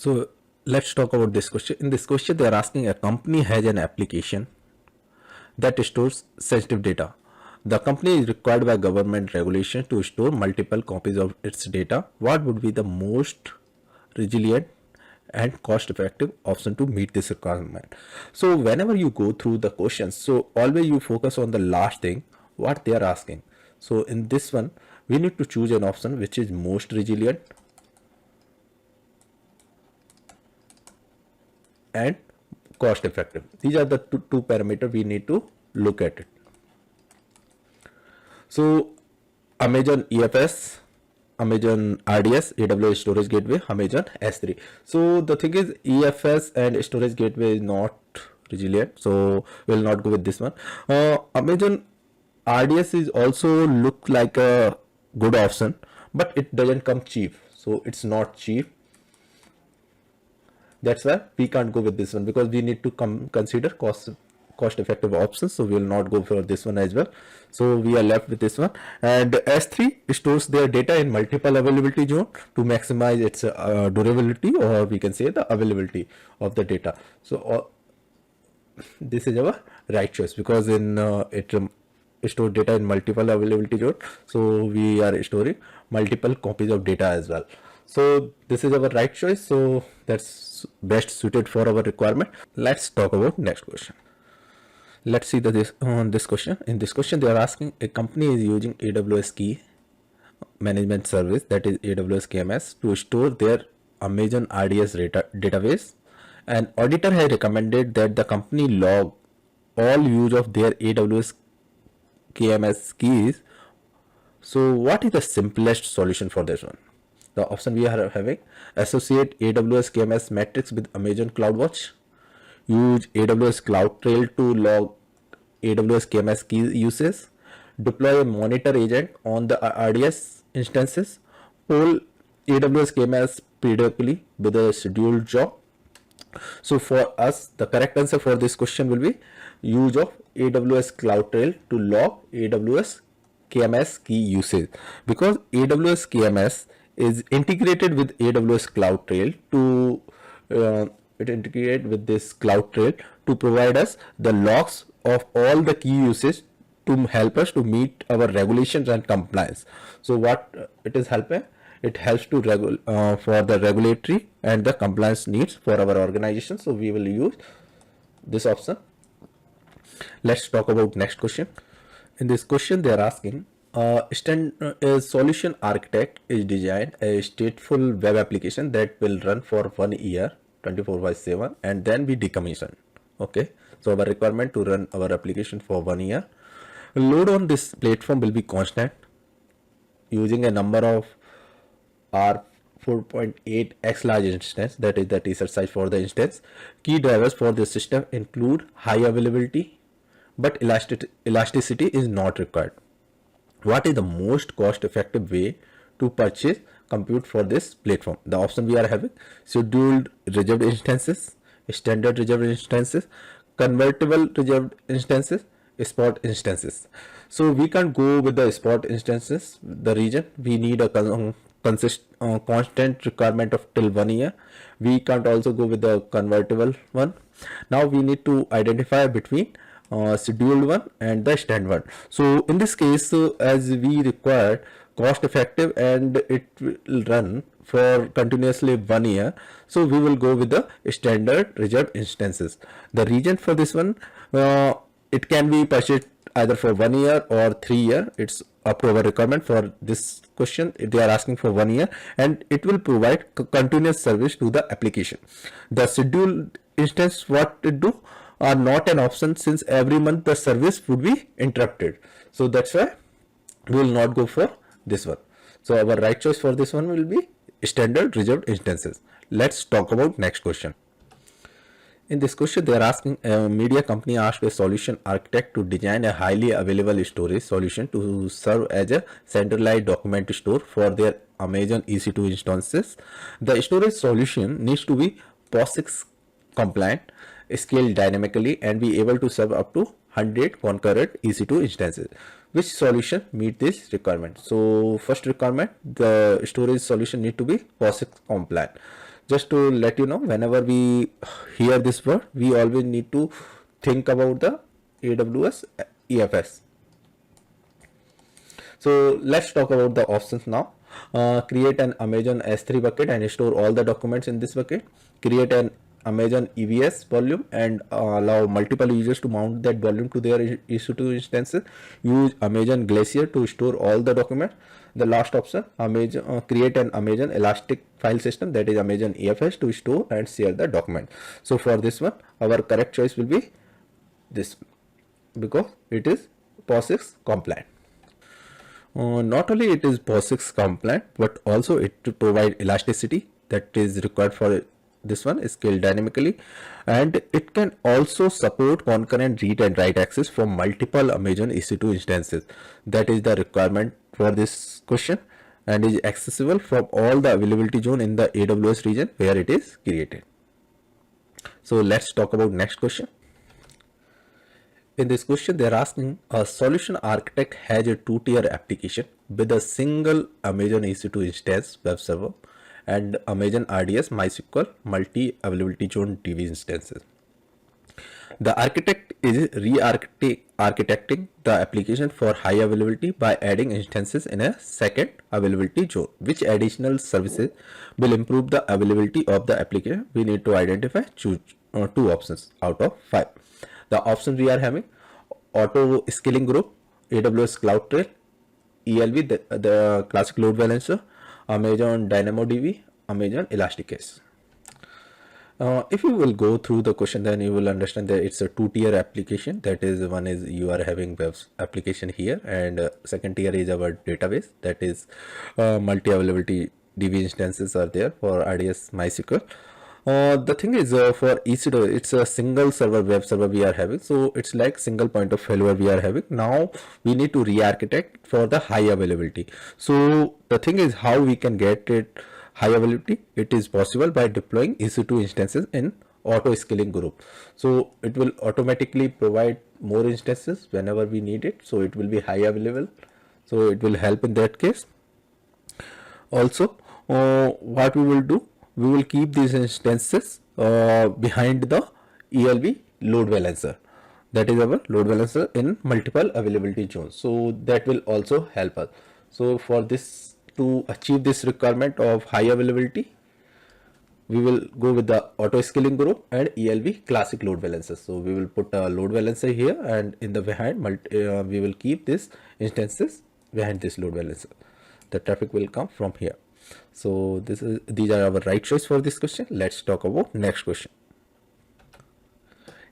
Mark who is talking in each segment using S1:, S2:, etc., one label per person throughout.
S1: So let's talk about this question. In this question, they are asking a company has an application that stores sensitive data. The company is required by government regulation to store multiple copies of its data. What would be the most resilient and cost effective option to meet this requirement? So whenever you go through the questions, so always you focus on the last thing what they are asking. So in this one, we need to choose an option which is most resilient and cost effective. These are the two parameters we need to look at it. So Amazon EFS, Amazon RDS, AWS Storage Gateway, Amazon S3. So the thing is EFS and Storage Gateway is not resilient, so we'll not go with this one. Amazon RDS is also look like a good option, but it doesn't come cheap, so it's not cheap. That's why we can't go with this one, because we need to consider cost effective options. So we will not go for this one as well. So we are left with this one. And S3 stores their data in multiple availability zone to maximize its durability, or we can say the availability of the data. So this is our right choice, because in it store data in multiple availability zone, so we are storing multiple copies of data as well. So this is our right choice, so that's best suited for our requirement. Let's talk about next question. Let's see this question. In this question, they are asking a company is using AWS key management service, that is AWS KMS, to store their Amazon RDS database. An auditor has recommended that the company log all use of their AWS KMS keys. So what is the simplest solution for this one? The option we are having: associate AWS KMS metrics with Amazon CloudWatch, use AWS CloudTrail to log AWS KMS key uses, deploy a monitor agent on the RDS instances, poll AWS KMS periodically with a scheduled job. So for us, the correct answer for this question will be use of AWS CloudTrail to log AWS KMS key usage, because AWS KMS is integrated with AWS CloudTrail to integrate with this CloudTrail to provide us the logs of all the key usage to help us to meet our regulations and compliance. So what it is helping? It helps to for the regulatory and the compliance needs for our organization. So we will use this option. Let's talk about next question. In this question, they are asking a solution architect is designed a stateful web application that will run for 1 year 24/7 and then be decommissioned. Okay, so our requirement to run our application for 1 year. Load on this platform will be constant using a number of R4.8x large instance, that is the t-shirt size for the instance. Key drivers for this system include high availability, but elasticity is not required. What is the most cost effective way to purchase compute for this platform? The option we are having: scheduled reserved instances, standard reserved instances, convertible reserved instances, spot instances. So we can't go with the spot instances. The reason we need a constant requirement of till 1 year. We can't also go with the convertible one. Now we need to identify between scheduled one and the standard one. So in this case, as we require cost effective and it will run for continuously 1 year, so we will go with the standard reserved instances. The reason for this one, it can be purchased either for 1 year or 3 year. It's up to our requirement. For this question, they are asking for 1 year, and it will provide continuous service to the application. The scheduled instance, what it do, are not an option, since every month the service would be interrupted. So that's why we will not go for this one. So our right choice for this one will be standard reserved instances. Let's talk about next question. In this question, they are asking a media company asked a solution architect to design a highly available storage solution to serve as a centralized document store for their Amazon EC2 instances. The storage solution needs to be POSIX compliant, scale dynamically, and be able to serve up to 100 concurrent EC2 instances. Which solution meet this requirement? So first requirement, the storage solution need to be POSIX compliant. Just to let you know, whenever we hear this word, we always need to think about the AWS EFS. So let's talk about the options now. Create an Amazon S3 bucket and store all the documents in this bucket. Create an Amazon EVS volume and allow multiple users to mount that volume to their EC2 instances. Use Amazon Glacier to store all the documents. The last option, Amazon create an Amazon Elastic file system, that is Amazon EFS, to store and share the document. So for this one, our correct choice will be this, because it is POSIX compliant. Not only it is POSIX compliant, but also it to provide elasticity that is required for this one, is scaled dynamically, and it can also support concurrent read and write access from multiple Amazon EC2 instances. That is the requirement for this question, and is accessible from all the availability zone in the AWS region where it is created. So let's talk about next question. In this question, they are asking, a solution architect has a two-tier application with a single Amazon EC2 instance web server and Amazon RDS MySQL multi-availability zone DB instances. The architect is re-architecting the application for high availability by adding instances in a second availability zone. Which additional services will improve the availability of the application? We need to identify two options out of 5. The options we are having: auto scaling group, AWS Cloud Trail, ELV, the classic load balancer, Amazon DynamoDB, Amazon Elastic Case. If you will go through the question, then you will understand that it's a two-tier application. That is, one is you are having web application here, and second tier is our database, that is multi-availability DB instances are there for RDS MySQL. The thing is, for EC2, it's a single server web server we are having, so it's like single point of failure we are having. Now we need to re-architect for the high availability. So the thing is, how we can get it high availability? It is possible by deploying EC2 instances in auto scaling group. So it will automatically provide more instances whenever we need it, so it will be high available, so it will help in that case. Also, what we will do, we will keep these instances behind the ELB load balancer, that is our load balancer in multiple availability zones, so that will also help us. So for this, to achieve this requirement of high availability, we will go with the auto scaling group and ELB classic load balancer. So we will put a load balancer here, and in the behind we will keep this instances behind this load balancer. The traffic will come from here. So these are our right choice for this question. Let's talk about next question.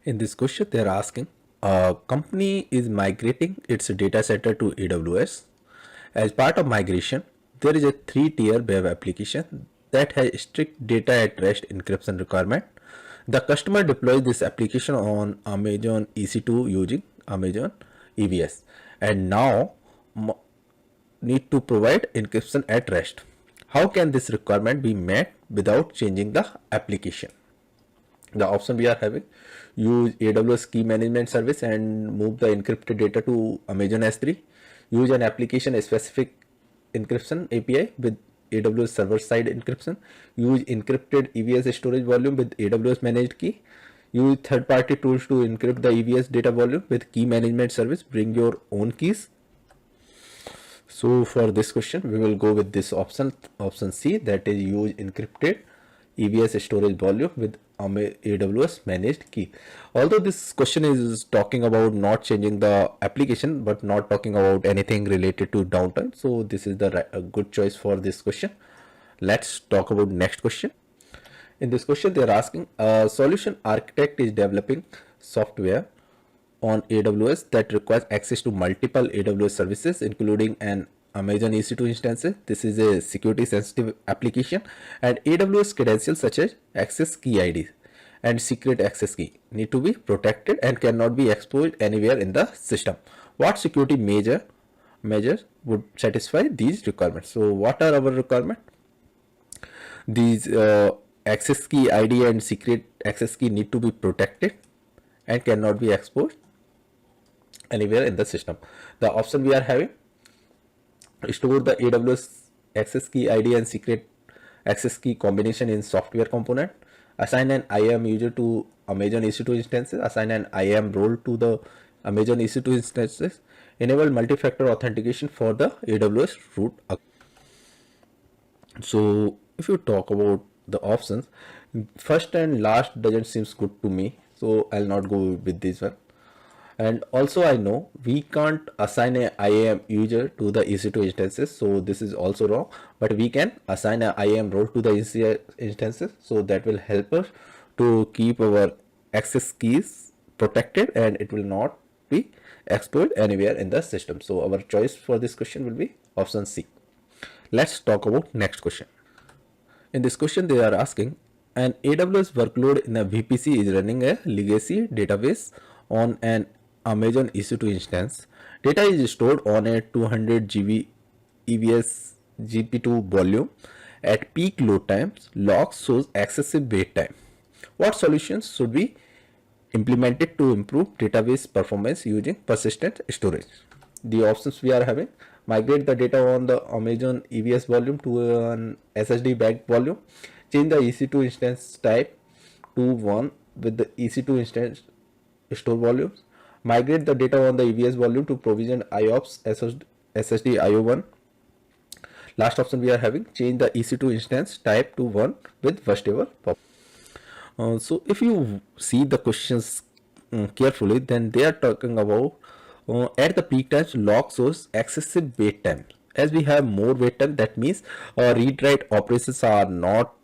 S1: In this question, they are asking, a company is migrating its data center to AWS. As part of migration, there is a 3-tier web application that has strict data at rest encryption requirement. The customer deploys this application on Amazon EC2 using Amazon EVS, and now need to provide encryption at rest. How can this requirement be met without changing the application? The option we are having: use AWS key management service and move the encrypted data to Amazon S3. Use an application specific encryption API with AWS server side encryption. Use encrypted EVS storage volume with AWS managed key. Use third party tools to encrypt the EVS data volume with key management service. Bring your own keys. So for this question, we will go with this option C, that is use encrypted EVS storage volume with AWS managed key. Although this question is talking about not changing the application, but not talking about anything related to downtime, so this is a good choice for this question. Let's talk about next question. In this question, they are asking, a solution architect is developing software on AWS that requires access to multiple AWS services, including an Amazon EC2 instances. This is a security sensitive application, and AWS credentials such as access key ID and secret access key need to be protected and cannot be exposed anywhere in the system. What security measures would satisfy these requirements? So what are our requirements? These access key ID and secret access key need to be protected and cannot be exposed anywhere in the system. The option we are having: store the AWS access key ID and secret access key combination in software component, assign an IAM user to Amazon EC2 instances, assign an IAM role to the Amazon EC2 instances, enable multi-factor authentication for the AWS root. So if you talk about the options, first and last doesn't seems good to me, so I'll not go with this one. And also I know we can't assign a IAM user to the EC2 instances, so this is also wrong, but we can assign a IAM role to the EC2 instances, so that will help us to keep our access keys protected and it will not be exposed anywhere in the system. So our choice for this question will be option C. Let's talk about next question. In this question they are asking, an AWS workload in a VPC is running a legacy database on an Amazon EC2 instance. Data is stored on a 200 GB EBS GP2 volume. At peak load times, logs shows excessive wait time. What solutions should be implemented to improve database performance using persistent storage? The options we are having: migrate the data on the Amazon EBS volume to an SSD backed volume, change the EC2 instance type to one with the EC2 instance store volumes, migrate the data on the EBS volume to provision IOPS SSD IO1. Last option we are having: change the EC2 instance type to one with first table pop. So if you see the questions carefully, then they are talking about at the peak times log shows excessive wait time. As we have more wait time, that means read write operations are not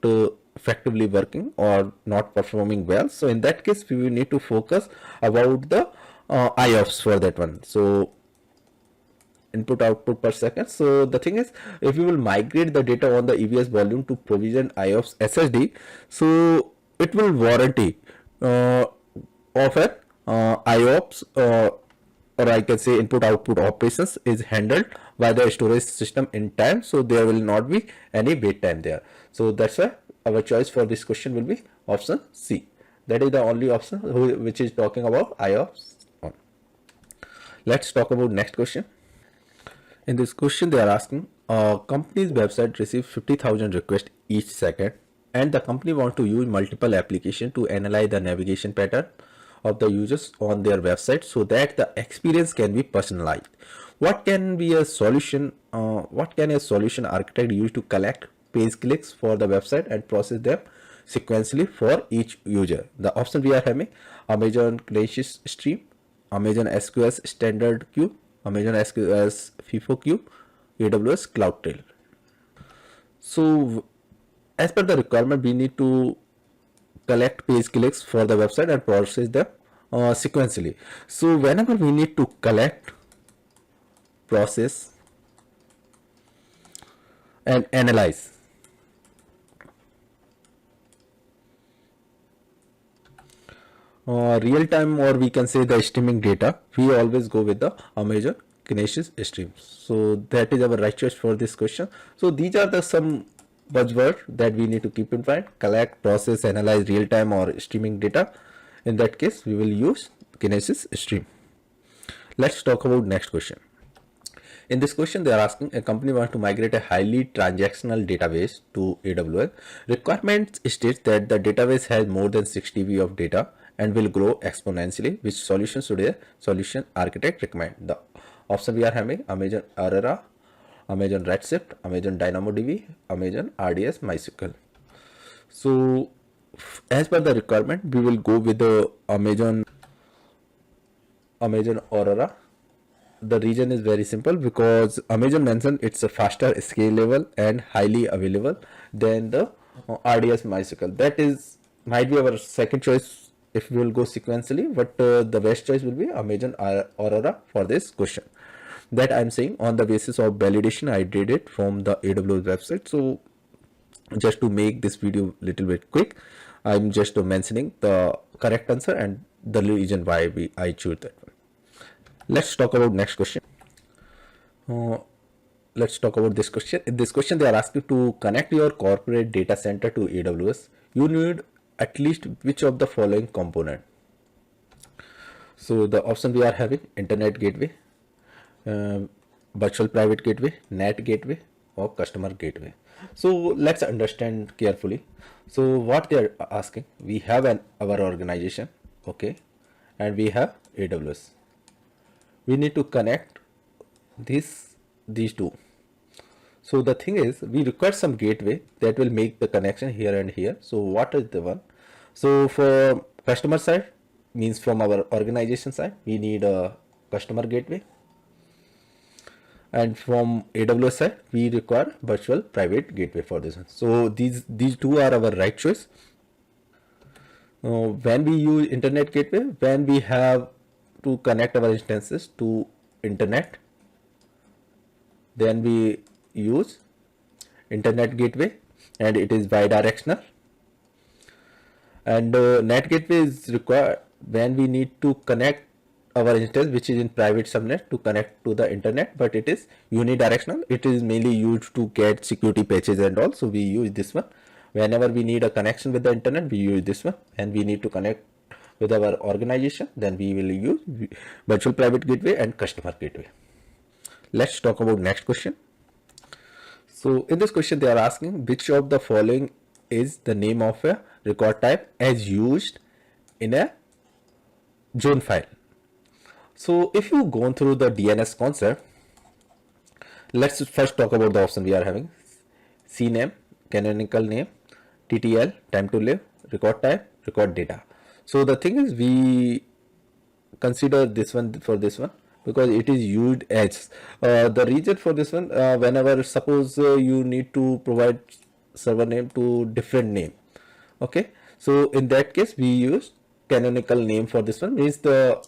S1: effectively working or not performing well. So in that case we will need to focus about the IOPS for that one. So input output per second. So the thing is, if we will migrate the data on the EBS volume to provision IOPS SSD, so it will warranty of an IOPS or I can say input output operations is handled by the storage system in time, so there will not be any wait time there. So that's why our choice for this question will be option C. That is the only option which is talking about IOPS on. Let's talk about next question. In this question they are asking, a company's website receives 50,000 requests each second and the company wants to use multiple applications to analyze the navigation pattern of the users on their website so that the experience can be personalized. What can be a solution? What can a solution architect use to collect page clicks for the website and process them sequentially for each user? The option we are having: Amazon Kinesis Stream, Amazon SQS Standard Queue, Amazon SQS FIFO Queue, AWS Cloud Trail. So as per the requirement, we need to collect page clicks for the website and process them sequentially. So whenever we need to collect, process and analyze real time, or we can say the streaming data, we always go with the Amazon Kinesis Stream. So that is our right choice for this question. So these are the some buzzword that we need to keep in mind: collect, process, analyze, real time or streaming data. In that case we will use Kinesis Stream. Let's talk about next question. In this question they are asking, a company wants to migrate a highly transactional database to AWS. Requirements states that the database has more than 6 TB of data and will grow exponentially. Which solution should a solution architect recommend? The option we are having: Amazon Aurora, Amazon Redshift, Amazon DynamoDB, Amazon RDS MySQL. So as per the requirement, we will go with the Amazon Aurora. The reason is very simple, because Amazon mentioned it's a faster, scalable and highly available than the RDS MySQL. That is might be our second choice if we will go sequentially, but the best choice will be Amazon Aurora for this question. That I'm saying on the basis of validation, I did it from the AWS website. So just to make this video little bit quick, I'm just mentioning the correct answer and the reason why I choose that one. Let's talk about next question. Let's talk about this question. In this question they are asking, to connect your corporate data center to AWS, you need at least which of the following component? So the option we are having: internet gateway, virtual private gateway, NAT gateway, of customer gateway. So let's understand carefully. So what they are asking, we have our organization, okay, and we have AWS. We need to connect these two. So the thing is, we require some gateway that will make the connection here and here. So what is the one? So for customer side, means from our organization side, we need a customer gateway, and from AWS side, we require virtual private gateway for this one. So these two are our right choice. When we use internet gateway, when we have to connect our instances to internet, then we use internet gateway, and it is bidirectional. And net gateway is required when we need to connect our instance which is in private subnet to connect to the internet, but it is unidirectional. It is mainly used to get security patches and all, so we use this one. Whenever we need a connection with the internet, we use this one, and we need to connect with our organization, then we will use virtual private gateway and customer gateway. Let's talk about next question. So in this question, they are asking which of the following is the name of a record type as used in a zone file. So if you go through the DNS concept, let's first talk about the option we are having. CNAME, canonical name, TTL, time to live, record type, record data. So the thing is, we consider this one for this one because it is used as the reason for this one. Whenever suppose you need to provide server name to different name, okay, so in that case we use canonical name for this one, means the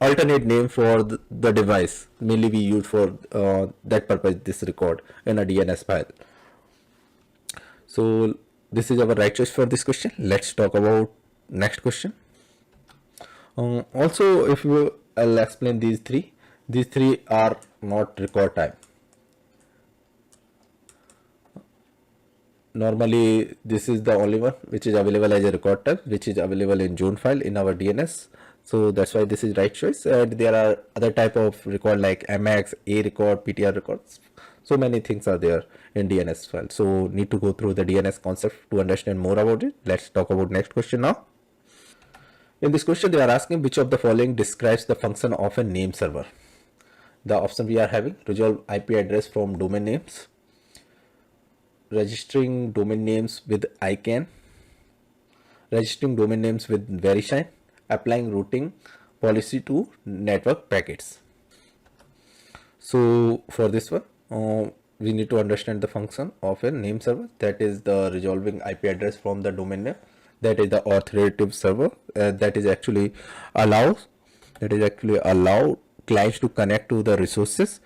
S1: alternate name for the device, mainly we use for that purpose this record in a DNS file. So this is our right choice for this question. Let's talk about next question. Also, if you I'll explain these three are not record type. Normally this is the only one which is available as a record type, which is available in zone file in our DNS. So that's why this is right choice. And there are other type of record like MX, A record, PTR records. So many things are there in DNS file. So need to go through the DNS concept to understand more about it. Let's talk about next question now. In this question, they are asking which of the following describes the function of a name server. The option we are having: resolve IP address from domain names, registering domain names with ICANN, registering domain names with VeriSign, applying routing policy to network packets. So for this one, we need to understand the function of a name server, that is the resolving IP address from the domain name, that is the authoritative server, that is actually allow clients to connect to the resources.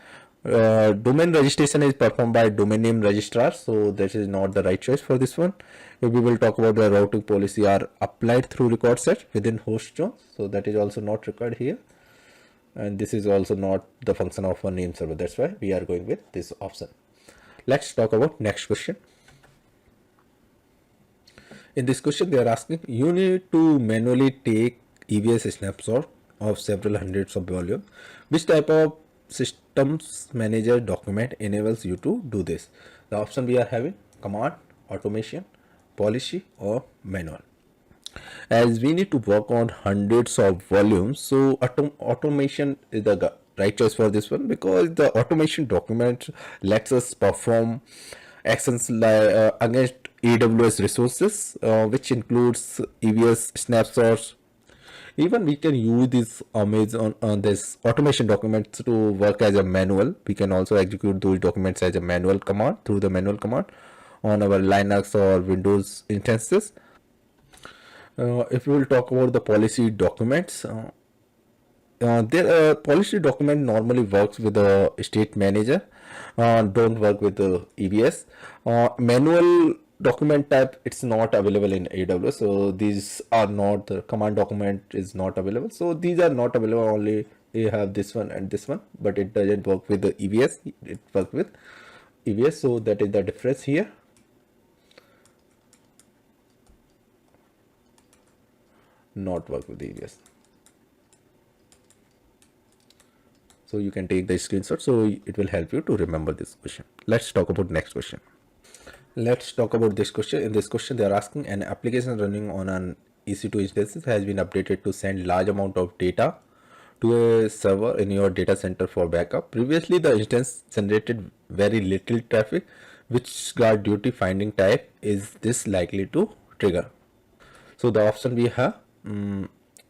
S1: Domain registration is performed by domain name registrar, so this is not the right choice for this one. We will talk about the routing policy are applied through record set within host zone, so that is also not required here, and this is also not the function of a name server. That's why we are going with this option. Let's talk about next question. In this question, they are asking you need to manually take EVS snapshot of several hundreds of volume. Which type of systems manager document enables you to do this? The option we are having: command, automation, policy, or manual. As we need to work on hundreds of volumes, so automation is the right choice for this one, because the automation document lets us perform actions like against AWS resources, which includes EVS snapshots. Even we can use this Amazon on this automation documents to work as a manual. We can also execute those documents as a manual command through the manual command on our Linux or Windows instances. If we will talk about the policy documents, their policy document normally works with the state manager, don't work with the EVS. Manual document type, it's not available in AWS, so these are not, the command document is not available, so these are not available. Only you have this one and this one, but it doesn't work with the EVS, it works with EVS, so that is the difference here. Not work with EVS. So you can take the screenshot, so it will help you to remember this question. Let's talk about next question. Let's talk about this question. In this question, they are asking an application running on an EC2 instance has been updated to send large amount of data to a server in your data center for backup. Previously, the instance generated very little traffic. Which guard duty finding type is this likely to trigger? So the option we have,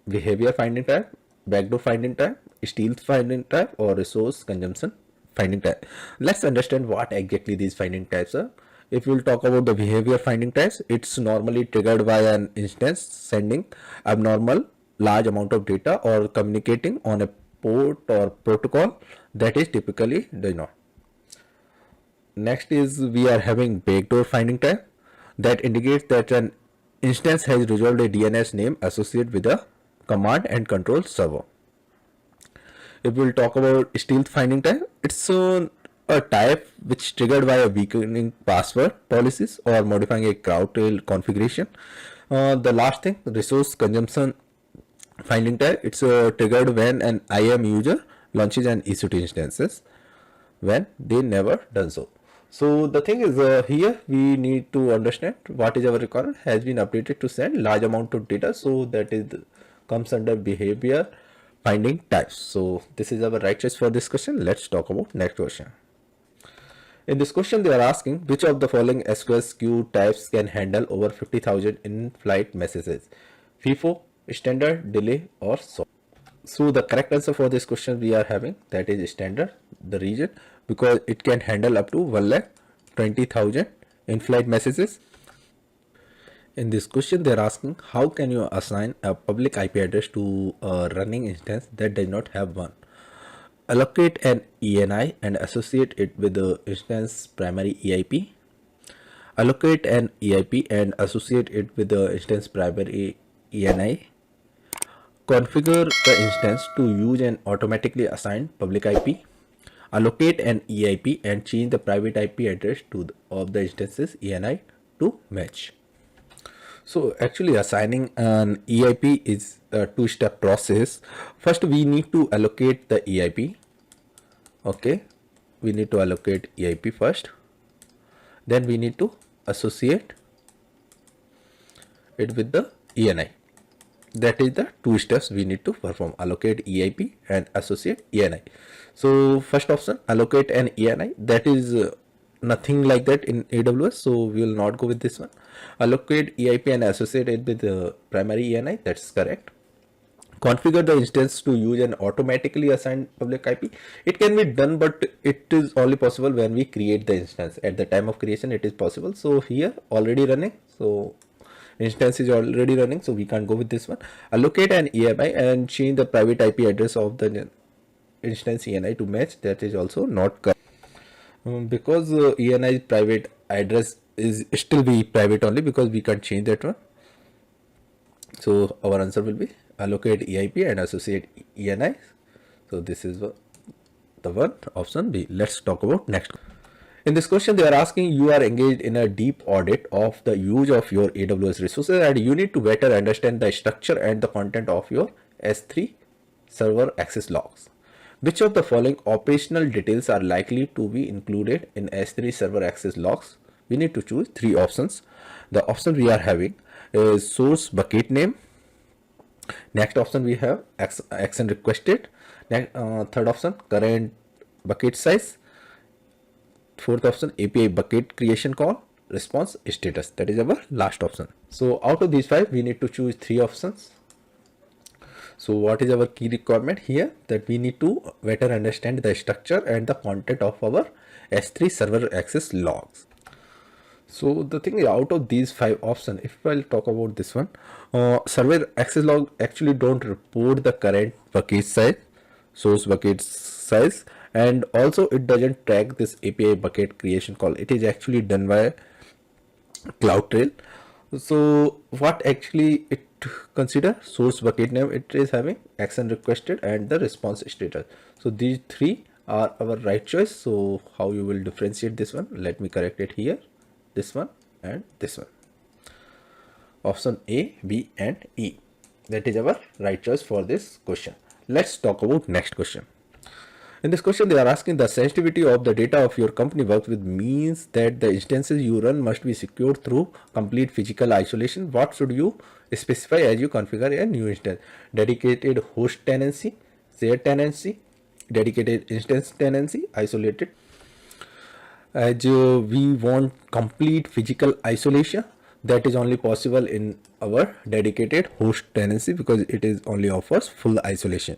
S1: behavior finding type, backdoor finding type, stealth finding type, or resource consumption finding type. Let's understand what exactly these finding types are. If we'll talk about the behavior finding types, it's normally triggered by an instance sending abnormal large amount of data or communicating on a port or protocol that is typically does not. Next is we are having backdoor finding type that indicates that an instance has resolved a DNS name associated with a command and control server. If we'll talk about stealth finding type, it's a type which triggered by a weakening password policies or modifying a CrowdTrail configuration. The last thing, resource consumption finding type, it's triggered when an IAM user launches an EC2 instances when they never done so. So the thing is here we need to understand what is our requirement has been updated to send large amount of data, so that is comes under behavior finding types. So this is our right choice for this question. Let's talk about next question. In this question they are asking which of the following SQL queue types can handle over 50,000 in-flight messages: FIFO, standard, delay, or so. So the correct answer for this question we are having, that is standard, the region, because it can handle up to 1,20,000 in-flight messages. In this question they are asking how can you assign a public IP address to a running instance that does not have one. Allocate an ENI and associate it with the instance primary EIP. Allocate an EIP and associate it with the instance primary ENI. Configure the instance to use an automatically assigned public IP. Allocate an EIP and change the private IP address of the instance's ENI to match. So actually assigning an EIP is a two-step process. First we need to allocate the EIP. Okay, we need to allocate EIP first. Then we need to associate it with the ENI. That is the two steps we need to perform: allocate EIP and associate ENI. So first option, allocate an ENI, that is nothing like that in AWS, so we will not go with this one. Allocate EIP and associate it with the primary ENI, that's correct. Configure the instance to use an automatically assigned public IP. It can be done, but it is only possible when we create the instance. At the time of creation it is possible. So here already running, so instance is already running, so we can't go with this one. Allocate an EMI and change the private IP address of the instance ENI to match, that is also not correct. Because ENI private address is still be private only, because we can't change that one. So our answer will be allocate EIP and associate ENI. So this is the one, option B. Let's talk about next. In this question they are asking you are engaged in a deep audit of the use of your AWS resources and you need to better understand the structure and the content of your S3 server access logs. Which of the following operational details are likely to be included in S3 server access logs? We need to choose three options. The option we are having is source bucket name. Next option we have action requested. Third option current bucket size. Fourth option API bucket creation call, response status. That is our last option. So out of these five we need to choose three options. So what is our key requirement here? That we need to better understand the structure and the content of our S3 server access logs. So the thing is, out of these five options, if I'll talk about this one, server access log actually don't report the current bucket size, source bucket size, and also it doesn't track this API bucket creation call. It is actually done by CloudTrail. So what actually it consider? Source bucket name, it is having action requested and the response status. So these three are our right choice. So how you will differentiate this one? Let me correct it here. This one and this one. Option A, B and E. That is our right choice for this question. Let's talk about next question. In this question, they are asking the sensitivity of the data of your company works with means that the instances you run must be secured through complete physical isolation. What should you specify as you configure a new instance? Dedicated host tenancy, shared tenancy, dedicated instance tenancy, isolated. As we want complete physical isolation, that is only possible in our dedicated host tenancy because it is only offers full isolation.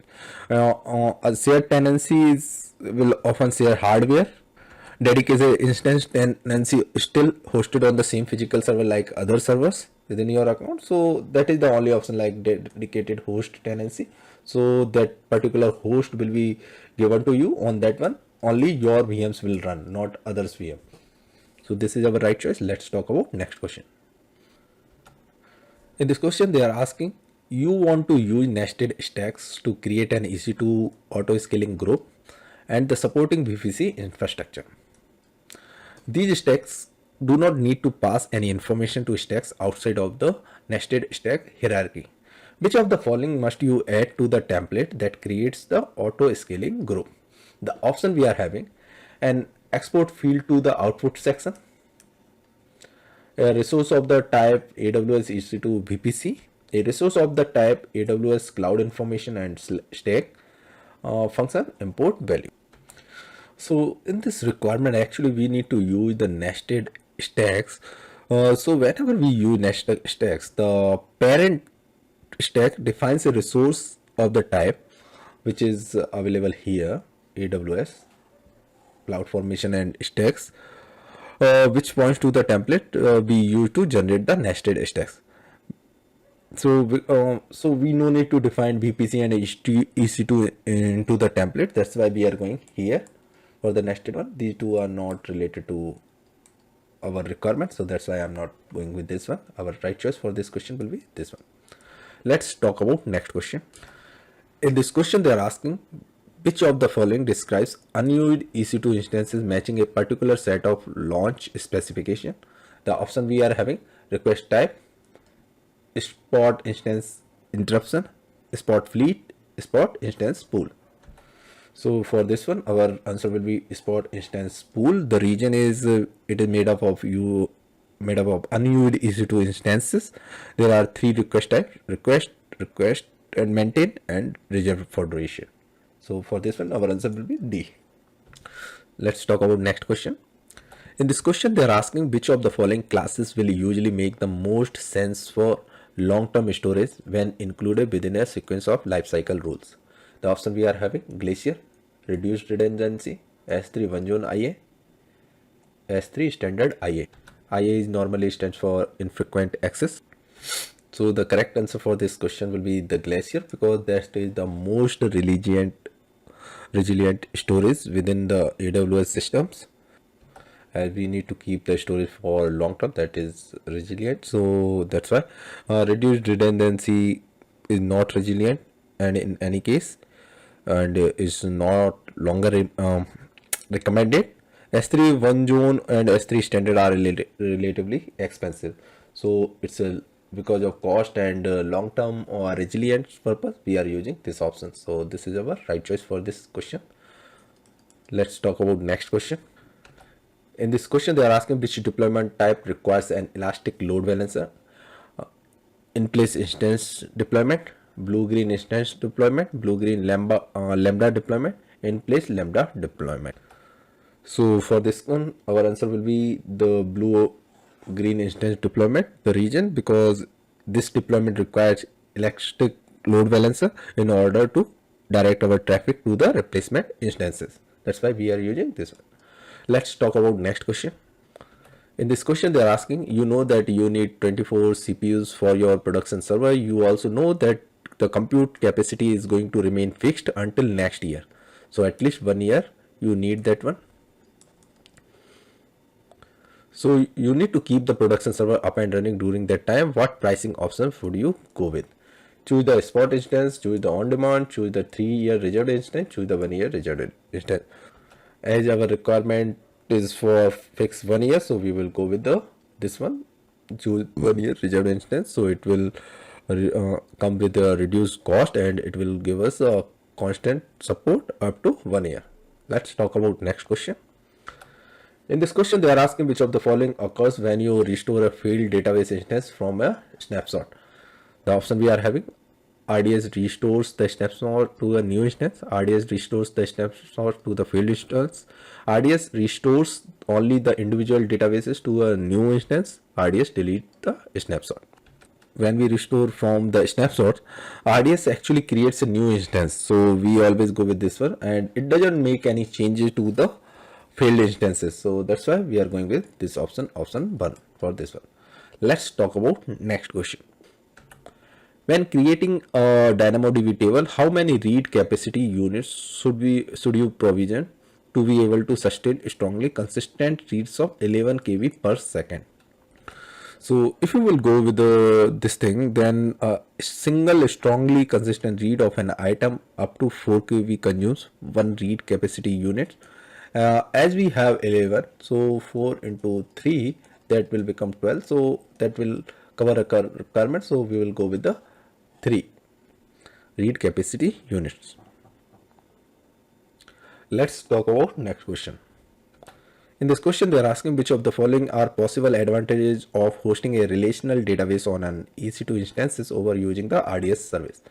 S1: A shared tenancy will often share hardware. Dedicated instance tenancy is still hosted on the same physical server like other servers within your account, so that is the only option, like dedicated host tenancy. So that particular host will be given to you. On that one only your VMs will run, not others VM. So this is our right choice. Let's talk about next question. In this question, they are asking, you want to use nested stacks to create an EC2 auto scaling group and the supporting VPC infrastructure. These stacks do not need to pass any information to stacks outside of the nested stack hierarchy. Which of the following must you add to the template that creates the auto scaling group? The option we are having: an export field to the output section, a resource of the type AWS EC2 VPC, a resource of the type AWS Cloud Information and Stack function import value. So in this requirement, actually we need to use the nested stacks. So whenever we use nested stacks, the parent stack defines a resource of the type which is available here, AWS Cloud Formation and Stacks, which points to the template we use to generate the nested stacks. So we no need to define VPC and EC2 into the template. That's why we are going here for the nested one. These two are not related to our requirement, so that's why I'm not going with this one. Our right choice for this question will be this one. Let's talk about next question. In this question, they are asking, which of the following describes unused EC2 instances matching a particular set of launch specification? The option we are having: request type, spot instance interruption, spot fleet, spot instance pool. So for this one, our answer will be spot instance pool. The region is it is made up of unused EC2 instances. There are three request types: request, and maintain, and reserved for duration. So for this one, our answer will be D. Let's talk about next question. In this question, they are asking, which of the following classes will usually make the most sense for long-term storage when included within a sequence of lifecycle rules? The option we are having: Glacier, reduced redundancy, S3 one zone IA, S3 standard IA. IA is normally stands for infrequent access. So the correct answer for this question will be the Glacier, because that is the most resilient storage within the AWS systems. As we need to keep the storage for long term, that is resilient. So that's why reduced redundancy is not resilient, and in any case, and is not longer recommended. S3 one zone and S3 standard are relatively expensive, so it's because of cost and long term or resilience purpose, we are using this option. So this is our right choice for this question. Let's talk about next question. In this question, they are asking, which deployment type requires an elastic load balancer? In place instance deployment, blue green instance deployment, blue green lambda deployment, in place lambda deployment. So for this one, our answer will be the blue green instance deployment, the region, because this deployment requires elastic load balancer in order to direct our traffic to the replacement instances. That's why we are using this one. Let's talk about next question. In this question, they are asking, you know that you need 24 CPUs for your production server. You also know that the compute capacity is going to remain fixed until next year. So at least 1 year you need that one. So you need to keep the production server up and running during that time. What pricing option would you go with? Choose the spot instance, choose the on-demand, choose the 3-year reserved instance, choose the 1-year reserved instance. As our requirement is for fixed 1 year, so we will go with this one, choose 1-year reserved instance. So it will come with a reduced cost, and it will give us a constant support up to 1 year. Let's talk about next question. In this question, they are asking which of the following occurs when you restore a failed database instance from a snapshot. The option we are having: RDS restores the snapshot to a new instance, RDS restores the snapshot to the failed instance, RDS restores only the individual databases to a new instance, RDS delete the snapshot. When we restore from the snapshot, RDS actually creates a new instance, so we always go with this one, and it doesn't make any changes to the failed instances, so that's why we are going with this option 1 for this one. Let's talk about next question. When creating a DynamoDB table, how many read capacity units should you provision to be able to sustain strongly consistent reads of 11 KB per second? So if you will go with this thing, then a single strongly consistent read of an item up to 4 KB consumes 1 read capacity unit. As we have 11, so 4 into 3, that will become 12. So that will cover a requirement. So we will go with the 3 read capacity units. Let's talk about next question. In this question, they are asking which of the following are possible advantages of hosting a relational database on an EC2 instances over using the RDS service.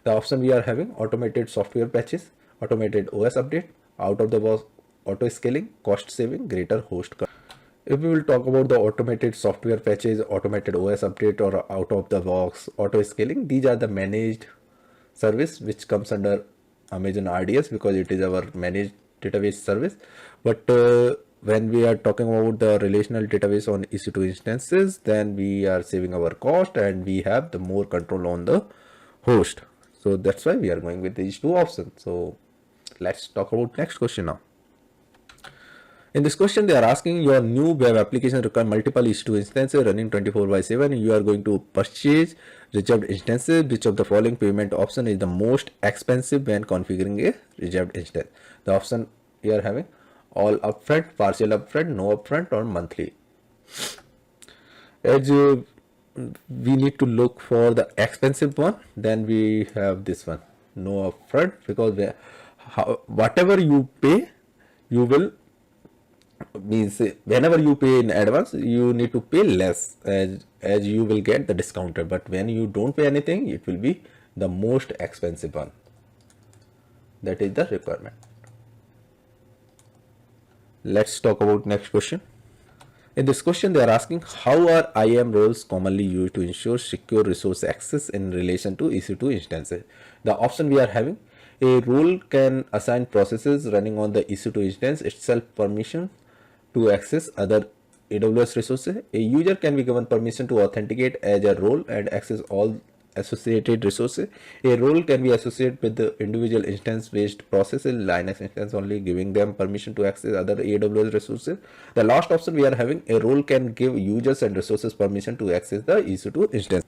S1: The option we are having: automated software patches, automated OS update, out of the box auto scaling, cost saving, greater host cost. If we will talk about the automated software patches, automated OS update, or out of the box auto scaling, these are the managed service which comes under Amazon RDS because it is our managed database service. But when we are talking about the relational database on EC2 instances, then we are saving our cost and we have the more control on the host. So that's why we are going with these two options. So let's talk about next question now. In this question, they are asking your new web application require multiple EC2 instances running 24/7. You are going to purchase reserved instances. Which of the following payment option is the most expensive when configuring a reserved instance? The option we are having: all upfront, partial upfront, no upfront, or monthly. As we need to look for the expensive one, then we have this one, no upfront, because whatever you pay, you will means whenever you pay in advance, you need to pay less as you will get the discounted. But when you don't pay anything, it will be the most expensive one. That is the requirement. Let's talk about next question. In this question, they are asking how are IAM roles commonly used to ensure secure resource access in relation to EC2 instances. The option we are having: a role can assign processes running on the EC2 instance itself permission to access other AWS resources. A user can be given permission to authenticate as a role and access all associated resources. A role can be associated with the individual instance-based processes, Linux instance only, giving them permission to access other AWS resources. The last option we are having: a role can give users and resources permission to access the EC2 instance.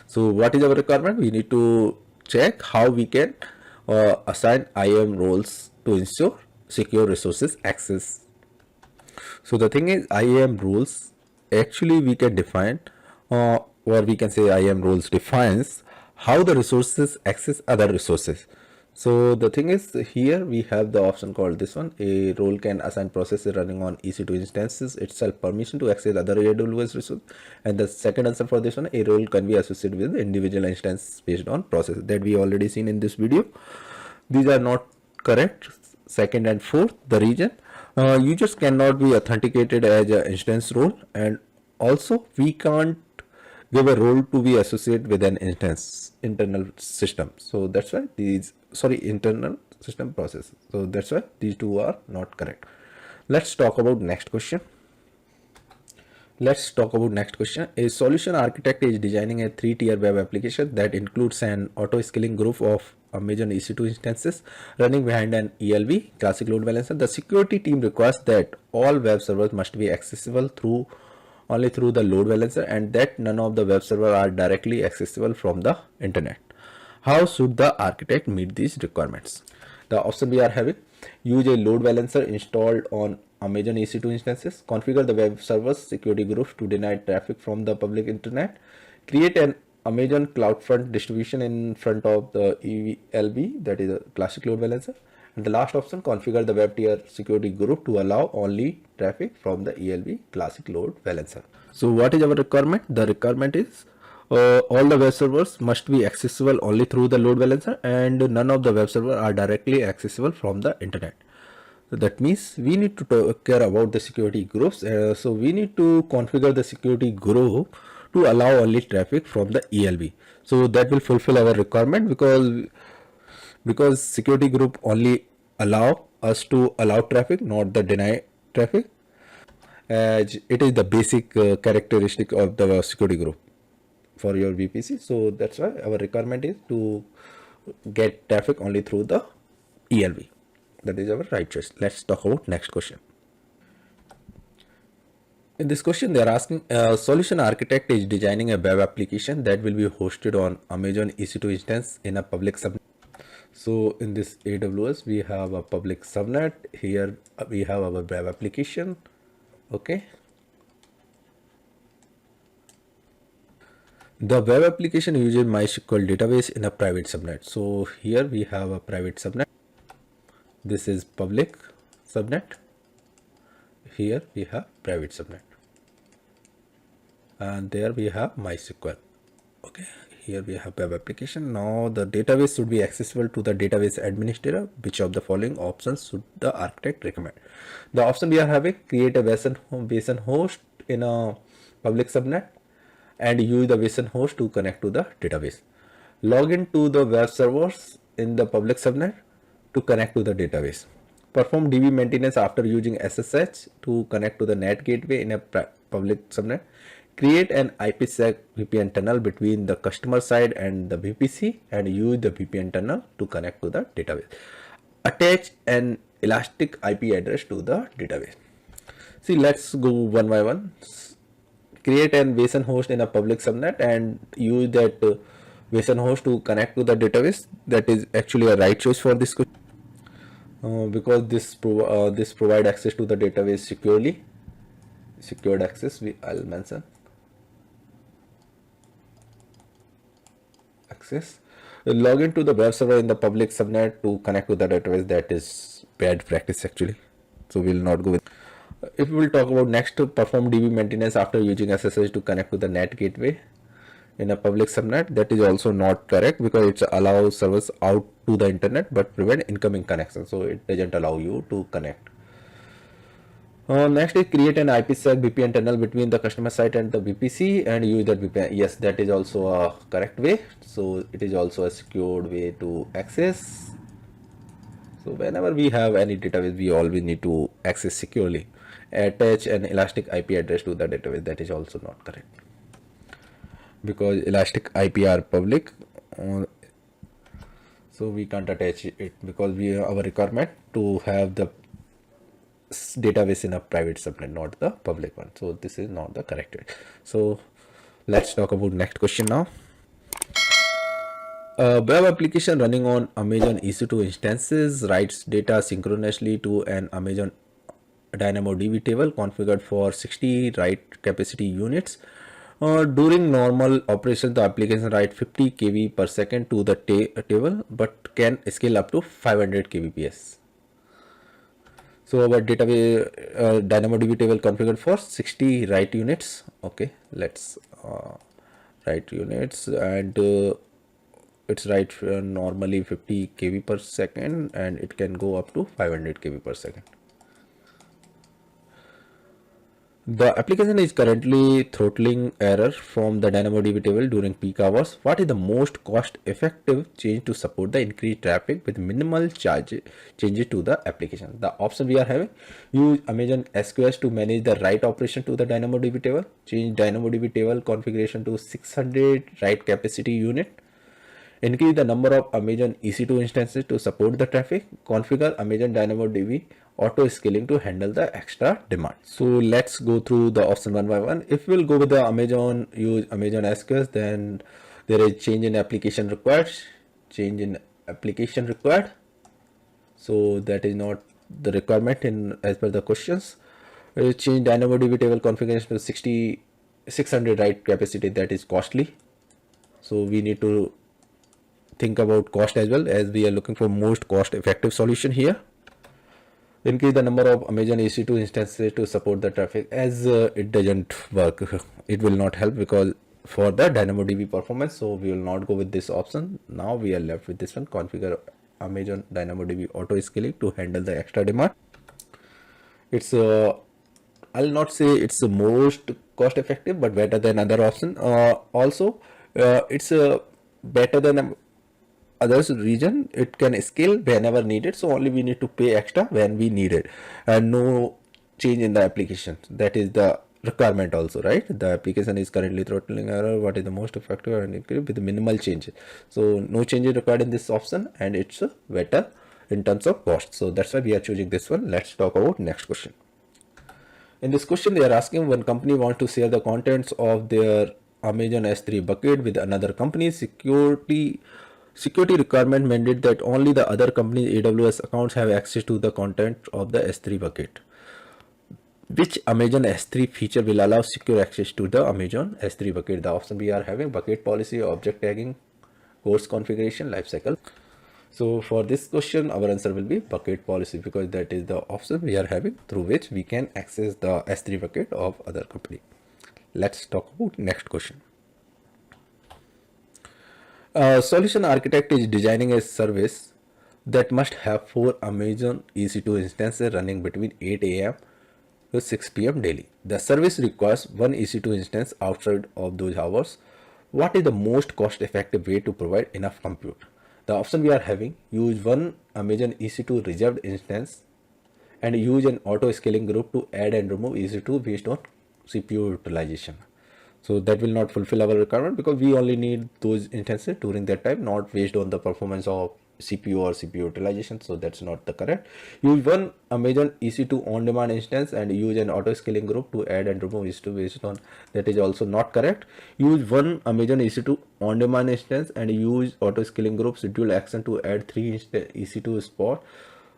S1: So what is our requirement? We need to check how we can assign IAM roles to ensure secure resources access. So the thing is, IAM rules actually we can define, or we can say IAM rules defines how the resources access other resources. So the thing is, here we have the option called this one: a role can assign processes running on EC2 instances itself permission to access other AWS resources. And the second answer for this one: a role can be associated with individual instance based on process, that we already seen in this video. These are not correct. Second and fourth, the reason: users cannot be authenticated as an instance role, and also we can't give a role to be associated with an instance internal system. So that's why internal system processes. So that's why these two are not correct. Let's talk about next question. A solution architect is designing a 3-tier web application that includes an auto-scaling group of Amazon EC2 instances running behind an ELB, classic load balancer. The security team requires that all web servers must be accessible only through the load balancer, and that none of the web servers are directly accessible from the internet. How should the architect meet these requirements? The option we are having: use a load balancer installed on Amazon EC2 instances, configure the web server's security groups to deny traffic from the public internet, create an Amazon CloudFront distribution in front of the ELB, that is a classic load balancer, And the last option, configure the web tier security group to allow only traffic from the ELB classic load balancer. So what is our requirement? The requirement is all the web servers must be accessible only through the load balancer, and none of the web servers are directly accessible from the internet. So that means we need to care about the security groups. So we need to configure the security group to allow only traffic from the ELB. So that will fulfill our requirement, because security group only allow us to allow traffic, not the deny traffic, as it is the basic characteristic of the security group for your VPC. So that's why our requirement is to get traffic only through the ELB. That is our right choice. Let's talk about next question. In this question, they are asking, a solution architect is designing a web application that will be hosted on Amazon EC2 instance in a public subnet. So in this AWS, we have a public subnet. Here we have our web application. Okay. The web application uses MySQL database in a private subnet. So here we have a private subnet. This is public subnet. Here we have private subnet. And there we have MySQL. Okay. Here we have web application. Now the database should be accessible to the database administrator. Which of the following options should the architect recommend? The option we are having, create a basin host in a public subnet and use the basin host to connect to the database. Log into the web servers in the public subnet to connect to the database. Perform DB maintenance after using SSH to connect to the NAT gateway in a public subnet. Create an IPsec VPN tunnel between the customer side and the VPC and use the VPN tunnel to connect to the database. Attach an elastic IP address to the database. See, let's go one by one. Create an basin host in a public subnet and use that basin host to connect to the database. That is actually a right choice for this question, because this provide access to the database securely. Secured access, I'll mention. Access. Log into the web server in the public subnet to connect to the database. That is bad practice actually. So we'll not go with. If we will talk about next, perform DB maintenance after using SSH to connect to the NAT gateway in a public subnet. That is also not correct, because it allows servers out to the internet but prevent incoming connection. So it doesn't allow you to connect. Next is create an IPsec VPN tunnel between the customer site and the VPC and use that VPN. Yes, that is also a correct way. So it is also a secured way to access. So whenever we have any database, we always need to access securely. Attach an elastic IP address to the database. That is also not correct, because elastic IP are public. So we can't attach it, because we have our requirement to have the database in a private subnet, not the public one. So this is not the correct way. So let's talk about next question now. A web application running on Amazon EC2 instances writes data synchronously to an Amazon DynamoDB table configured for 60 write capacity units. During normal operation, the application writes 50 KB per second to the table, but can scale up to 500 kbps. So our database DynamoDB table configured for 60 write units. Okay, let's write units, and it's write normally 50 KB per second, and it can go up to 500 KB per second. The application is currently throttling error from the DynamoDB table during peak hours. What is the most cost-effective change to support the increased traffic with minimal changes to the application? The option we are having: use Amazon SQS to manage the write operation to the DynamoDB table. Change DynamoDB table configuration to 600 write capacity unit. Increase the number of Amazon EC2 instances to support the traffic. Configure Amazon DynamoDB auto scaling to handle the extra demand. So let's go through the option one by one. If we'll go with the Amazon, use Amazon SQS, then there is change in application required. Change in application required. So that is not the requirement in as per the questions. Change DynamoDB table configuration to 600 write capacity. That is costly. So we need to think about cost as well, as we are looking for most cost effective solution here. Increase the number of Amazon EC2 instances to support the traffic, as it doesn't work. It will not help because for the DynamoDB performance, so we will not go with this option. Now we are left with this one, configure Amazon DynamoDB auto scaling to handle the extra demand. It's I'll not say it's the most cost effective, but better than other option. Also, it's better than others region. It can scale whenever needed, so only we need to pay extra when we need it, and no change in the application. That is the requirement also, right? The application is currently throttling error. What is the most effective and with minimal change? So no change is required in this option, and it's better in terms of cost. So that's why we are choosing this one. Let's talk about next question. In this question, they are asking, one company wants to share the contents of their Amazon S3 bucket with another company. Security requirement mandate that only the other company's AWS accounts have access to the content of the S3 bucket. Which Amazon S3 feature will allow secure access to the Amazon S3 bucket? The option we are having: bucket policy, object tagging, course configuration, lifecycle. So for this question, our answer will be bucket policy, because that is the option we are having through which we can access the S3 bucket of other company. Let's talk about next question. Solution architect is designing a service that must have 4 Amazon EC2 instances running between 8 a.m. to 6 p.m. daily. The service requires 1 EC2 instance outside of those hours. What is the most cost-effective way to provide enough compute? The option we are having: use 1 Amazon EC2 reserved instance and use an auto scaling group to add and remove EC2 based on CPU utilization. So that will not fulfill our requirement, because we only need those instances during that time, not based on the performance of CPU or CPU utilization. So that's not the correct. Use 1 Amazon EC2 on demand instance and use an auto scaling group to add and remove EC2 based on, that is also not correct. Use 1 Amazon EC2 on demand instance and use auto scaling group schedule action to add 3 EC2 spot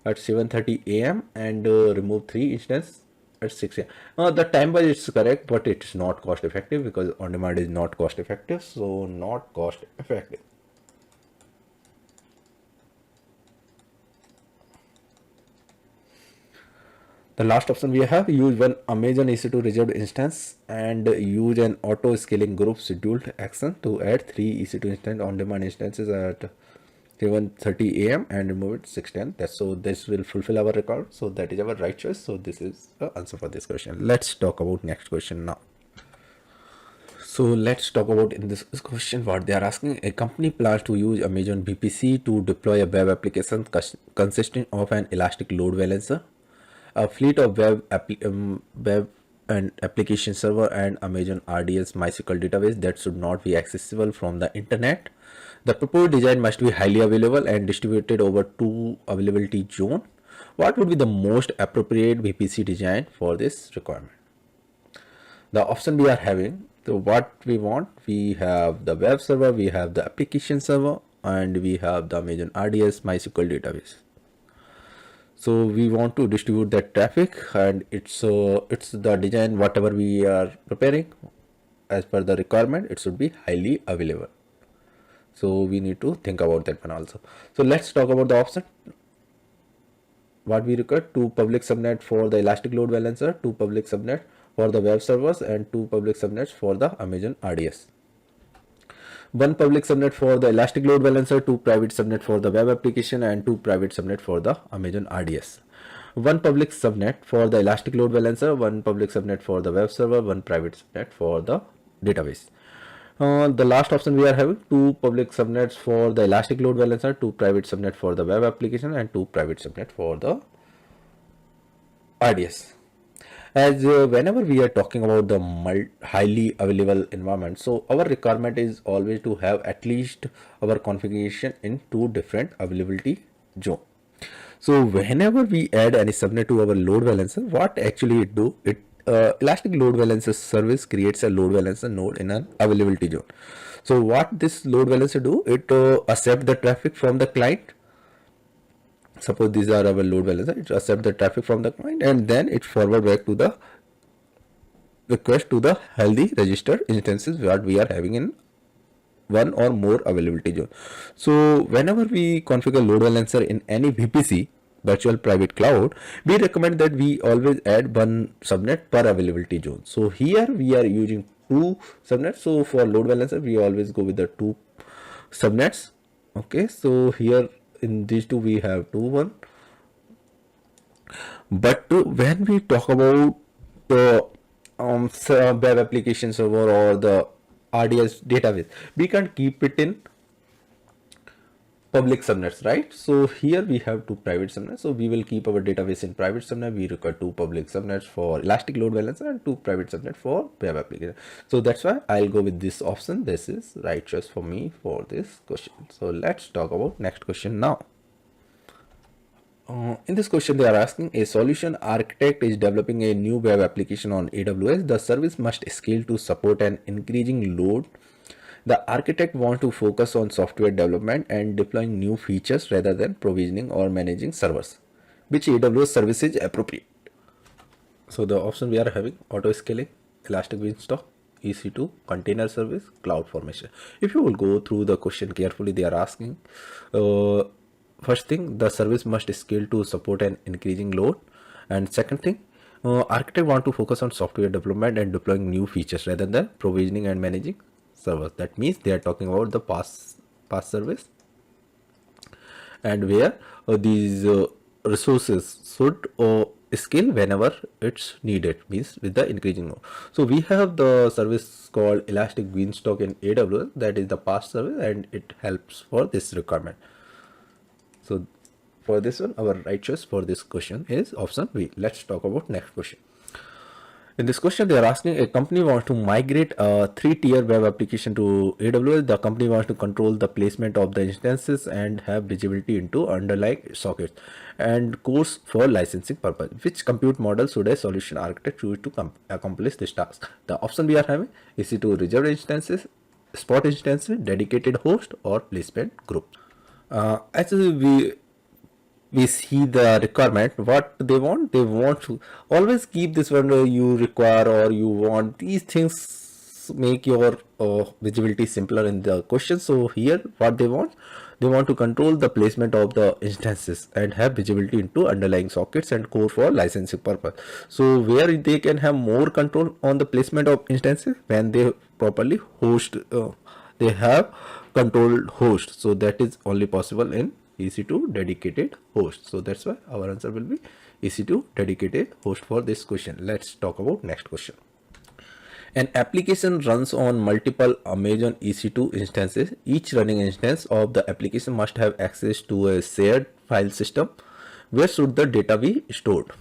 S1: at 7:30 a.m. and remove 3 instance at 6 a.m. The time wise is correct, but it's not cost effective, because on demand is not cost effective. So not cost effective. The last option we have: use 1 Amazon EC2 reserved instance and use an auto scaling group scheduled action to add 3 EC2 instant on demand instances at 7:30 a.m. and remove it 6:10. That's so this will fulfill our record. So that is our right choice. So this is the answer for this question. Let's talk about next question now. So let's talk about in this question what they are asking. A company plans to use Amazon VPC to deploy a web application consisting of an elastic load balancer, a fleet of web and application server, and Amazon RDS MySQL database that should not be accessible from the internet. The proposed design must be highly available and distributed over 2 availability zones. What would be the most appropriate VPC design for this requirement? The option we are having, so what we want, we have the web server, we have the application server, and we have the Amazon RDS MySQL database. So we want to distribute that traffic, and it's the design whatever we are preparing as per the requirement, it should be highly available. So we need to think about that one also. So let's talk about the option. What we require: 2 public subnet for the elastic load balancer, 2 public subnet for the web servers, and 2 public subnets for the Amazon RDS. 1 public subnet for the elastic load balancer, 2 private subnet for the web application, and 2 private subnet for the Amazon RDS. 1 public subnet for the elastic load balancer, 1 public subnet for the web server, 1 private subnet for the database. The last option we are having: 2 public subnets for the elastic load balancer, 2 private subnet for the web application, and 2 private subnet for the RDS. As whenever we are talking about the highly available environment, so our requirement is always to have at least our configuration in 2 different availability zone. So whenever we add any subnet to our load balancer, what actually it do, it elastic load balancer service creates a load balancer node in an availability zone. So what this load balancer do, it accept the traffic from the client. Suppose these are our load balancer, it accept the traffic from the client, and then it forward back to the request to the healthy registered instances what we are having in one or more availability zone. So whenever we configure load balancer in any VPC, virtual private cloud, we recommend that we always add one subnet per availability zone. So here we are using two subnets. So for load balancer, we always go with the two subnets. Okay, so here in these two we have one. But when we talk about the web application server or the RDS database, we can't keep it in public subnets, right? So here we have two private subnets. So we will keep our database in private subnet. We require two public subnets for elastic load balancer and two private subnet for web application. So that's why I'll go with this option. This is right choice for me for this question. So let's talk about next question now. In this question, they are asking, a solution architect is developing a new web application on AWS. The service must scale to support an increasing load. The architect wants to focus on software development and deploying new features rather than provisioning or managing servers. Which AWS service is appropriate? So the option we are having: auto scaling, elastic beanstalk, EC2, container service, cloud formation. If you will go through the question carefully, they are asking, first thing, the service must scale to support an increasing load. And second thing, architect want to focus on software development and deploying new features rather than provisioning and managing servers. That means they are talking about the PaaS service, and where these resources should scale whenever it's needed, means with the increasing load. So we have the service called elastic beanstalk in AWS, that is the PaaS service, and it helps for this requirement. So for this one, our right choice for this question is option B. Let's talk about next question. In this question, they are asking, a company wants to migrate a 3-tier web application to AWS. The company wants to control the placement of the instances and have visibility into underlying sockets and cores for licensing purpose. Which compute model should a solution architect choose to accomplish this task? The option we are having is EC2 reserved instances, spot instances, dedicated host, or placement group. Actually, we see the requirement, what they want to always keep this one you require, or you want these things make your visibility simpler in the question. So here what they want to control the placement of the instances and have visibility into underlying sockets and core for licensing purpose. So where they can have more control on the placement of instances when they properly host, they have controlled host. So that is only possible in EC2 dedicated host. So that's why our answer will be EC2 dedicated host for this question. Let's talk about next question. An application runs on multiple Amazon EC2 instances. Each running instance of the application must have access to a shared file system. Where should the data be stored?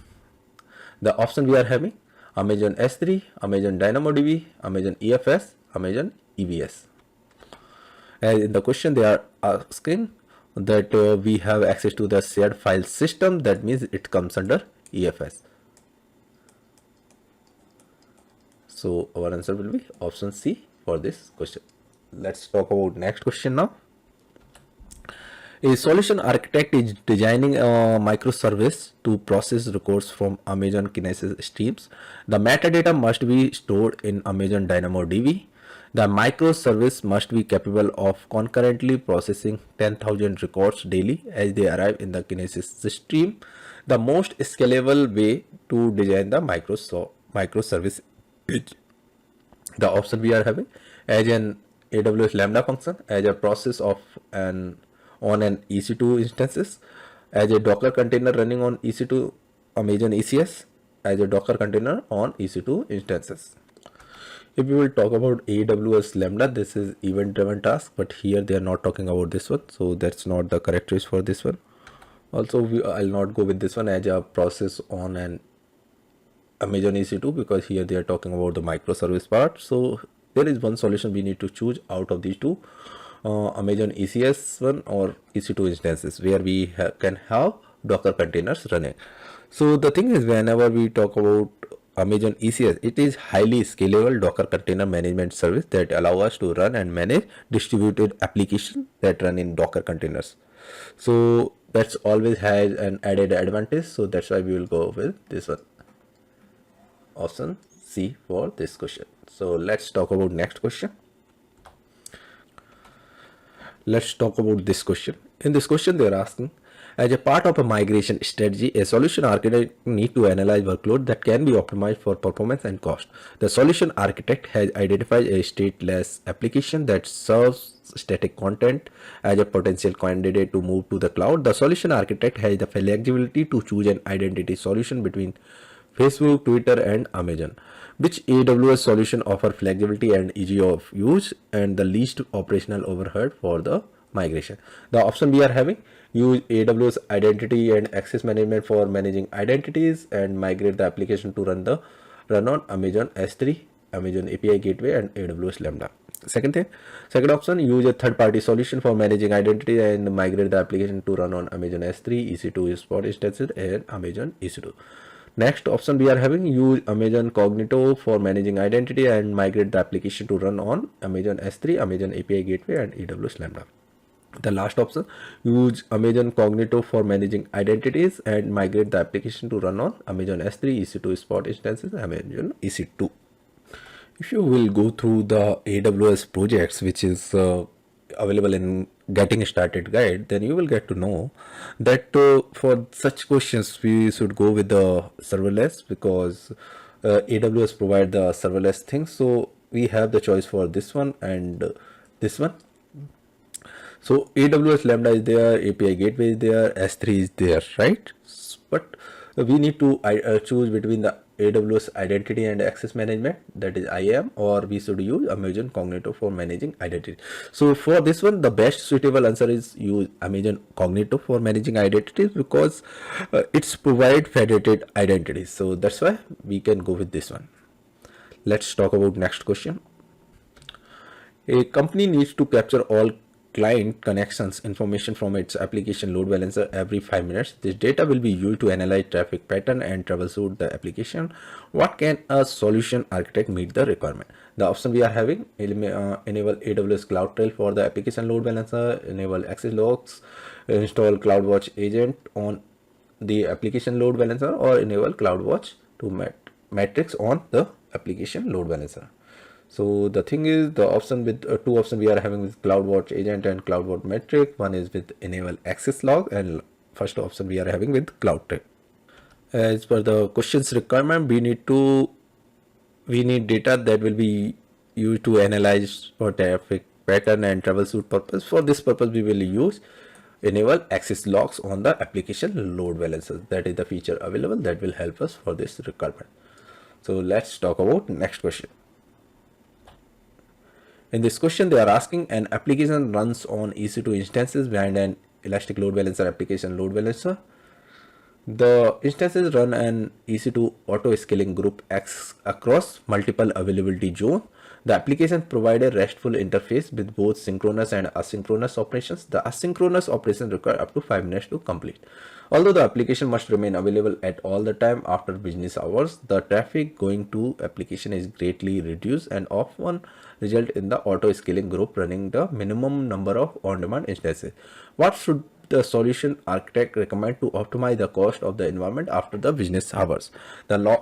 S1: The option we are having: Amazon S3, Amazon DynamoDB, Amazon EFS, Amazon EBS. As in the question, they are asking that we have access to the shared file system. That means it comes under EFS. So our answer will be option C for this question. Let's talk about next question now. A solution architect is designing a microservice to process records from Amazon Kinesis streams. The metadata must be stored in Amazon DynamoDB. The microservice must be capable of concurrently processing 10,000 records daily as they arrive in the Kinesis stream. The most scalable way to design the microservice is the option we are having: as an AWS Lambda function, as a process of on an EC2 instances, as a Docker container running on EC2 Amazon ECS, as a Docker container on EC2 instances. If we will talk about AWS Lambda, this is event driven task, but here they are not talking about this one, so that's not the correct choice for this one. Also, I'll not go with this one as a process on an Amazon EC2, because here they are talking about the microservice part. So there is one solution we need to choose out of these two, Amazon ECS one or EC2 instances, where we can have Docker containers running. So the thing is, whenever we talk about Amazon ECS, it is highly scalable Docker container management service that allow us to run and manage distributed applications that run in Docker containers. So that's always has an added advantage. So that's why we will go with this one, option C for this question. So let's talk about next question. Let's talk about this question. In this question, they are asking, as a part of a migration strategy, a solution architect need to analyze workload that can be optimized for performance and cost. The solution architect has identified a stateless application that serves static content as a potential candidate to move to the cloud. The solution architect has the flexibility to choose an identity solution between Facebook, Twitter, and Amazon. Which AWS solution offer flexibility and ease of use and the least operational overhead for the migration? The option we are having: use AWS identity and access management for managing identities and migrate the application to run on Amazon S3, Amazon API Gateway, and AWS Lambda. Second option: use a third-party solution for managing identity and migrate the application to run on Amazon S3, EC2 Spot instances, and Amazon EC2. Next option we are having: use Amazon Cognito for managing identity and migrate the application to run on Amazon S3, Amazon API Gateway, and AWS Lambda. The last option: use Amazon Cognito for managing identities and migrate the application to run on Amazon S3, EC2 Spot instances, Amazon EC2. If you will go through the AWS projects, which is available in getting started guide, then you will get to know that for such questions we should go with the serverless, because AWS provide the serverless thing. So we have the choice for this one and this one. So AWS Lambda is there, API Gateway is there, S3 is there, right? But we need to choose between the AWS Identity and Access Management, that is IAM, or we should use Amazon Cognito for managing identity. So for this one, the best suitable answer is use Amazon Cognito for managing identities, because it's provide federated identities. So that's why we can go with this one. Let's talk about next question. A company needs to capture all client connections information from its application load balancer every 5 minutes. This data will be used to analyze traffic pattern and troubleshoot the application. What can a solution architect meet the requirement? The option we are having: enable AWS CloudTrail for the application load balancer, enable access logs, install CloudWatch agent on the application load balancer, or enable CloudWatch to metrics on the application load balancer. So the thing is, the option with two options we are having with CloudWatch agent and CloudWatch metric. One is with enable access log, and first option we are having with CloudTrail. As per the questions requirement, we need data that will be used to analyze for traffic pattern and troubleshoot purpose. For this purpose, we will use enable access logs on the application load balancers. That is the feature available that will help us for this requirement. So let's talk about next question. In this question, they are asking, an application runs on EC2 instances behind an elastic load balancer application load balancer. The instances run an EC2 auto scaling group X across multiple availability zones. The application provides a RESTful interface with both synchronous and asynchronous operations. The asynchronous operations require up to 5 minutes to complete. Although the application must remain available at all the time after business hours, the traffic going to application is greatly reduced and often result in the auto scaling group running the minimum number of on-demand instances. What should the solution architect recommend to optimize the cost of the environment after the business hours? The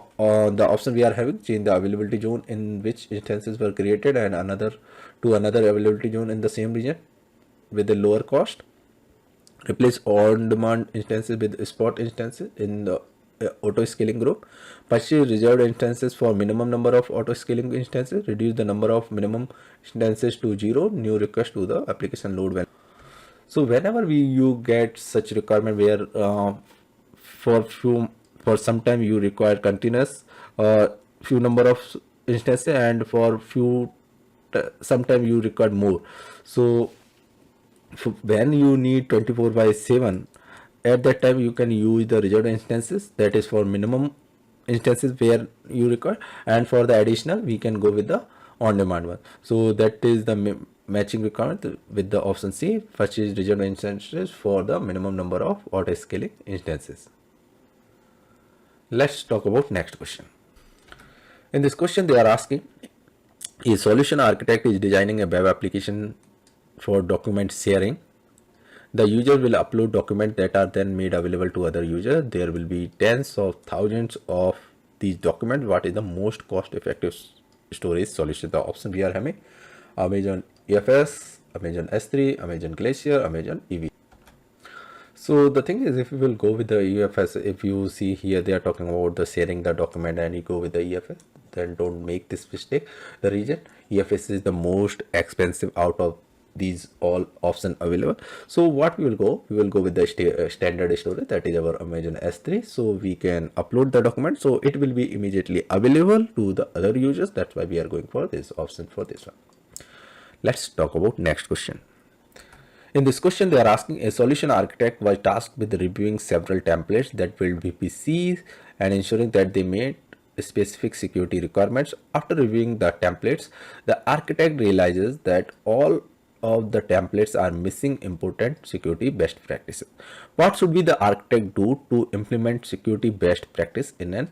S1: option we are having: change the availability zone in which instances were created and another availability zone in the same region with a lower cost. Replace on-demand instances with spot instances in the auto scaling group. Purchase reserved instances for minimum number of auto scaling instances. Reduce the number of minimum instances to 0. New request to the application load balancer. So whenever you get such requirement where for some time you require continuous few number of instances, and for sometime you require more. So when you need 24/7, at that time you can use the reserved instances, that is for minimum instances where you require, and for the additional we can go with the on-demand one. So that is the matching requirement with the option C: purchase reserved instances for the minimum number of auto scaling instances. Let's talk about next question. In this question, they are asking, a solution architect is designing a web application for document sharing. The user will upload documents that are then made available to other users. There will be tens of thousands of these documents. What is the most cost effective storage solution? The option we are having: Amazon EFS, Amazon S3, Amazon Glacier, Amazon EV. So the thing is, if you will go with the EFS, if you see here they are talking about the sharing the document and you go with the EFS, then don't make this mistake. The reason EFS is the most expensive out of these all options available. So what we will go with the standard storage, that is our Amazon S3. So we can upload the document, so it will be immediately available to the other users. That's why we are going for this option for this one. Let's talk about next question. In this question, they are asking, a solution architect was tasked with reviewing several templates that build VPCs and ensuring that they meet specific security requirements. After reviewing the templates, the architect realizes that all of the templates are missing important security best practices. What should be the architect do to implement security best practice in an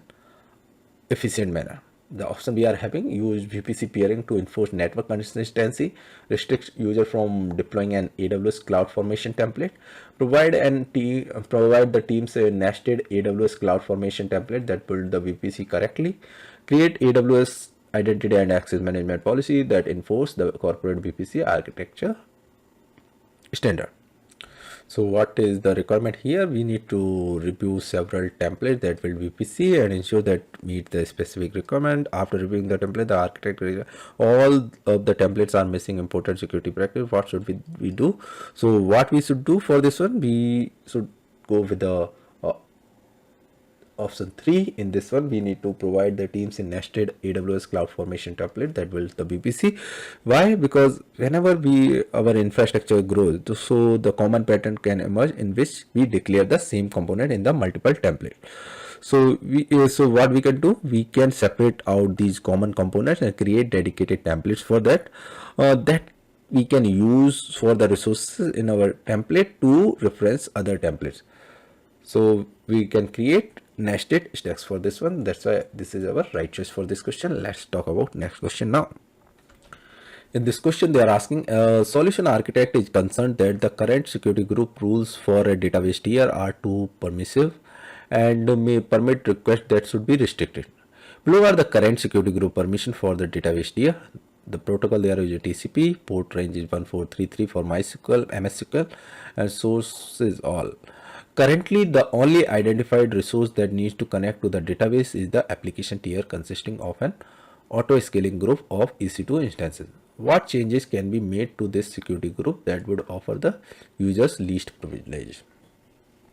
S1: efficient manner? The option we are having: use VPC peering to enforce network consistency, restrict user from deploying an AWS Cloud Formation template, provide the teams a nested AWS Cloud Formation template that build the VPC correctly, create AWS identity and access management policy that enforce the corporate VPC architecture standard. So what is the requirement here? We need to review several templates that will VPC and ensure that meet the specific requirement. After reviewing the template, the architect all of the templates are missing important security practice. What should we do? So what we should do for this one, we should go with the option 3. In this one, we need to provide the teams a nested AWS Cloud Formation template that builds the VPC. Why? Because whenever our infrastructure grows, so the common pattern can emerge in which we declare the same component in the multiple template. So what we can do, we can separate out these common components and create dedicated templates for that. That we can use for the resources in our template to reference other templates. So we can create nested stacks for this one. That's why this is our right choice for this question. Let's talk about next question now. In this question, they are asking, a solution architect is concerned that the current security group rules for a database tier are too permissive and may permit requests that should be restricted. Below are the current security group permission for the database tier. The protocol there is a TCP, port range is 1433 for MySQL, MSSQL, and source is all. Currently, the only identified resource that needs to connect to the database is the application tier, consisting of an auto-scaling group of EC2 instances. What changes can be made to this security group that would offer the users least privilege?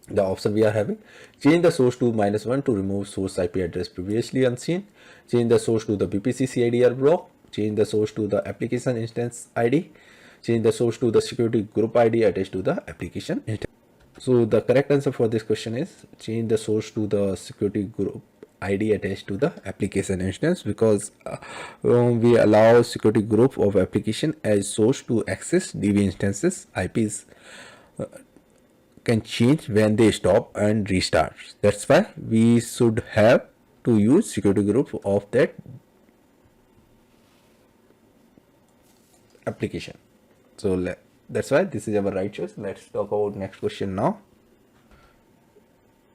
S1: The option we are having: change the source to -1 to remove source IP address previously unseen, change the source to the VPC CIDR block, change the source to the application instance ID, change the source to the security group ID attached to the application instance. So the correct answer for this question is change the source to the security group ID attached to the application instance, because we allow security group of application as source to access DB instances. IPs can change when they stop and restart. That's why we should have to use security group of that application. So that's why this is our right choice. Let's talk about next question now.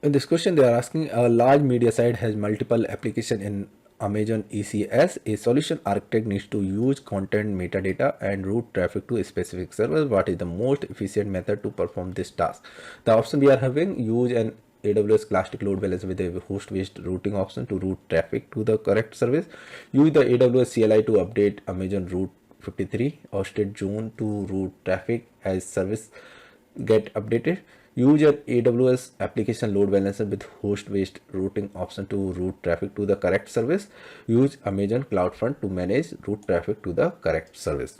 S1: In this question, they are asking, a large media site has multiple applications in Amazon ECS. A solution architect needs to use content metadata and route traffic to a specific server. What is the most efficient method to perform this task? The option we are having: use an AWS Classic Load Balancer with a host-based routing option to route traffic to the correct service. Use the AWS CLI to update Amazon Route 53 hosted zone to route traffic as service get updated. Use your AWS application load balancer with host-based routing option to route traffic to the correct service. Use Amazon CloudFront to manage route traffic to the correct service.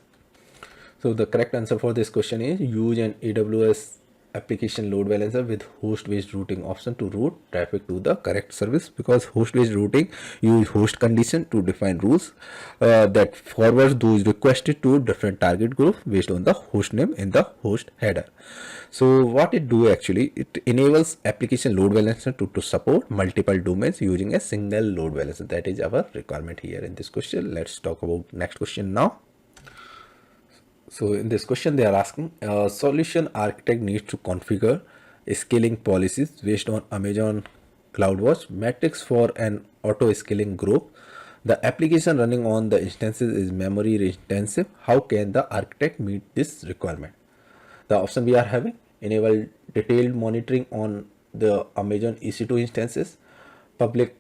S1: So the correct answer for this question is use an AWS application load balancer with host-based routing option to route traffic to the correct service, because host-based routing use host condition to define rules that forwards those requested to different target group based on the host name in the host header. So what it do actually, it enables application load balancer to support multiple domains using a single load balancer. That is our requirement here in this question. Let's talk about next question now. So in this question, they are asking, a solution architect needs to configure scaling policies based on Amazon CloudWatch metrics for an auto scaling group The application running on the instances is memory intensive. How can the architect meet this requirement? The option we are having: enable detailed monitoring on the Amazon EC2 instances, public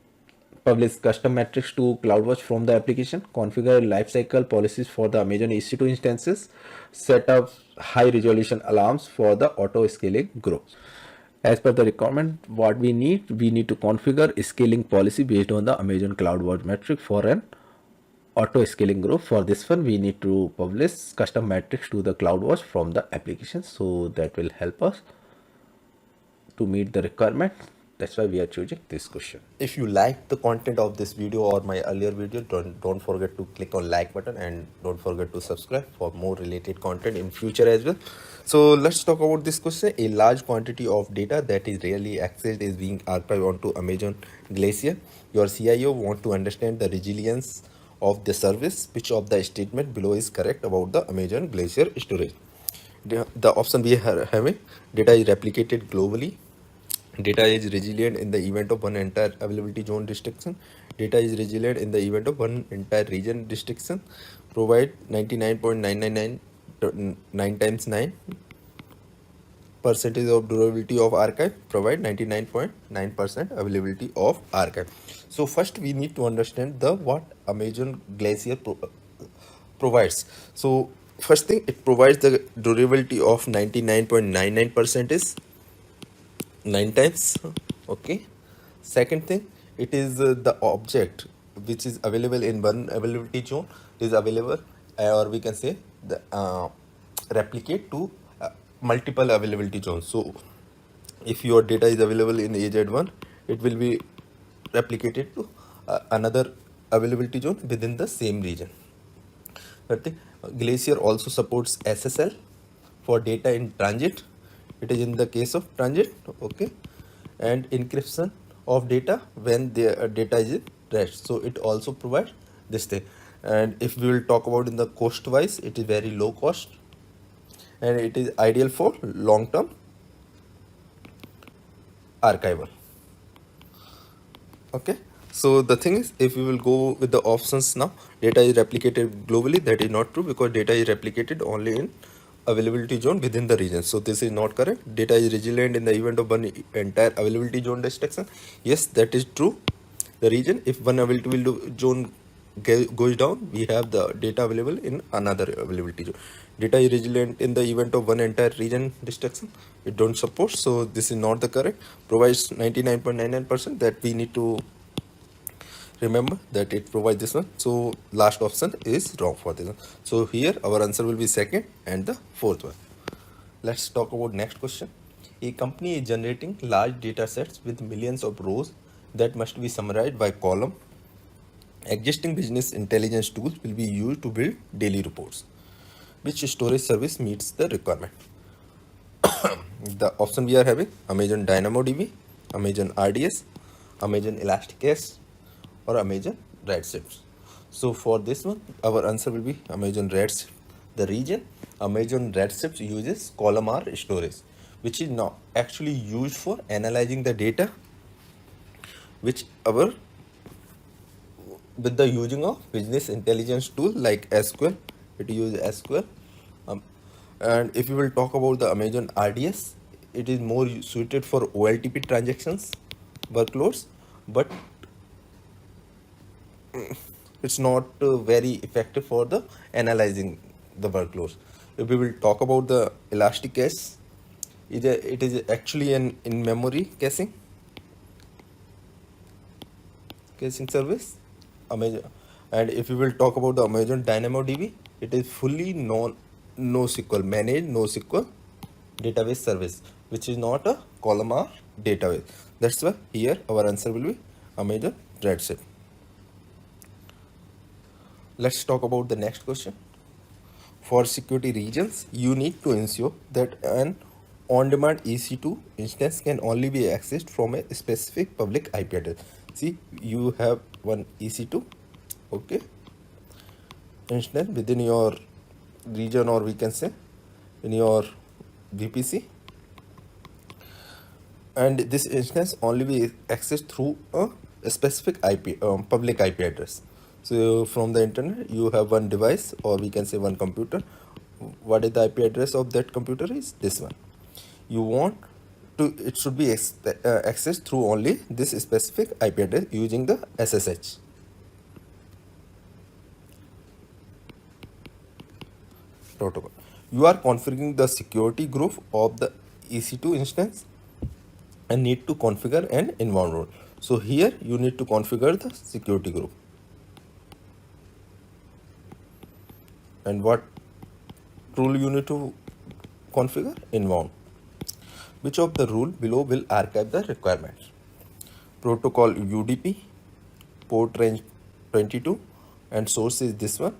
S1: publish custom metrics to CloudWatch from the application, configure lifecycle policies for the Amazon EC2 instances, set up high resolution alarms for the auto scaling groups. As per the requirement, what we need to configure scaling policy based on the Amazon CloudWatch metric for an auto scaling group. For this one, we need to publish custom metrics to the CloudWatch from the application, so that will help us to meet the requirement. That's why we are choosing this question.
S2: If you like the content of this video or my earlier video, don't forget to click on like button and don't forget to subscribe for more related content in future as well. So let's talk about this question. A large quantity of data that is rarely accessed is being archived onto Amazon Glacier. Your CIO want to understand the resilience of the service. Which of the statement below is correct about the Amazon Glacier storage? The option we are having: data is replicated globally, data is resilient in the event of one entire availability zone restriction, data is resilient in the event of one entire region restriction, provide 99.999 times 9 percentage of durability of archive, provide 99.9% availability of archive. So first we need to understand the what Amazon Glacier provides. So first thing, it provides the durability of 99.99% is 9 times. Okay. Second thing, it is the object which is available in one availability zone is available, or we can say the replicate to multiple availability zones. So if your data is available in AZ1, it will be replicated to another availability zone within the same region. Third thing, Glacier also supports SSL for data in transit. It is in the case of transit, okay, and encryption of data when the data is in rest. So it also provides this thing. And if we will talk about in the cost wise, it is very low cost and it is ideal for long term archival. Okay, so the thing is, if we will go with the options now, data is replicated globally. That is not true, because data is replicated only in availability zone within the region. So this is not correct. Data is resilient in the event of one entire availability zone restriction. Yes, that is true. The region, if one availability zone goes down, we have the data available in another availability zone. Data is resilient in the event of one entire region restriction. It don't support. So this is not the correct. Provides 99.99%. That we need to remember that it provides this one. So last option is wrong for this one. So here our answer will be second and the fourth one. Let's talk about next question. A company is generating large data sets with millions of rows that must be summarized by column. Existing business intelligence tools will be used to build daily reports. Which storage service meets the requirement? The option we are having: Amazon DynamoDB, Amazon RDS, Amazon Elasticsearch, or Amazon Redshift. So for this one, our answer will be Amazon Redshift. The region, Amazon Redshift uses columnar storage, which is now actually used for analyzing the data, which our with the using of business intelligence tool like SQL. It uses SQL. And if we will talk about the Amazon RDS, it is more suited for OLTP transactions workloads, but it's not very effective for the analyzing the workloads. If we will talk about the Elasticsearch, it is actually an in-memory caching service. Amazon. And if we will talk about the Amazon DynamoDB, it is fully NoSQL managed NoSQL database service, which is not a columnar database. That's why here our answer will be Amazon Redshift. Let's talk about the next question. For security reasons, you need to ensure that an on-demand EC2 instance can only be accessed from a specific public IP address. See, you have one EC2, okay, instance within your region, or we can say in your VPC, and this instance only be accessed through a specific IP public IP address. So from the internet, you have one device, or we can say one computer. What is the IP address of that computer? Is this one. You want to, it should be accessed through only this specific IP address using the SSH protocol. You are configuring the security group of the EC2 instance and need to configure an inbound role. So here you need to configure the security group. And what rule you need to configure? Inbound. Which of the rule below will archive the requirements? Protocol UDP, port range 22, and source is this one,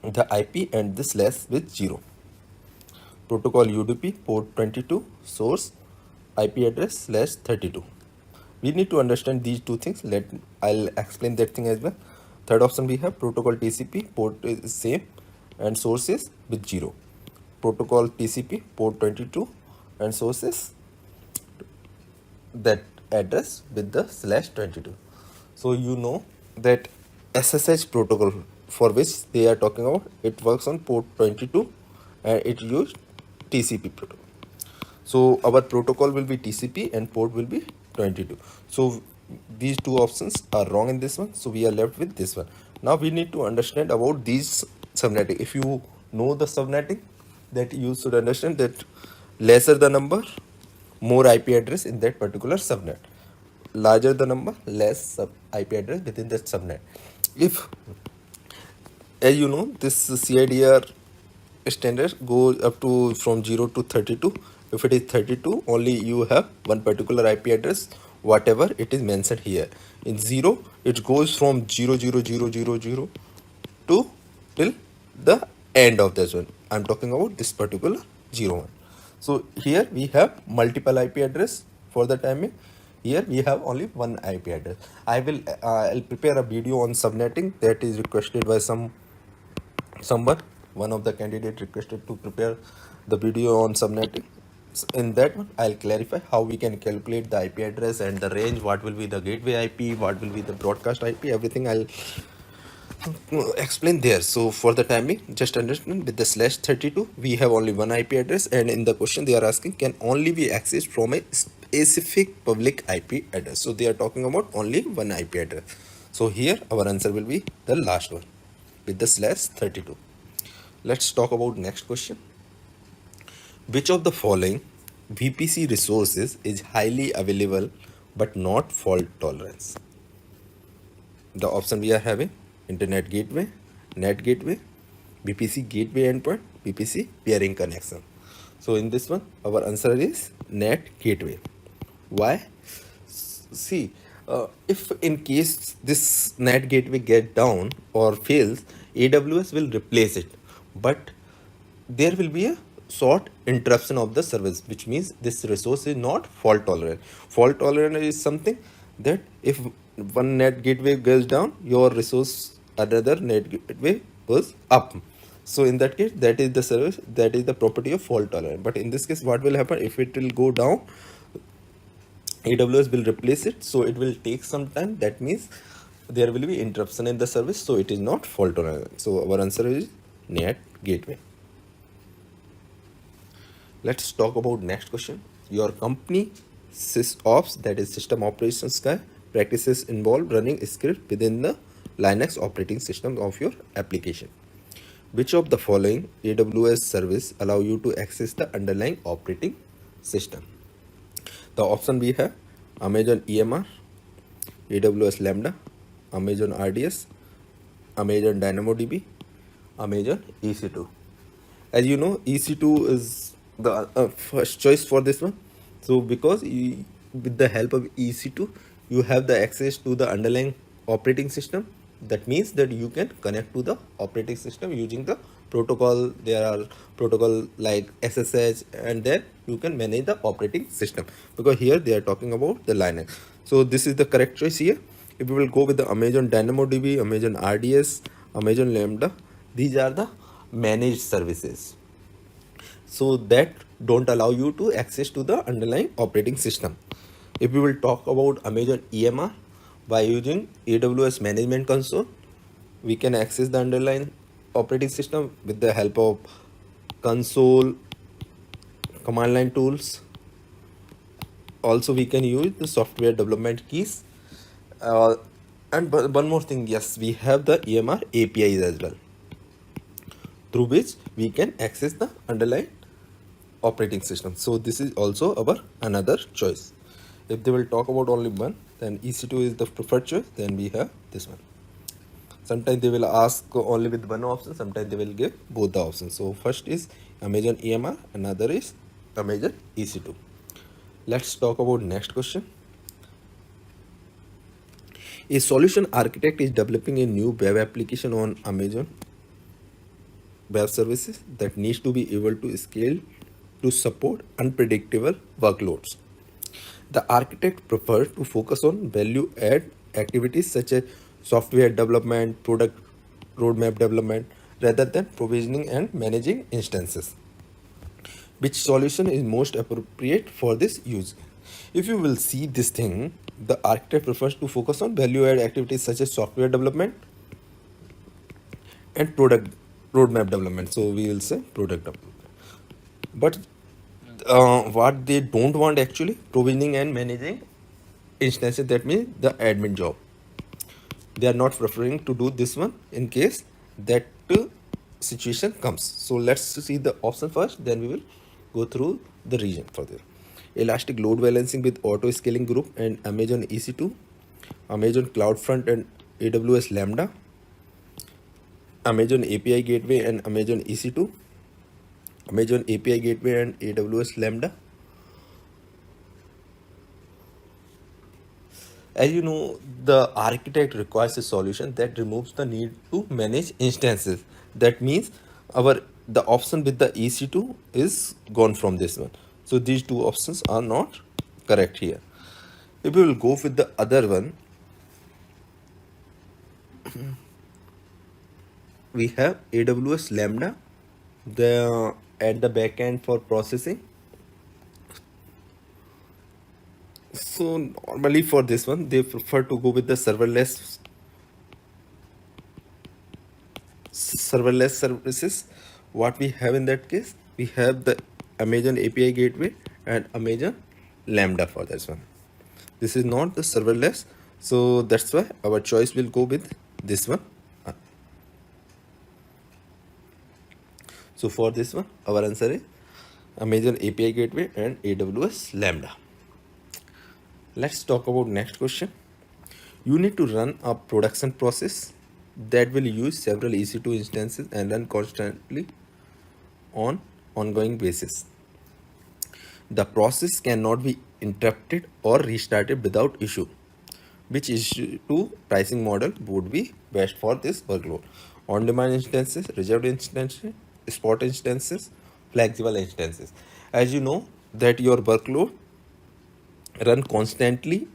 S2: the IP and the slash with 0. Protocol UDP, port 22, source, IP address slash 32. We need to understand these two things. I'll explain that thing as well. Third option we have protocol TCP, port is same and source is with 0. Protocol TCP, port 22 and source is that address with the slash 22. So you know that SSH protocol for which they are talking about, it works on port 22 and it used TCP protocol. So our protocol will be TCP and port will be 22. So these two options are wrong in this one. So we are left with this one. Now we need to understand about these subnetting. If you know the subnetting, that you should understand that lesser the number, more IP address in that particular subnet. Larger the number, less IP address within that subnet. If, as you know, this CIDR standard goes up to from 0 to 32. If it is 32, only you have one particular IP address, whatever it is mentioned here. In 0, it goes from 00000 to till the end of this one. I'm talking about this particular 01. So here we have multiple IP address for the timing. Here we have only one IP address. I'll prepare a video on subnetting that is requested by someone. One of the candidate requested to prepare the video on subnetting. In that one, I'll clarify how we can calculate the IP address and the range, what will be the gateway IP, what will be the broadcast IP, everything I'll explain there. So for the timing, just understand with the slash 32, we have only one IP address, and in the question they are asking can only be accessed from a specific public IP address. So they are talking about only one IP address. So here our answer will be the last one with the slash 32. Let's talk about next question. Which of the following VPC resources is highly available but not fault tolerance? The option we are having: internet gateway, net gateway, VPC gateway endpoint, VPC peering connection. So in this one, our answer is net gateway. Why? See, if in case this net gateway get down or fails, AWS will replace it, but there will be a short interruption of the service, which means this resource is not fault tolerant. Fault tolerant is something that if one net gateway goes down, your resource another net gateway goes up. So in that case, that is the service, that is the property of fault tolerant. But in this case, what will happen? If it will go down, AWS will replace it, so it will take some time. That means there will be interruption in the service, so it is not fault tolerant. So our answer is net gateway. Let's talk about next question. Your company SysOps, that is system operations guy, practices involve running script within the Linux operating system of your application. Which of the following AWS service allow you to access the underlying operating system? The option we have: Amazon EMR, AWS Lambda, Amazon RDS, Amazon DynamoDB, Amazon EC2. As you know, EC2 is the first choice for this one. So because with the help of EC2, you have the access to the underlying operating system. That means that you can connect to the operating system using the protocol. There are protocol like SSH, and then you can manage the operating system, because here they are talking about the Linux. So this is the correct choice here. If we will go with the Amazon DynamoDB, Amazon RDS, Amazon Lambda, these are the managed services, so that don't allow you to access to the underlying operating system. If we will talk about Amazon EMR, By using AWS Management Console, we can access the underlying operating system with the help of console, command line tools. Also, we can use the software development keys. Uh, and one more thing, yes, we have the EMR APIs as well, through which we can access the underlying operating system. So this is also our another choice. If they will talk about only one, then EC2 is the preferred choice. Then we have this one. Sometimes they will ask only with one option, sometimes they will give both the options. So first is Amazon EMR, another is Amazon EC2. Let's talk about next question. A solution architect is developing a new web application on Amazon Web Services that needs to be able to scale to support unpredictable workloads. The architect prefers to focus on value add activities such as software development, product roadmap development, rather than provisioning and managing instances. Which solution is most appropriate for this use? If you will see this thing, the architect prefers to focus on value add activities such as software development and product roadmap development. So we will say product development. But what they don't want actually, provisioning and managing instances, that means the admin job. They are not preferring to do this one in case that situation comes. So let's see the option first, then we will go through the region for this. Elastic load balancing with auto scaling group and Amazon EC2, Amazon CloudFront and AWS Lambda, Amazon API Gateway and Amazon EC2, Amazon API Gateway and AWS Lambda. As you know, the architect requires a solution that removes the need to manage instances. That means the option with the EC2 is gone from this one. So these two options are not correct here. If we will go with the other one, we have AWS Lambda at the back end for processing. So normally for this one, they prefer to go with the serverless services. What we have in that case, we have the Amazon API Gateway and Amazon Lambda for this one. This is not the serverless, so that's why our choice will go with this one. So for this one, our answer is Amazon API Gateway and AWS Lambda. Let's talk about next question. You need to run a production process that will use several EC2 instances and run constantly on ongoing basis. The process cannot be interrupted or restarted without issue. Which EC2 pricing model would be best for this workload? On-demand instances, reserved instances, spot instances, flexible instances. As you know that your workload run constantly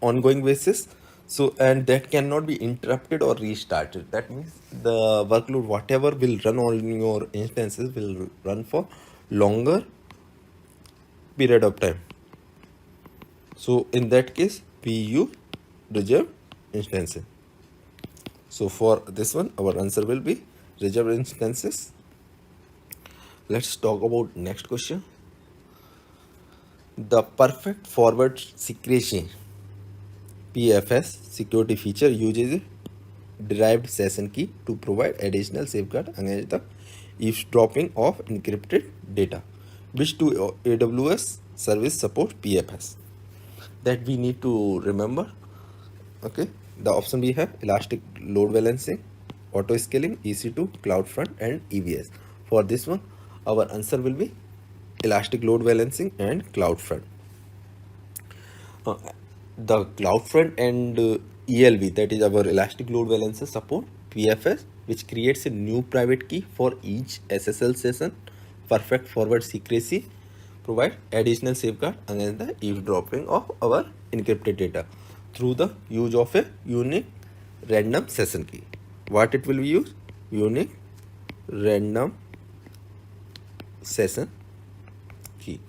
S2: ongoing basis, so and that cannot be interrupted or restarted. That means the workload whatever will run on your instances will run for longer period of time. So in that case we use reserved instances. So for this one our answer will be reserved instances. Let's talk about next question. The perfect forward secrecy PFS security feature uses a derived session key to provide additional safeguard against the eavesdropping of encrypted data. Which two AWS service support PFS? That we need to remember. Okay, the option we have elastic load balancing, auto scaling, EC2, CloudFront and EVS. For this one our answer will be elastic load balancing and CloudFront. The CloudFront and ELB, that is our elastic load balancer, support PFS, which creates a new private key for each SSL session. Perfect forward secrecy, provide additional safeguard against the eavesdropping of our encrypted data through the use of a unique random session key. What it will be used? Unique random session key.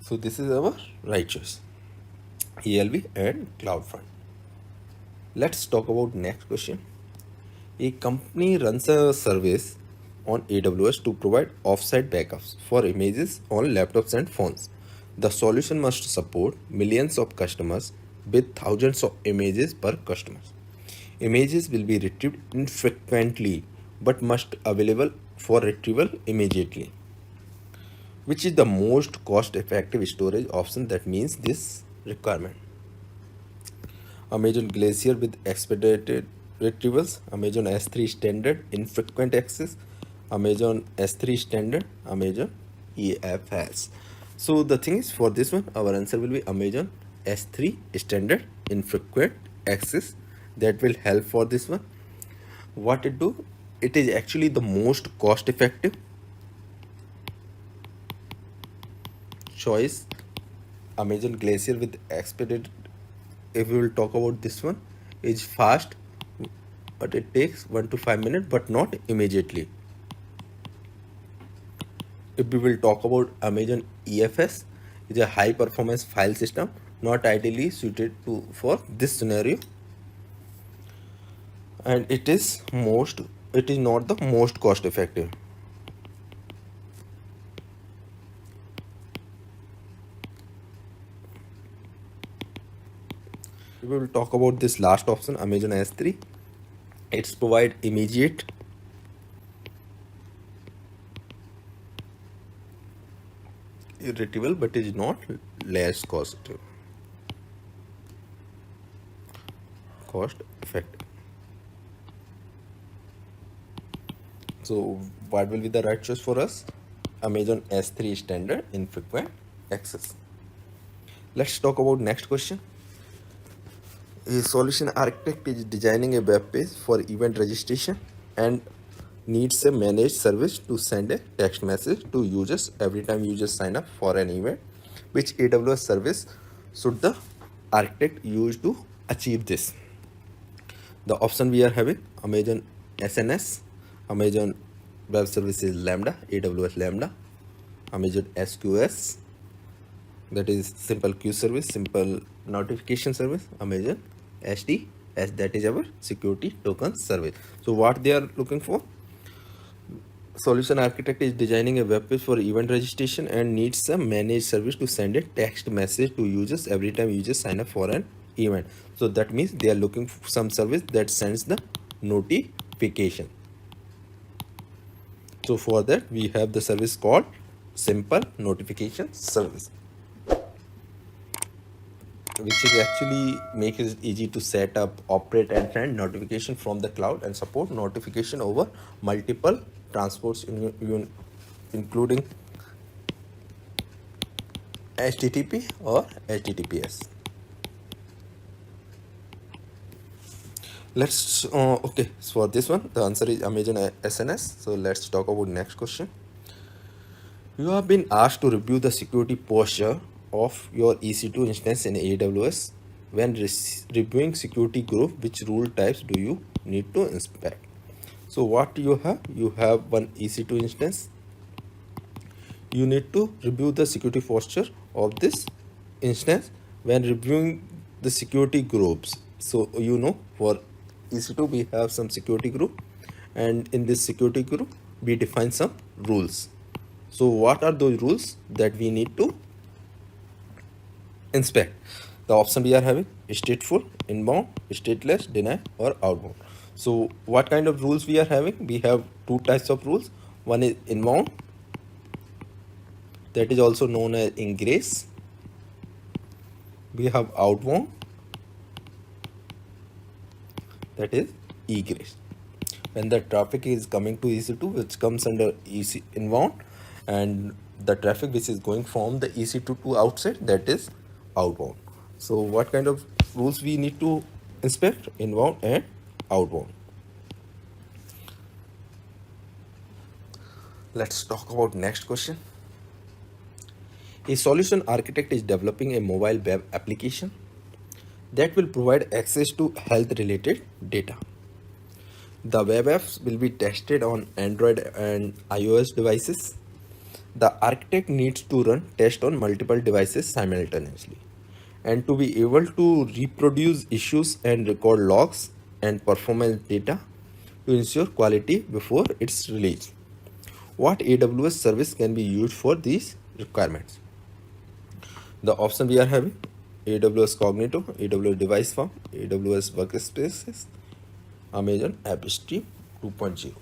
S2: So this is our right choice. ELB and CloudFront. Let's talk about next question. A company runs a service on AWS to provide offsite backups for images on laptops and phones. The solution must support millions of customers with thousands of images per customer. Images will be retrieved infrequently but must available for retrieval immediately. Which is the most cost effective storage option that meets this requirement? Amazon Glacier with expedited retrievals, Amazon S3 standard infrequent access, Amazon S3 standard, Amazon EFS. So the thing is, for this one our answer will be Amazon S3 standard infrequent access. That will help for this one. What it do? It is actually the most cost effective choice. Amazon Glacier with expedited, if we will talk about this one, is fast, but it takes 1 to 5 minutes, but not immediately. If we will talk about Amazon EFS, is a high performance file system, not ideally suited to for this scenario, and it is not the most cost effective. We will talk about this last option, Amazon S3. It's provide immediate retrieval, but is not less cost effective. So what will be the right choice for us? Amazon S3 standard infrequent access. Let's talk about next question. A solution architect is designing a web page for event registration and needs a managed service to send a text message to users every time users sign up for an event. Which AWS service should the architect use to achieve this? The option we are having: Amazon SNS, Amazon Web Services Lambda, AWS Lambda, Amazon SQS, that is simple queue service, simple notification service, Amazon SD, as that is our security token service. So what they are looking for? Solution architect is designing a web page for event registration and needs a managed service to send a text message to users every time users sign up for an event. So that means they are looking for some service that sends the notification. So for that we have the service called simple notification service, which is actually makes it easy to set up, operate and send notification from the cloud and support notification over multiple transports including HTTP or HTTPS. Let's okay, so for this one the answer is Amazon SNS. So let's talk about next question. You have been asked to review the security posture of your EC2 instance in AWS. When reviewing security group, which rule types do you need to inspect? So what you have one EC2 instance. You need to review the security posture of this instance when reviewing the security groups. So for EC2 we have some security group, and in this security group we define some rules. So what are those rules that we need to inspect? The option we are having: stateful, inbound, stateless, deny or outbound. So what kind of rules we are having? We have two types of rules. One is inbound, that is also known as ingress. We have outbound, that is egress. When the traffic is coming to EC2, which comes under EC inbound, and the traffic which is going from the EC2 to outside, that is outbound. So what kind of rules we need to inspect? Inbound and outbound. Let's talk about next question. A solution architect is developing a mobile web application that will provide access to health related data. The web apps will be tested on Android and iOS devices. The architect needs to run tests on multiple devices simultaneously. and to be able to reproduce issues and record logs and performance data to ensure quality before its release. What AWS service can be used for these requirements? The option we are having: AWS Cognito, AWS Device Farm, AWS Workspaces, Amazon AppStream 2.0.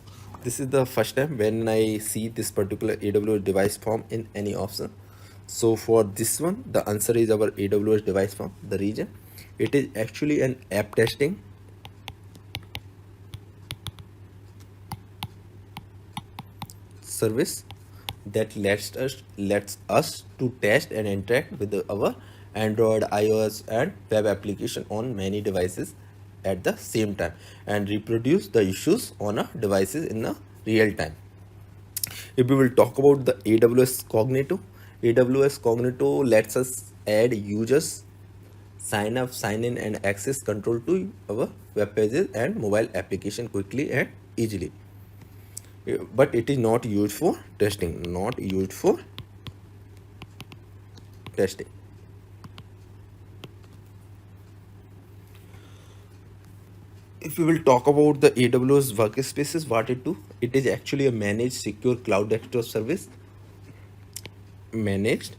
S2: This is the first time when I see this particular AWS Device Farm in any option. So for this one, the answer is our AWS Device Farm. The reason, it is actually an app testing service that lets us to test and interact with our Android, iOS, and web application on many devices at the same time and reproduce the issues on a devices in a real time. If we will talk about the AWS Cognito lets us add users, sign up, sign in, and access control to our web pages and mobile application quickly and easily. But it is not used for testing. Not used for testing. If we will talk about the AWS Workspaces, what it do? It is actually a managed secure cloud desktop service. Managed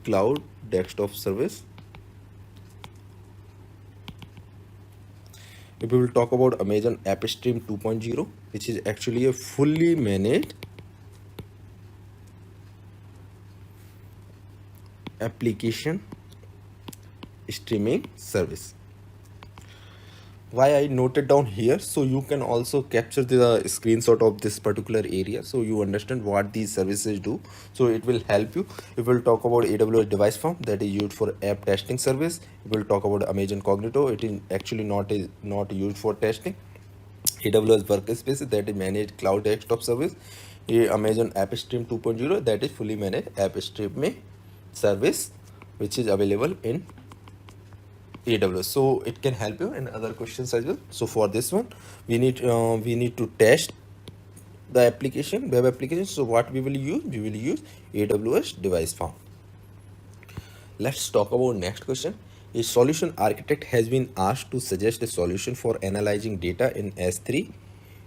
S2: cloud desktop service. If we will talk about Amazon AppStream 2.0, which is actually a fully managed application streaming service. Why I noted down here, so you can also capture the screenshot of this particular area so you understand what these services do. So it will help you. If we'll talk about AWS Device Farm, that is used for app testing service. If we'll talk about Amazon Cognito, it is actually not used for testing. AWS Workspace, that is managed cloud desktop service. Amazon AppStream 2.0, that is fully managed app streaming service, which is available in AWS. So it can help you in other questions as well. So for this one, we need to test the application, web application. So what we will use? We will use AWS Device Farm. Let's talk about next question. A solution architect has been asked to suggest a solution for analyzing data in S3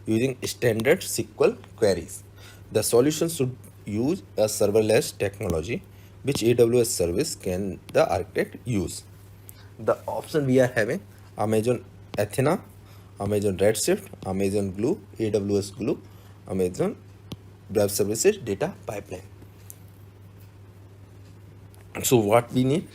S2: using standard SQL queries. The solution should use a serverless technology. Which AWS service can the architect use? The option we are having: Amazon Athena, Amazon Redshift, Amazon Glue, AWS Glue, Amazon Web Services Data Pipeline. So what we need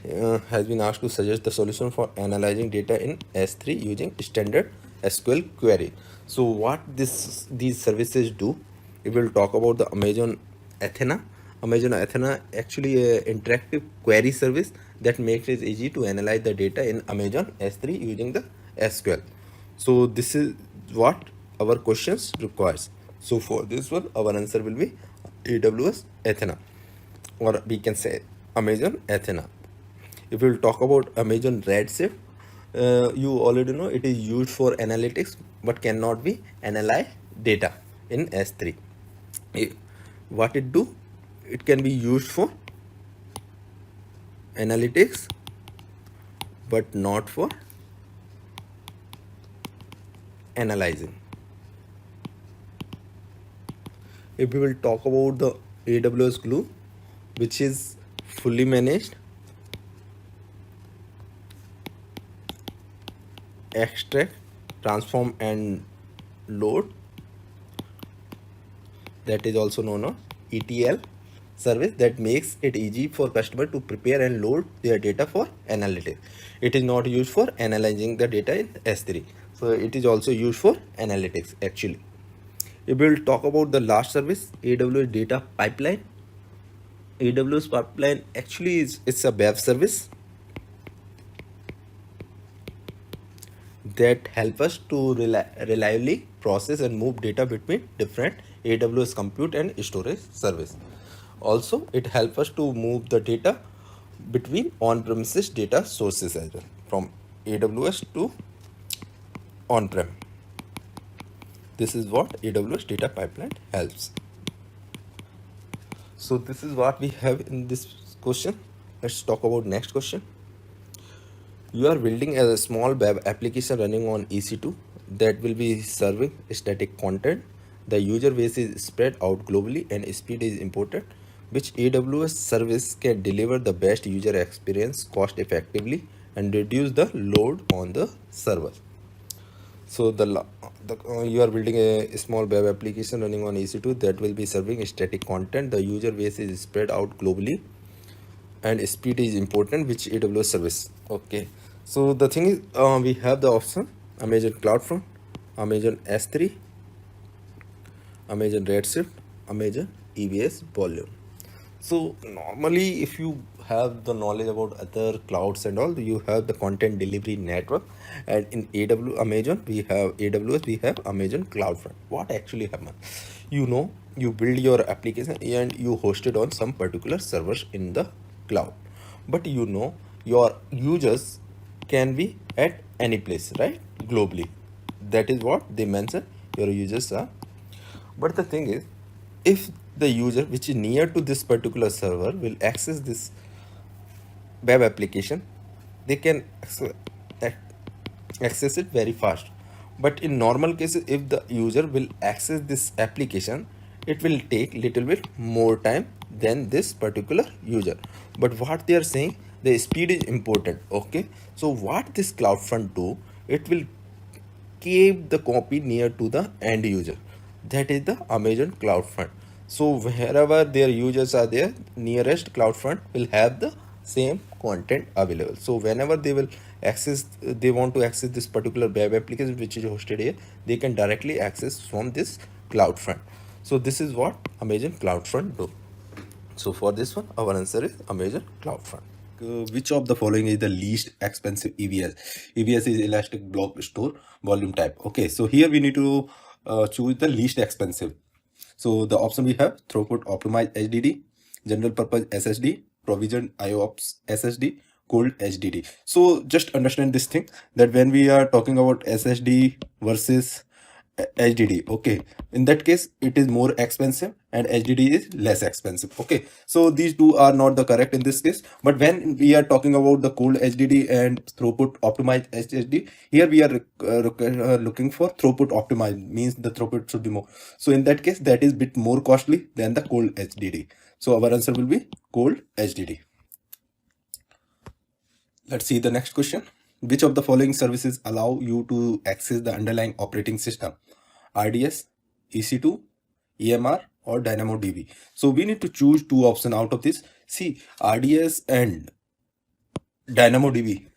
S2: has been asked to suggest the solution for analyzing data in S3 using standard SQL query. So what these services do? We will talk about the Amazon Athena. Amazon Athena actually an interactive query service that makes it easy to analyze the data in Amazon S3 using the SQL. So this is what our questions requires. So for this one, our answer will be AWS Athena, or we can say Amazon Athena. If we will talk about Amazon Redshift, you already know it is used for analytics but cannot be analyze data in S3. What it do? It can be used for analytics but not for analyzing. If we will talk about the AWS Glue, which is fully managed extract, transform, and load, that is also known as ETL service, that makes it easy for customer to prepare and load their data for analytics. It is not used for analyzing the data in S3. So it is also used for analytics actually. We will talk about the last service, AWS Data Pipeline. AWS Pipeline actually it's a web service that help us to reliably process and move data between different AWS compute and storage service. Also, it helps us to move the data between on-premises data sources as well, from AWS to on-prem. This is what AWS Data Pipeline helps. So this is what we have in this question. Let's talk about next question. You are building a small web application running on EC2 that will be serving static content. The user base is spread out globally and speed is important. Which AWS service can deliver the best user experience cost effectively and reduce the load on the server? So you are building a small web application running on EC2 that will be serving static content. The user base is spread out globally and speed is important. Which AWS service? Okay, so the thing is, we have the option Amazon CloudFront, Amazon S3, Amazon Redshift, Amazon EBS Volume. So normally, if you have the knowledge about other clouds and all, you have the content delivery network, and in Amazon we have AWS, we have Amazon CloudFront. What actually happens? You build your application and you host it on some particular servers in the cloud, but your users can be at any place, right? Globally. That is what they mention. Your users are, but the thing is, if the user which is near to this particular server will access this web application, they can access it very fast. But in normal cases, if the user will access this application, it will take little bit more time than this particular user. But what they are saying, the speed is important. Okay, so what this CloudFront do, it will keep the copy near to the end user. That is the Amazon CloudFront. So wherever their users are there, nearest CloudFront will have the same content available. So whenever they will access, they want to access this particular web application which is hosted here, they can directly access from this CloudFront. So this is what Amazon CloudFront do. So for this one, our answer is Amazon CloudFront. Which of the following is the least expensive EBS? EBS is Elastic Block Store Volume Type. Okay, so here we need to choose the least expensive. So the option we have: throughput optimized HDD, general purpose SSD, provisioned IOPS SSD, cold HDD. So just understand this thing, that when we are talking about SSD versus HDD, okay, in that case it is more expensive and HDD is less expensive. Okay, so these two are not the correct in this case. But when we are talking about the cold HDD and throughput optimized SSD, here we are looking for throughput optimized, means the throughput should be more. So in that case, that is bit more costly than the cold HDD. So our answer will be cold HDD. Let's see the next question. Which of the following services allow you to access the underlying operating system? RDS, EC2, EMR, or DynamoDB? So we need to choose two options out of this. See, RDS and DynamoDB.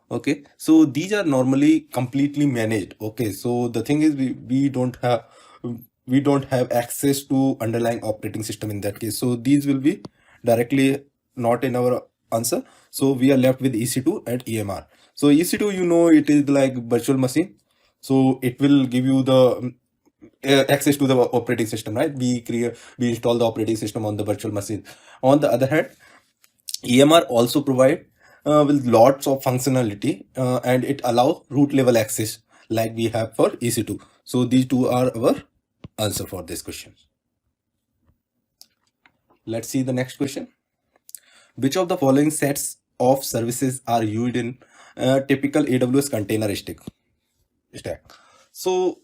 S2: Okay, so these are normally completely managed. Okay, so the thing is, we don't have access to underlying operating system in that case. So these will be directly not in our answer. So we are left with EC2 and EMR. So EC2, it is like virtual machine. So it will give you the access to the operating system, right? We install the operating system on the virtual machine. On the other hand, EMR also provide with lots of functionality and it allow root level access like we have for EC2. So these two are our answer for this question. Let's see the next question. Which of the following sets of services are used in typical AWS container stack? So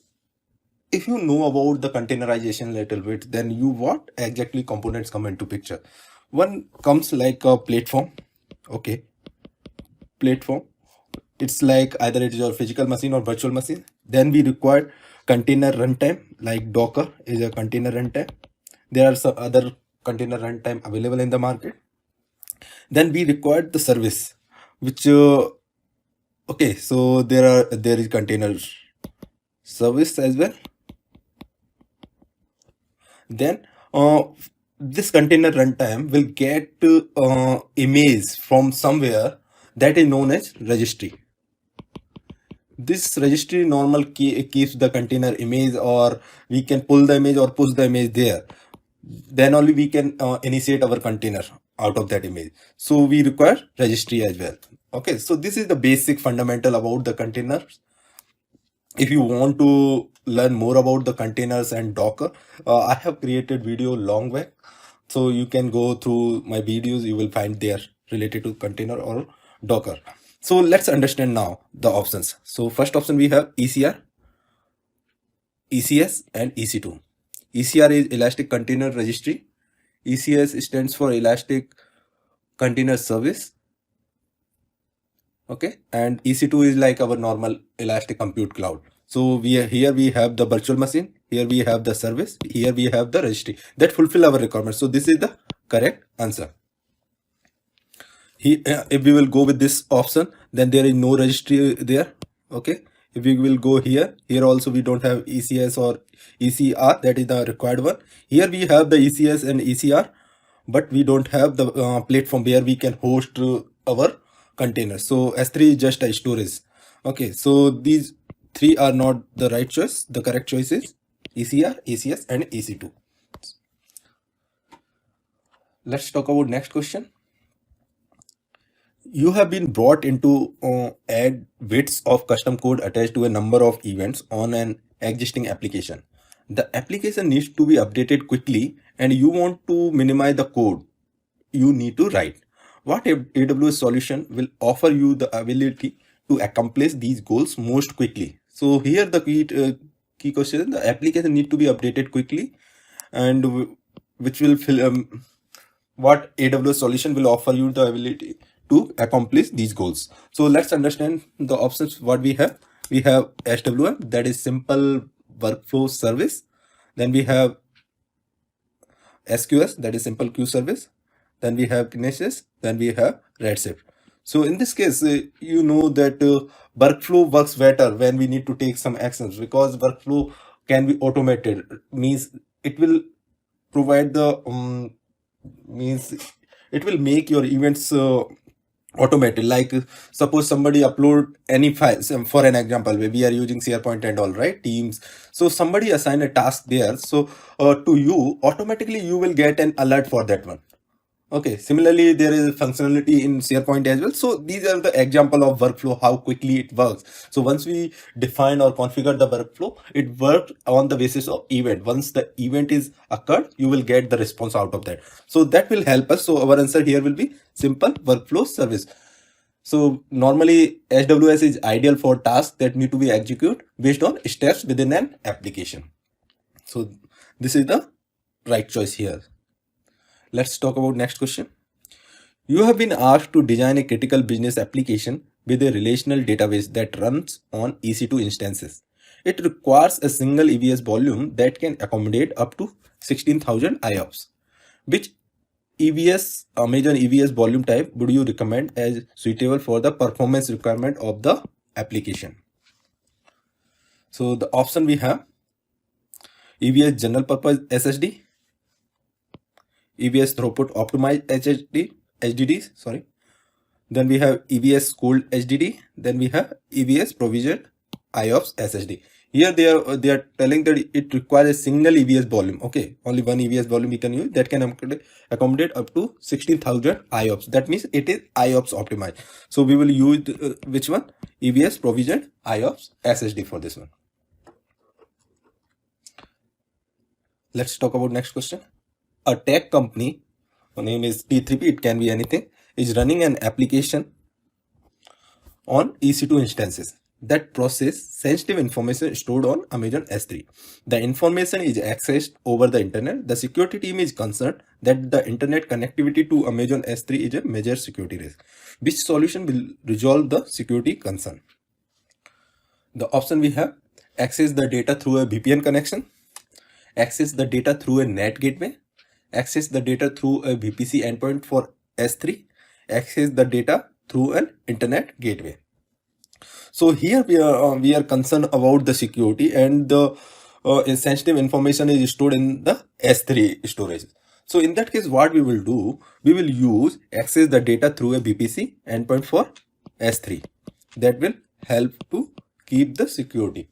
S2: if you know about the containerization a little bit, then what exactly components come into picture? One comes like a platform. Okay, platform, it's like either it is your physical machine or virtual machine. Then we require container runtime, like Docker is a container runtime. There are some other container runtime available in the market. Then we require the service, which okay, so there is container service as well. Then this container runtime will get image from somewhere that is known as registry. This registry normal keeps the container image, or we can pull the image or push the image there. Then only we can initiate our container out of that image. So we require registry as well. Okay, so this is the basic fundamental about the containers. If you want to learn more about the containers and Docker, I have created video long back, so you can go through my videos, you will find there
S1: related to container or Docker. So let's understand now the options. So first option we have ECR, ECS and EC2. ECR is Elastic Container Registry. ECS stands for Elastic Container Service. Okay, and EC2 is like our normal Elastic Compute Cloud. So here we have the virtual machine, here we have the service, here we have the registry that fulfill our requirements. So this is the correct answer. If we will go with this option, then there is no registry there. Okay, if we will go here also we don't have ECS or ECR, that is the required one. Here we have the ECS and ECR, but we don't have the platform where we can host our containers. So S3 is just a storage. Okay, so these three are not the right choice. The correct choice is ECR, ECS and EC2. Let's talk about next question. You have been brought into add bits of custom code attached to a number of events on an existing application. The application needs to be updated quickly and you want to minimize the code you need to write. What AWS solution will offer you the ability to accomplish these goals most quickly? So here the key question, the application need to be updated quickly, and which will what AWS solution will offer you the ability to accomplish these goals. So let's understand the options. What we have SWM, that is simple workflow service. Then we have SQS, that is simple queue service. Then we have Kinesis, then we have Redshift. So in this case, you know that workflow works better when we need to take some actions, because workflow can be automated, means it will provide the means it will make your events automated. Like suppose somebody upload any files, for an example where we are using SharePoint and all, right, Teams. So somebody assign a task there, so to you automatically you will get an alert for that one. Okay, similarly there is functionality in SharePoint as well. So these are the example of workflow, how quickly it works. So once we define or configure the workflow, it works on the basis of event. Once the event is occurred, you will get the response out of that. So that will help us. So our answer here will be simple workflow service. So normally AWS is ideal for tasks that need to be executed based on steps within an application. So this is the right choice here. Let's talk about next question. You have been asked to design a critical business application with a relational database that runs on EC2 instances. It requires a single EBS volume that can accommodate up to 16,000 IOPS. Which Amazon EBS volume type would you recommend as suitable for the performance requirement of the application? So the option we have EBS general purpose SSD, EBS throughput optimized HDDs, sorry. Then we have EBS cooled HDD. Then we have EBS provisioned IOPS SSD. Here they are telling that it requires a single EBS volume. Okay, only one EBS volume we can use that can accommodate up to 16,000 IOPS. That means it is IOPS optimized. So we will use which one? EBS provisioned IOPS SSD for this one. Let's talk about next question. A tech company, the name is T3P, it can be anything, is running an application on EC2 instances that process sensitive information stored on Amazon S3. The information is accessed over the internet. The security team is concerned that the internet connectivity to Amazon S3 is a major security risk. Which solution will resolve the security concern? The option we have: access the data through a VPN connection, access the data through a NAT gateway, access the data through a VPC endpoint for S3, access the data through an internet gateway. So here we are concerned about the security, and the sensitive information is stored in the S3 storage. So in that case, what we will do, we will use access the data through a VPC endpoint for S3. That will help to keep the security.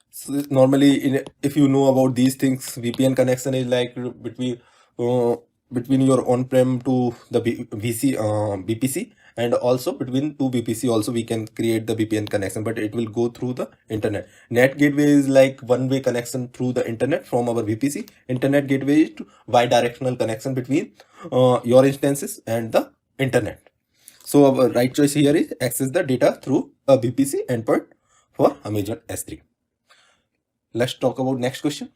S1: So normally, if you know about these things, VPN connection is like between your on-prem to the VPC,
S2: and also between two VPC also we can create the VPN connection, but it will go through the internet. Net gateway is like one-way connection through the internet from our VPC. Internet gateway is bi-directional connection between your instances and the internet. So our right choice here is access the data through a VPC endpoint for Amazon S3. Let's talk about next question.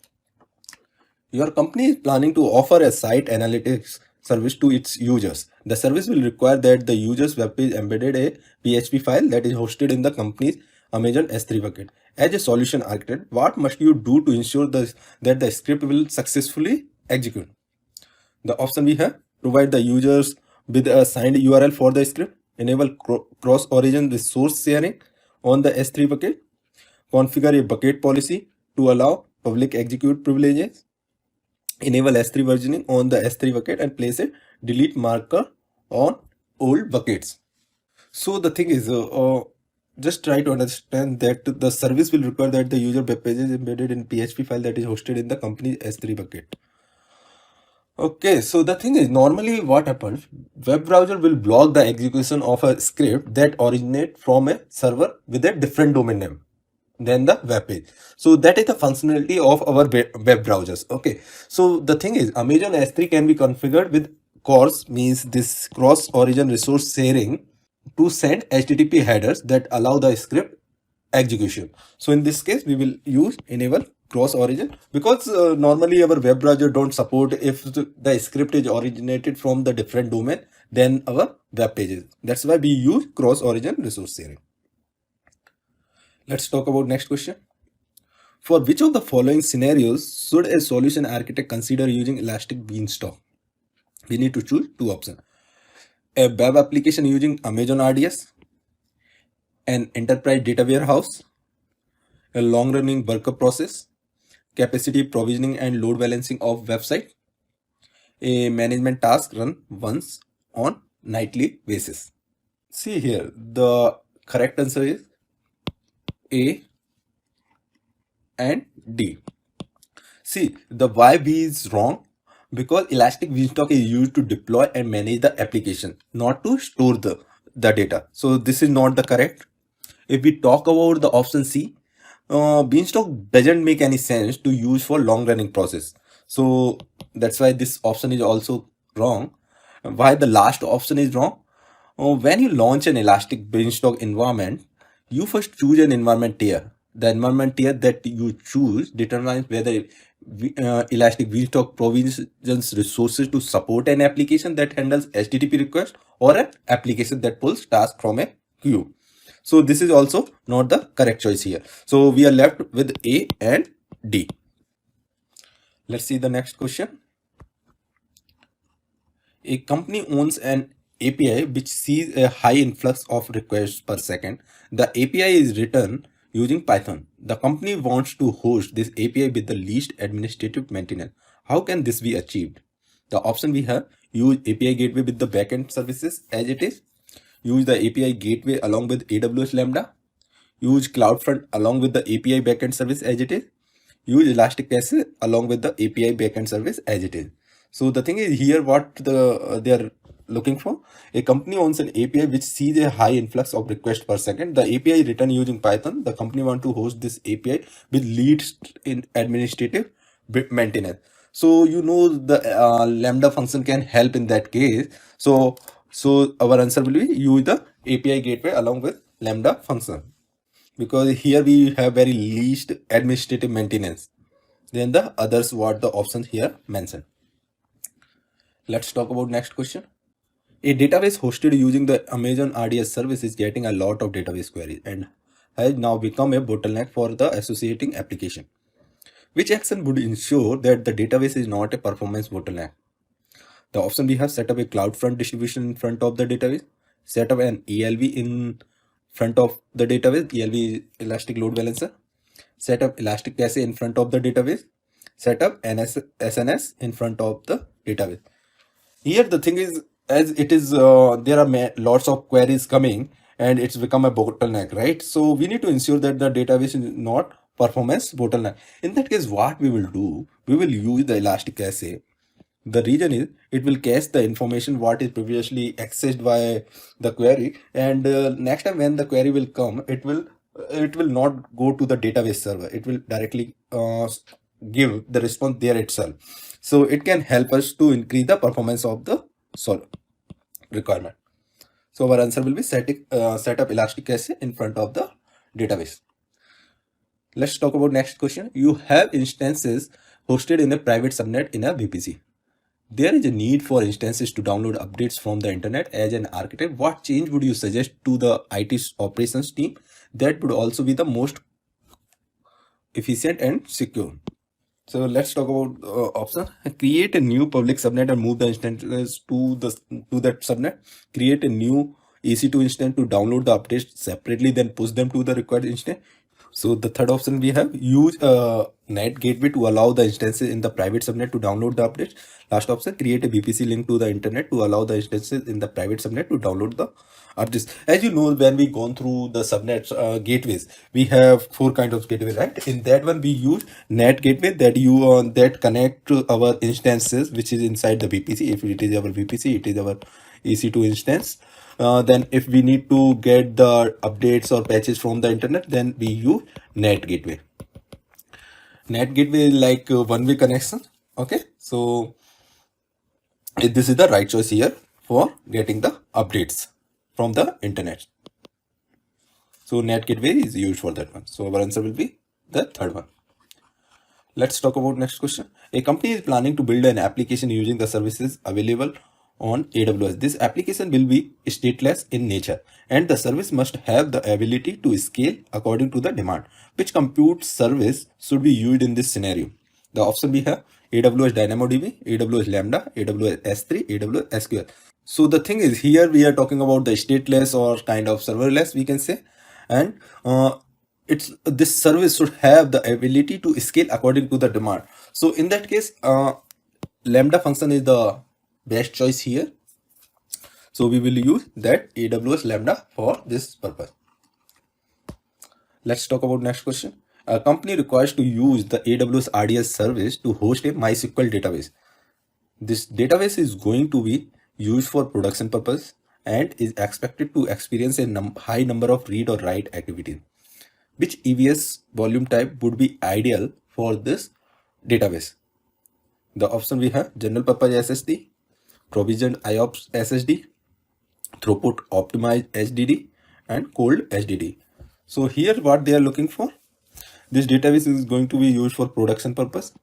S2: Your company is planning to offer a site analytics service to its users. The service will require that the user's web page embedded a PHP file that is hosted in the company's Amazon S3 bucket. As a solution architect, what must you do to ensure that the script will successfully execute? The option we have: provide the users with a signed URL for the script, enable cross-origin resource sharing on the S3 bucket, configure a bucket policy to allow public execute privileges, enable S3 versioning on the S3 bucket, and place a delete marker on old buckets. So the thing is, just try to understand that the service will require that the user web page is embedded in PHP file that is hosted in the company's S3 bucket. Okay, so the thing is, normally what happens, web browser will block the execution of a script that originates from a server with a different domain name than the web page. So that is the functionality of our web browsers. Okay, so the thing is, Amazon S3 can be configured with CORS, means this cross origin resource sharing, to send HTTP headers that allow the script execution. So in this case, we will use enable cross origin, because normally our web browser don't support if the script is originated from the different domain than our web pages. That's why we use cross origin resource sharing. Let's talk about next question. For which of the following scenarios should a solution architect consider using Elastic Beanstalk? We need to choose two options: a web application using Amazon RDS, an enterprise data warehouse, a long-running worker process, capacity provisioning and load balancing of website, a management task run once on nightly basis. See here, the correct answer is A and D. See, the why B is wrong, because Elastic Beanstalk is used to deploy and manage the application, not to store the data. So this is not the correct. If we talk about the option C, Beanstalk doesn't make any sense to use for long running process. So that's why this option is also wrong. Why the last option is wrong? When you launch an Elastic Beanstalk environment, you first choose an environment tier. The environment tier that you choose determines whether Elastic Beanstalk provisions resources to support an application that handles HTTP requests or an application that pulls tasks from a queue. So this is also not the correct choice here. So we are left with A and D. Let's see the next question. A company owns an API which sees a high influx of requests per second. The API is written using Python. The company wants to host this API with the least administrative maintenance. How can this be achieved? The option we have: use API gateway with the backend services as it is, use the API gateway along with AWS Lambda, use CloudFront along with the API backend service as it is, use Elastic Cache along with the API backend service as it is. So the thing is here, what they are looking for: a company owns an API which sees a high influx of requests per second. The API is written using Python. The company want to host this API with least in administrative maintenance. So you know the Lambda function can help in that case. So our answer will be use the API gateway along with Lambda function, because here we have very least administrative maintenance than the others what the options here mentioned. Let's talk about next question. A database hosted using the Amazon RDS service is getting a lot of database queries and has now become a bottleneck for the associating application. Which action would ensure that the database is not a performance bottleneck? The option we have: set up a CloudFront distribution in front of the database, set up an ELB in front of the database, ELB is Elastic Load Balancer, set up Elastic Cache in front of the database, set up SNS in front of the database. Here the thing is, as it is, there are lots of queries coming and it's become a bottleneck, right? So we need to ensure that the database is not performance bottleneck. In that case, what we will do, we will use the Elastic Cache The reason is it will cache the information what is previously accessed by the query, and next time when the query will come, it will not go to the database server. It will directly give the response there itself. So it can help us to increase the performance of the sol requirement. So our answer will be set up elastic cache in front of the database. Let's talk about next question. You have instances hosted in a private subnet in a VPC. There is a need for instances to download updates from the internet. As an architect, what change would you suggest to the IT operations team that would also be the most efficient and secure? So let's talk about option. Create a new public subnet and move the instances to that subnet. Create a new EC2 instance to download the updates separately, then push them to the required instance. So the third option we have, use a NAT gateway to allow the instances in the private subnet to download the updates. Last option, create a VPC link to the internet to allow the instances in the private subnet to download the updates. As you know, when we gone through the subnet gateways, we have 4 kinds of gateway, right? In that one, we use NAT gateway that connect to our instances, which is inside the VPC. If it is our VPC, it is our EC2 instance. Then if we need to get the updates or patches from the internet, then we use NAT gateway. NAT gateway is like one-way connection. Okay, so this is the right choice here for getting the updates from the internet. So NAT gateway is used for that one. So our answer will be the third one. Let's talk about next question. A company is planning to build an application using the services available on AWS. This application will be stateless in nature, and the service must have the ability to scale according to the demand. Which compute service should be used in this scenario? The option we have AWS DynamoDB, AWS Lambda, AWS S3, AWS SQL. So the thing is, here we are talking about the stateless or kind of serverless, we can say, and this service should have the ability to scale according to the demand. So in that case, Lambda function is the best choice here. So we will use that AWS Lambda for this purpose. Let's talk about next question. A company requires to use the AWS RDS service to host a MySQL database. This database is going to be used for production purpose and is expected to experience a high number of read or write activities. Which EVS volume type would be ideal for this database? The option we have general purpose SSD, provisioned IOPS SSD, throughput optimized HDD, and cold HDD. So here what they are looking for, this database is going to be used for production purpose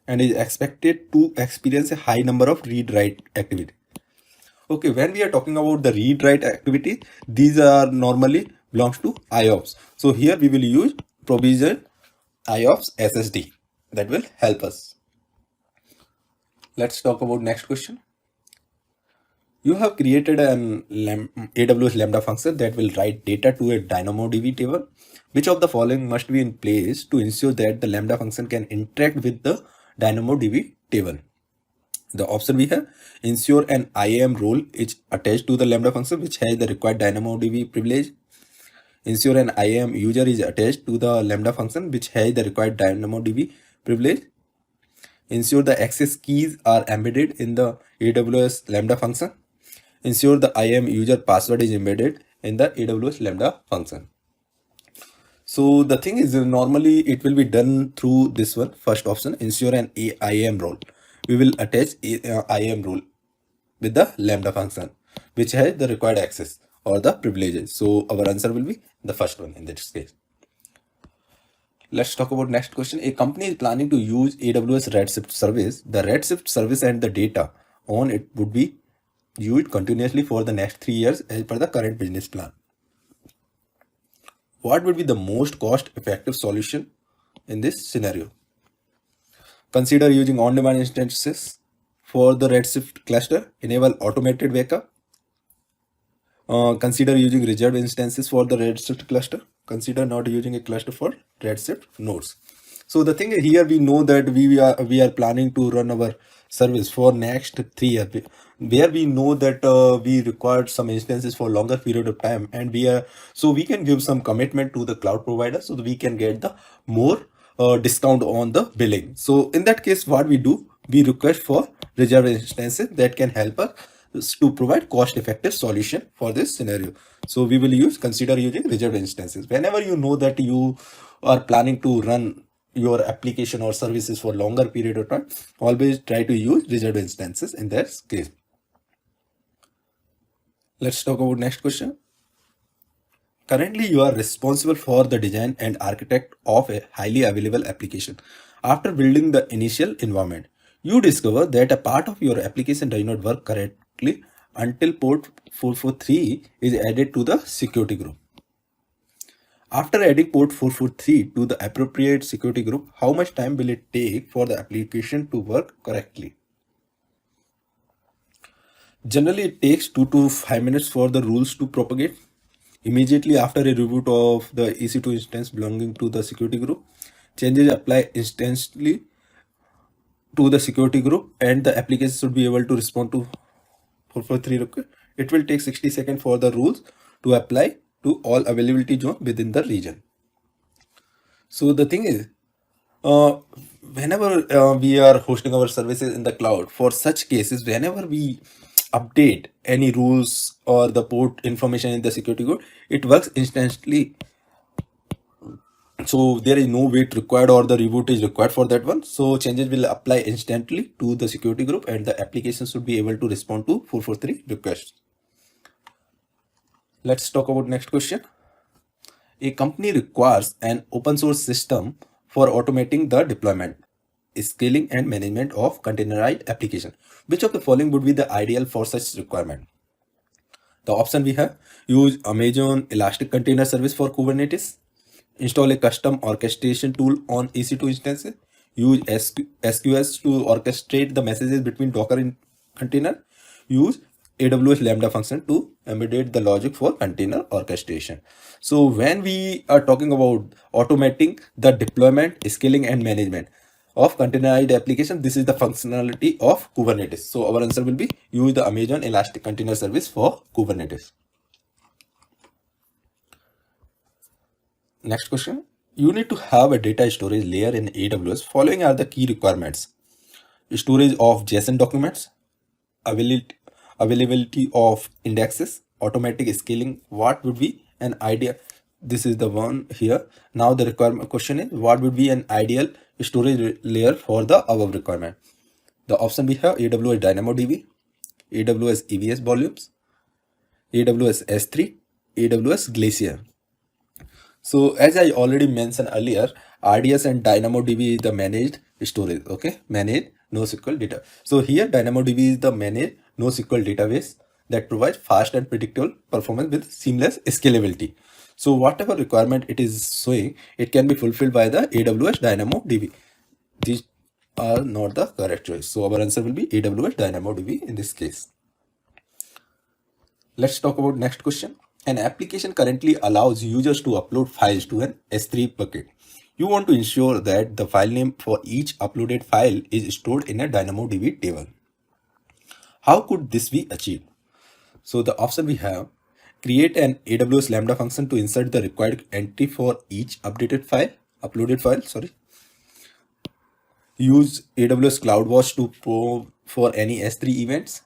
S2: and is expected to experience a high number of read-write activity. Okay, when we are talking about the read-write activity, these are normally belongs to IOPS. So here we will use provisioned IOPS SSD. That will help us. Let's talk about next question. You have created an AWS Lambda function that will write data to a DynamoDB table. Which of the following must be in place to ensure that the Lambda function can interact with the DynamoDB table? The option we have, ensure an IAM role is attached to the Lambda function which has the required DynamoDB privilege. Ensure an IAM user is attached to the Lambda function which has the required DynamoDB privilege. Ensure the access keys are embedded in the AWS Lambda function. Ensure the IAM user password is embedded in the AWS Lambda function. So the thing is, normally it will be done through this one, first option, ensure an IAM role. We will attach IAM role with the Lambda function which has the required access or the privileges. So our answer will be the first one in this case. Let's talk about next question. A company is planning to use AWS Redshift service. The Redshift service and the data on it would be used continuously for the next 3 years as per the current business plan. What would be the most cost-effective solution in this scenario? Consider using on-demand instances for the Redshift cluster. Enable automated backup. Consider using reserved instances for the Redshift cluster. Consider not using a cluster for Redshift nodes. So the thing is, here we know that we are planning to run our service for next 3 years, where we know that we required some instances for longer period of time, and we can give some commitment to the cloud provider so that we can get the more discount on the billing. So in that case, what we do,
S1: we request for reserved instances that can help us to provide cost-effective solution for this scenario. So we will consider using reserved instances. Whenever you know that you are planning to run your application or services for longer period of time, always try to use reserved instances in that case. Let's talk about next question. Currently, you are responsible for the design and architect of a highly available application. After building the initial environment, you discover that a part of your application does not work correctly until port 443 is added to the security group. After adding port 443 to the appropriate security group, how much time will it take for the application to work correctly? Generally, it takes 2 to 5 minutes for the rules to propagate. Immediately after a reboot of the EC2 instance belonging to the security group, changes apply instantly to the security group and the application should be able to respond to 443 request. It will take 60 seconds for the rules to apply to all availability zone within the region. So the thing is, uh, whenever we are hosting our services in the cloud, for such cases, whenever we update any rules or the port information in the security code, it works instantly. So there is no wait required or the reboot is required for that one. So changes will apply instantly to the security group and the application should be able to respond to 443 requests. Let's talk about next question. A company requires an open source system for automating the deployment, scaling and management of containerized application. Which of the following would be the ideal for such requirement? The option we have: use Amazon Elastic Container Service for Kubernetes, install a custom orchestration tool on EC2 instances, use SQS to orchestrate the messages between Docker and container, use AWS Lambda function to embed the logic for container orchestration. So when we are talking about automating the deployment, scaling and management of containerized application, this is the functionality of Kubernetes. So our answer will be use the Amazon Elastic Container Service for Kubernetes. Next question. You need to have a data storage layer in AWS. Following are the key requirements: storage of JSON documents, availability of indexes, automatic scaling. What would be an idea? This is the one here. Now the requirement question is, what would be an ideal storage layer for the above requirement? The option we have: AWS DynamoDB, AWS EVS volumes, AWS S3, AWS Glacier. So as I already mentioned earlier, RDS and DynamoDB is the managed storage, okay? Managed NoSQL data. So here DynamoDB is the managed NoSQL database that provides fast and predictable performance with seamless scalability. So whatever requirement it is showing, it can be fulfilled by the AWS DynamoDB. These are not the correct choice. So our answer will be AWS DynamoDB in this case. Let's talk about next question. An application currently allows users to upload files to an S3 bucket. You want to ensure that the file name for each uploaded file is stored in a DynamoDB table. How could this be achieved? So the option we have: create an AWS Lambda function to insert the required entry for each uploaded file. Use AWS CloudWatch to probe for any S3 events.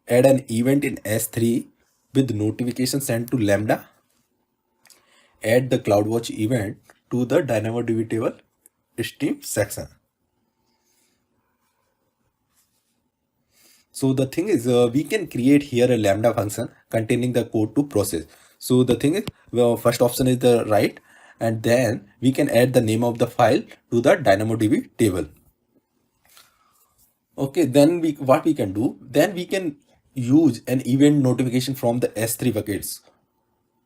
S1: Add an event in S3 with notification sent to Lambda. Add the CloudWatch event to the DynamoDB table stream section. So the thing is, we can create here a Lambda function containing the code to process. So the thing is, first option is the right, and then we can add the name of the file to the DynamoDB table. Okay, then what we can do, then we can use an event notification from the S3 buckets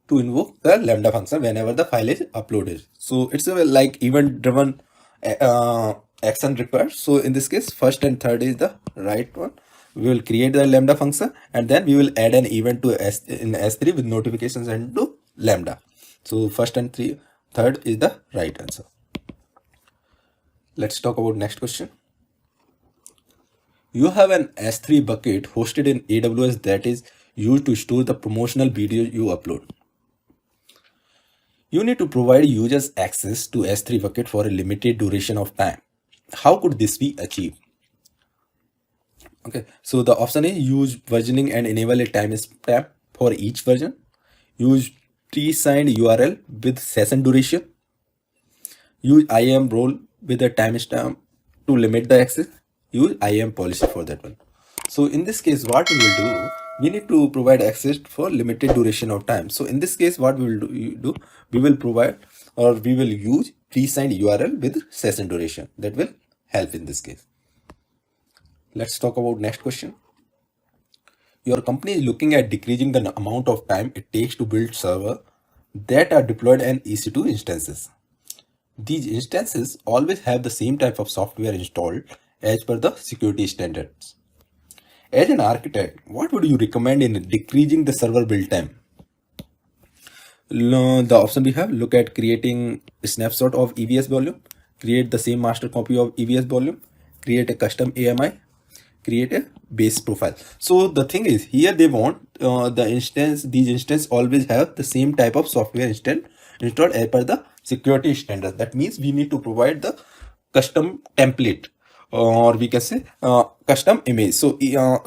S1: to invoke the Lambda function whenever the file is uploaded. So it's a like event driven action required. So in this case, first and third is the right one. We will create the Lambda function and then we will add an event to in S3 with notifications sent to Lambda. So first and third is the right answer. Let's talk about next question. You have an S3 bucket hosted in AWS that is used to store the promotional video you upload. You need to provide users access to S3 bucket for a limited duration of time. How could this be achieved?
S3: Okay, so the option is use versioning and enable a timestamp for each version. Use pre-signed URL with session duration. Use IAM role with a timestamp to limit the access. Use IAM policy for that one. So in this case, what we will do, we need to provide access for limited duration of time. So in this case, what we will do, we will provide or we will use pre-signed URL with session duration. That will help in this case. Let's talk about next question. Your company is looking at decreasing the amount of time it takes to build servers that are deployed in EC2 instances. These instances always have the same type of software installed as per the security standards. As an architect, what would you recommend in decreasing the server build time? The option we have, look at creating a snapshot of EVS volume, create the same master copy of EVS volume, create a custom AMI, create a base profile. So the thing is, here they want these instances always have the same type of software installed as per the security standards. That means we need to provide the custom template, or we can say custom image. So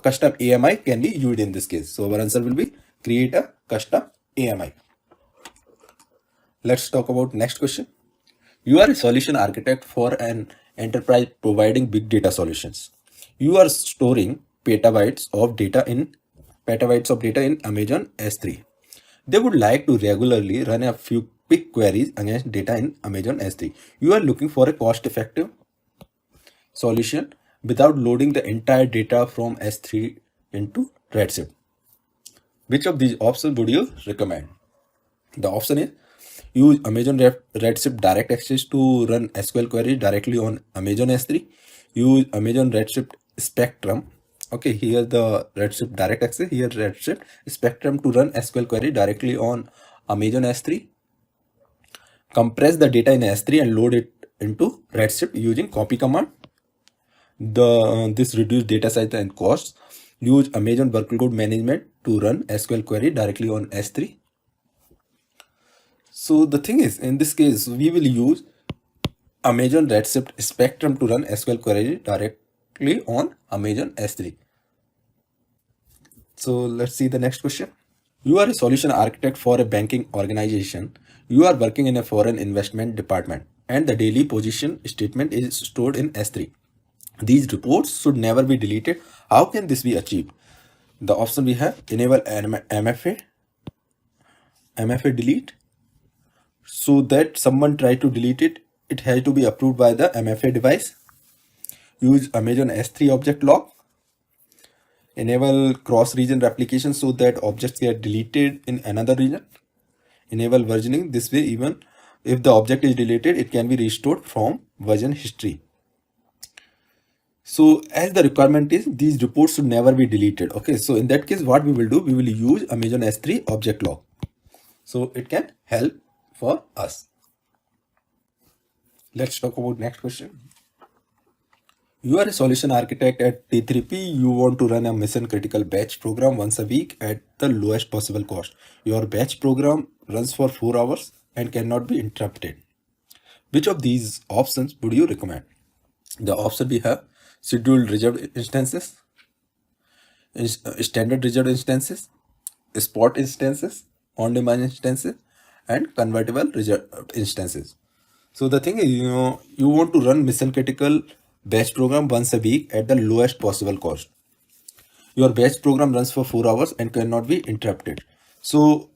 S3: custom AMI can be used in this case. So our answer will be create a custom AMI. Let's talk about next question. You are a solution architect for an enterprise providing big data solutions. You are storing petabytes of data in Amazon S3. They would like to regularly run a few quick queries against data in Amazon S3. You are looking for a cost-effective solution without loading the entire data from S3 into Redshift. Which of these options would you recommend? The option is use Amazon Redshift Direct Access to run SQL queries directly on Amazon S3. Use Amazon Redshift Spectrum. Okay, here the Redshift Direct Access, here Redshift Spectrum to run SQL query directly on Amazon S3. Compress the data in S3 and load it into Redshift using copy command. This reduce data size and costs. Use Amazon workload management to run SQL query directly on S3. So the thing is, in this case, we will use Amazon Redshift Spectrum to run SQL query directly on Amazon S3. So let's see the next question. You are a solution architect for a banking organization. You are working in a foreign investment department and the daily position statement is stored in S3. These reports should never be deleted. How can this be achieved? The option we have, enable MFA delete. So that someone try to delete it, it has to be approved by the MFA device. Use Amazon S3 object lock. Enable cross-region replication so that objects get deleted in another region. Enable versioning. This way, even if the object is deleted, it can be restored from version history. So as the requirement is, these reports should never be deleted. Okay, so in that case, what we will do, we will use Amazon S3 object lock. So it can help for us. Let's talk about next question. You are a solution architect at T3P. You want to run a mission critical batch program once a week at the lowest possible cost. Your batch program runs for 4 hours and cannot be interrupted. Which of these options would you recommend? The option we have, scheduled reserved instances, standard reserved instances, spot instances, on-demand instances, and convertible reserved instances. So the thing is, you want to run mission critical batch program once a week at the lowest possible cost. Your batch program runs for 4 hours and cannot be interrupted. So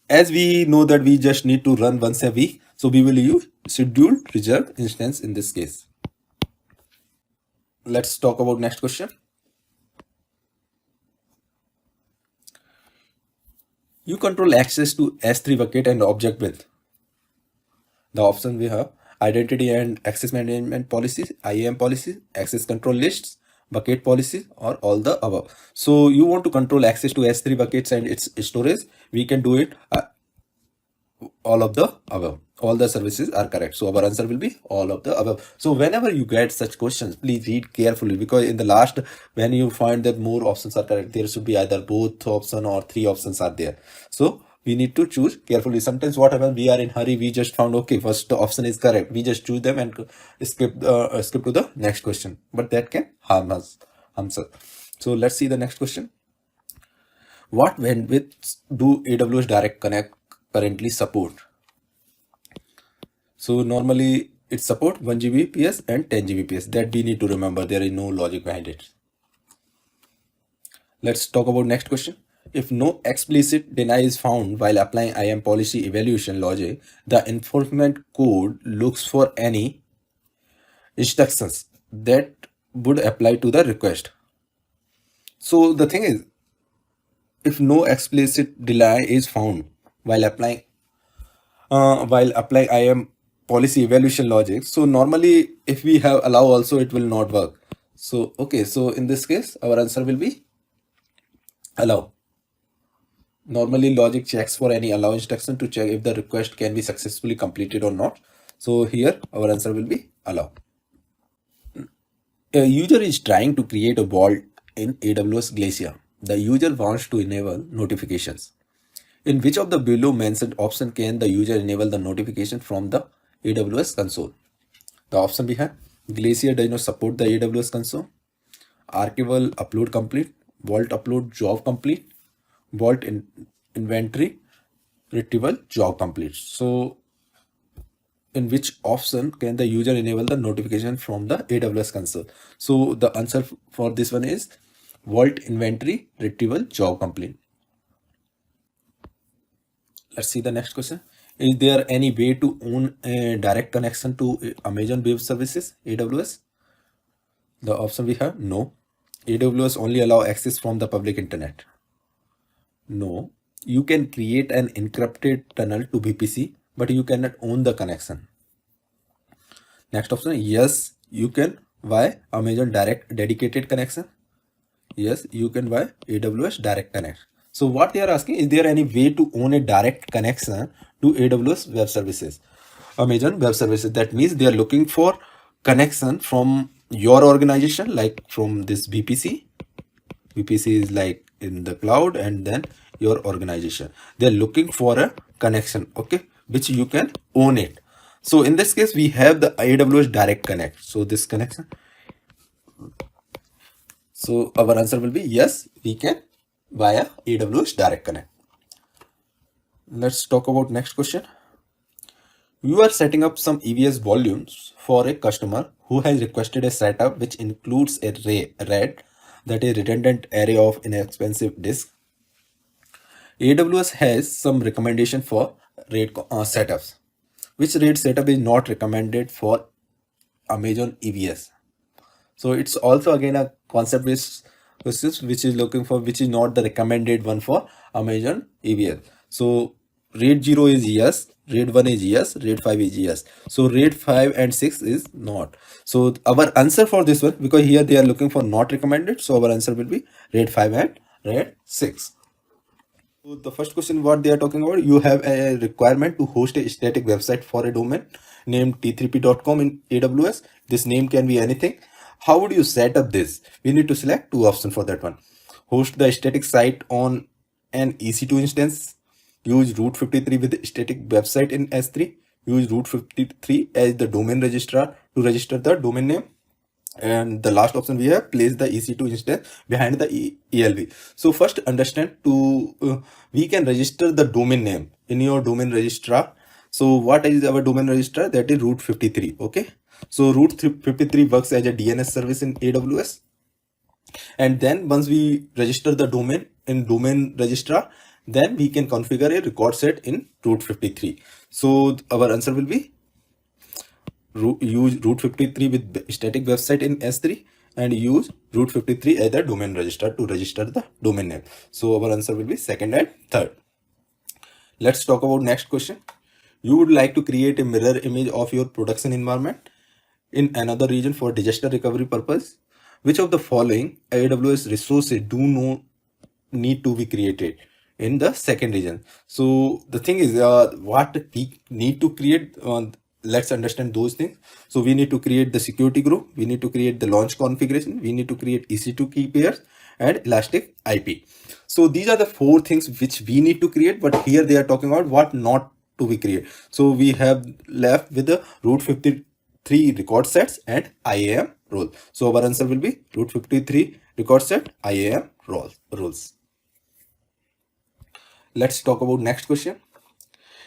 S3: as we know that we just need to run once a week, so we will use scheduled reserved instance in this case. Let's talk about next question. You control access to S3 bucket and object with. The option we have, identity and access management policies, IAM policies, access control lists, bucket policies, or all the above. So you want to control access to S3 buckets and its storage. We can do it all of the above. All the services are correct. So our answer will be all of the above. So whenever you get such questions, please read carefully, because in the last, when you find that more options are correct, there should be either both option or 3 options are there. So we need to choose carefully. Sometimes what happens, we are in hurry, we just found, okay, first option is correct, we just choose them and skip to the next question, but that can harm us. answer. So let's see the next question. What bandwidths do AWS Direct Connect currently support? So normally it support 1 Gbps and 10 Gbps. That we need to remember. There is no logic behind it. Let's talk about next question. If no explicit deny is found while applying IAM policy evaluation logic, the enforcement code looks for any instructions that would apply to the request. So the thing is, if no explicit deny is found while applying IAM policy evaluation logic, so normally if we have allow also, it will not work. So okay, so in this case our answer will be allow. Normally logic checks for any allow instruction to check if the request can be successfully completed or not. So here our answer will be allow. A user is trying to create a vault in AWS Glacier. The user wants to enable notifications. In which of the below mentioned option can the user enable the notification from the AWS console? The option we have: Glacier does not support the AWS console, archival upload complete, vault upload job complete, vault inventory retrieval job complete. So in which option can the user enable the notification from the AWS console? So the answer for this one is vault inventory retrieval job complete. Let's see the next question. Is there any way to own a direct connection to Amazon Web Services, AWS? The option we have: no. AWS only allow access from the public internet. No. You can create an encrypted tunnel to VPC, but you cannot own the connection. Next option: yes, you can buy Amazon Direct dedicated connection. Yes, you can buy AWS Direct Connect. So what they are asking, is there any way to own a direct connection to AWS Web Services, Amazon Web Services? That means they are looking for connection from your organization, like from this VPC. VPC is like in the cloud, and then your organization. They're looking for a connection, okay, which you can own it. So in this case, we have the AWS Direct Connect. So this connection. So our answer will be yes, we can via AWS Direct Connect. Let's talk about next question. You are setting up some EVS volumes for a customer who has requested a setup which includes a RAID, that is redundant array of inexpensive disk. AWS has some recommendation for RAID setups. Which RAID setup is not recommended for Amazon EVS? So it's also again a concept which is looking for which is not the recommended one for Amazon EVS. So RAID 0 is yes, RAID 1 is yes, RAID 5 is yes. So RAID 5 and 6 is not. So our answer for this one, because here they are looking for not recommended, so our answer will be RAID 5 and RAID 6. So the first question what they are talking about, you have a requirement to host a static website for a domain named t3p.com in AWS. This name can be anything. How would you set up this? We need to select two options for that one. Host the static site on an EC2 instance. Use root 53 with static website in S3. Use root 53 as the domain registrar to register the domain name. And the last option we have, place the EC2 instance behind the ELB. So first understand we can register the domain name in your domain registrar. So what is our domain registrar? That is root 53. Okay. So root 53 works as a DNS service in AWS. And then once we register the domain in domain registrar, then we can configure a record set in root 53. So our answer will be use root 53 with static website in S3 and use root 53 as the domain registrar to register the domain name. So our answer will be second and third. Let's talk about next question. You would like to create a mirror image of your production environment in another region for disaster recovery purpose. Which of the following AWS resources do not need to be created in the second region? So the thing is, what we need to create, let's understand those things. So we need to create the security group, we need to create the launch configuration, we need to create EC2 key pairs and elastic IP. So these are the four things which we need to create, but here they are talking about what not to be created. So we have left with the root 53 record sets and IAM role. So our answer will be root 53 record set IAM rules. Let's talk about next question.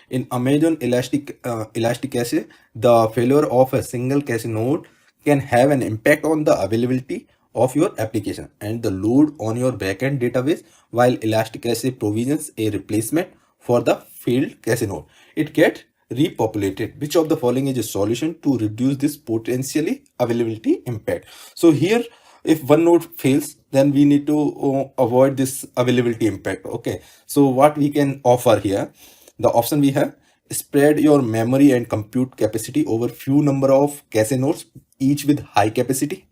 S3: In Amazon Elastic Cache, the failure of a single cache node can have an impact on the availability of your application and the load on your backend database, while Elastic Cache provisions a replacement for the failed cache node. It gets repopulated. Which of the following is a solution to reduce this potentially availability impact? So here, if one node fails, then we need to avoid this availability impact. Okay, so what we can offer here, the option we have: spread your memory and compute capacity over few number of cache nodes, each with high capacity.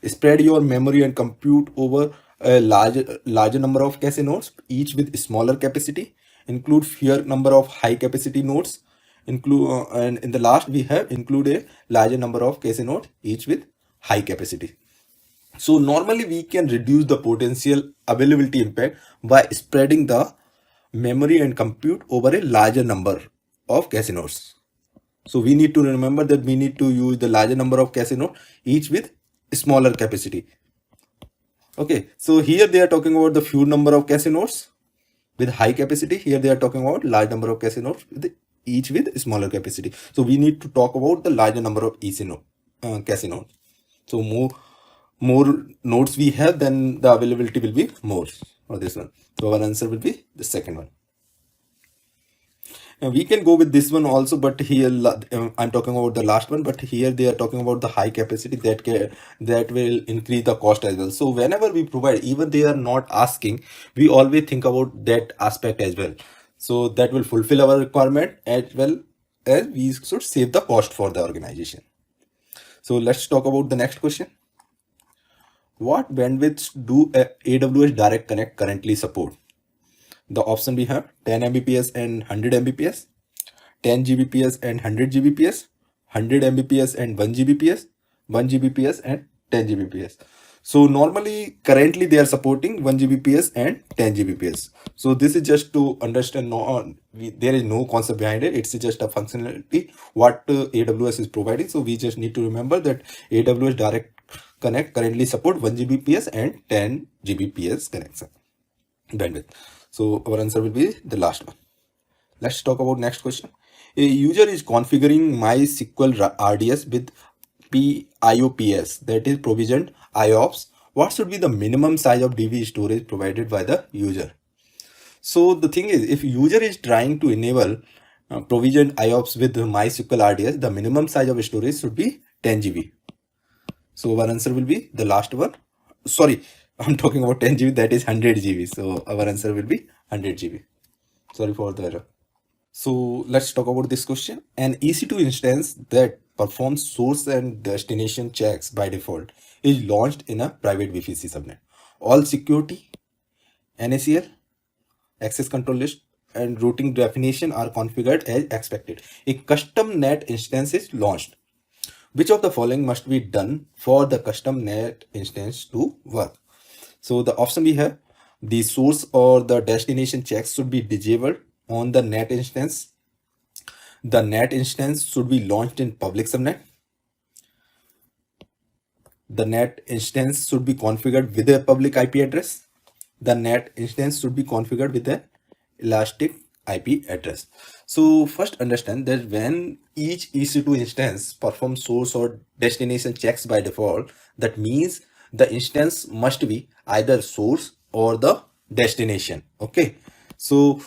S3: Spread your memory and compute over a larger number of cache nodes, each with smaller capacity. Include fewer number of high capacity nodes. And in the last we have include a larger number of cache nodes, each with high capacity. So normally we can reduce the potential availability impact by spreading the memory and compute over a larger number of cache nodes. So we need to remember that we need to use the larger number of cache nodes, each with smaller capacity. Okay, so here they are talking about the few number of cache nodes with high capacity. Here they are talking about large number of cache nodes with each with smaller capacity. So we need to talk about the larger number of each cache node. So more nodes we have, then the availability will be more for this one. So our answer will be the second one. And we can go with this one also, but here I'm talking about the last one, but here they are talking about the high capacity that will increase the cost as well. So whenever we provide, even they are not asking, we always think about that aspect as well. So that will fulfill our requirement as well as we should save the cost for the organization. So let's talk about the next question. What bandwidths do AWS Direct Connect currently support? The option we have: 10 Mbps and 100 Mbps, 10 Gbps and 100 Gbps, 100 Mbps and 1 Gbps, 1 Gbps and 10 Gbps. So normally currently they are supporting 1 Gbps and 10 Gbps. So this is just to understand, there is no concept behind it. It's just a functionality what AWS is providing. So we just need to remember that AWS Direct Connect currently support 1 Gbps and 10 Gbps connection bandwidth. So our answer will be the last one. Let's talk about next question. A user is configuring MySQL RDS with PIOPS, that is provisioned IOPS. What should be the minimum size of DB storage provided by the user? So the thing is, if user is trying to enable provisioned IOPS with MySQL RDS, the minimum size of storage should be 10 GB. So our answer will be the last one. Sorry, I'm talking about 10 GB, that is 100 GB. So our answer will be 100 GB. Sorry for the error. So let's talk about this question. An EC2 instance that performs source and destination checks by default is launched in a private VPC subnet. All security, NACL, access control list, and routing definition are configured as expected. A custom net instance is launched. Which of the following must be done for the custom net instance to work? So the option we have: the source or the destination checks should be disabled on the net instance. The net instance should be launched in public subnet. The net instance should be configured with a public IP address. The net instance should be configured with an elastic IP address. So first understand that when each EC2 instance performs source or destination checks by default, that means the instance must be either source or the destination. Okay, so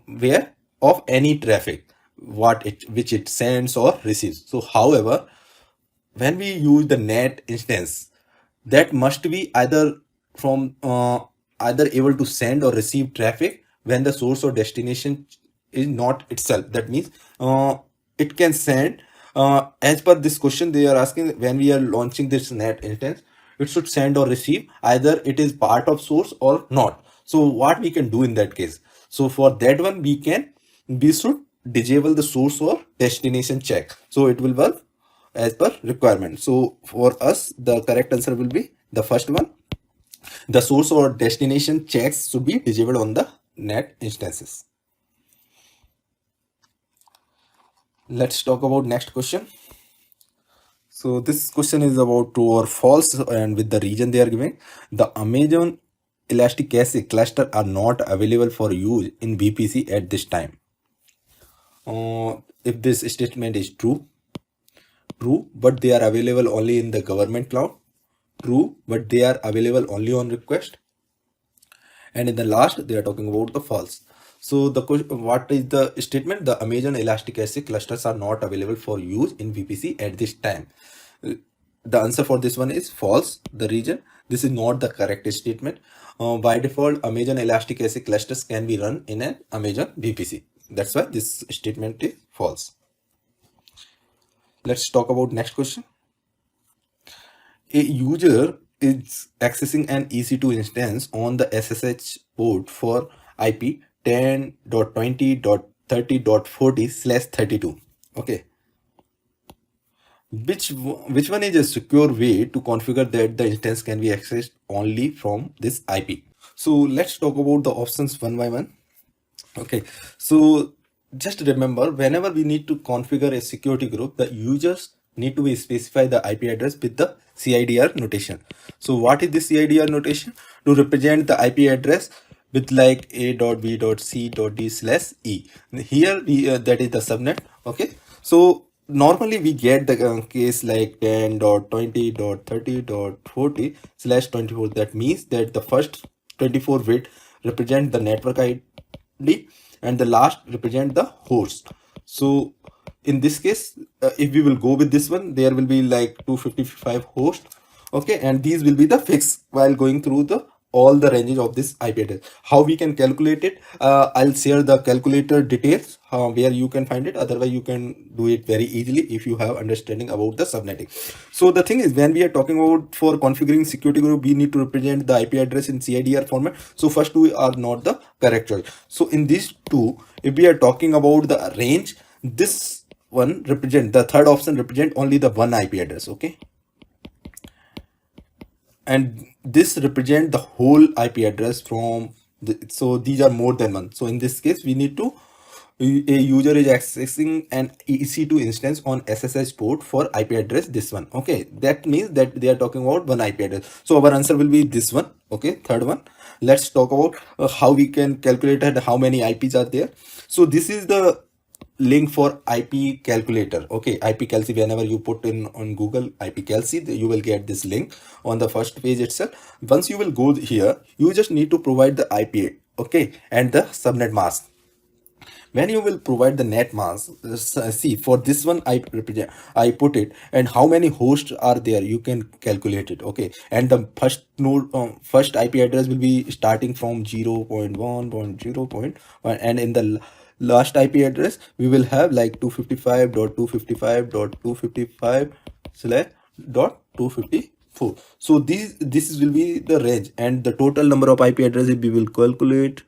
S3: where of any traffic which it sends or receives. So however, when we use the net instance, that must be either from either able to send or receive traffic when the source or destination is not itself. That means it can send, as per this question they are asking, when we are launching this net instance, it should send or receive either it is part of source or not. So what we can do in that case? So for that one we should disable the source or destination check, so it will work as per requirement. So for us the correct answer will be the first one. The source or destination checks should be disabled on the net instances. Let's talk about next question. So this question is about true or false, and with the region they are giving. The Amazon Elastic Cache cluster are not available for use in VPC at this time. If this statement is true, but they are available only in the government cloud. True, but they are available only on request. And in the last, they are talking about the false. So the question, what is the statement? The Amazon Elastic Cache clusters are not available for use in VPC at this time. The answer for this one is false. The region, this is not the correct statement. By default, Amazon Elastic Cache clusters can be run in an Amazon VPC. That's why this statement is false. Let's talk about next question. A user is accessing an EC2 instance on the SSH port for IP 10.20.30.40/32. Okay. Which one is a secure way to configure that the instance can be accessed only from this IP? So let's talk about the options one by one. Okay, so just remember, whenever we need to configure a security group, the users need to specify the IP address with the CIDR notation. So what is the CIDR notation? To represent the IP address with like a.b.c.d/e. Here that is the subnet. Okay, so normally we get the case like 10.20.30.40/24. That means that the first 24 bit represent the network ID and the last represent the host. So in this case, if we will go with this one, there will be like 255 hosts. Okay, and these will be the fix while going through the all the ranges of this IP address. How we can calculate it? I'll share the calculator details where you can find it. Otherwise, you can do it very easily if you have understanding about the subnetting. So the thing is, when we are talking about for configuring security group, we need to represent the IP address in CIDR format. So first two are not the correct choice. So in these two, if we are talking about the range, this one represent, the third option represent only the one IP address. Okay, and this represent the whole IP address from so these are more than one. So in this case, we need to, a user is accessing an EC2 instance on SSH port for IP address this one. Okay, that means that they are talking about one IP address. So our answer will be this one. Okay, third one. Let's talk about how we can calculate and how many IPs are there. So this is the link for IP calculator. Okay, IP calci, whenever you put in on Google IP calci, you will get this link on the first page itself. Once you will go here, you just need to provide the IP, okay, and the subnet mask. When you will provide the net mask, see for this one I put it, and how many hosts are there you can calculate it. Okay, and the first node first IP address will be starting from 0.1.0.1, and in the last IP address we will have like 255.255.255/.254. So this will be the range, and the total number of IP addresses we will calculate.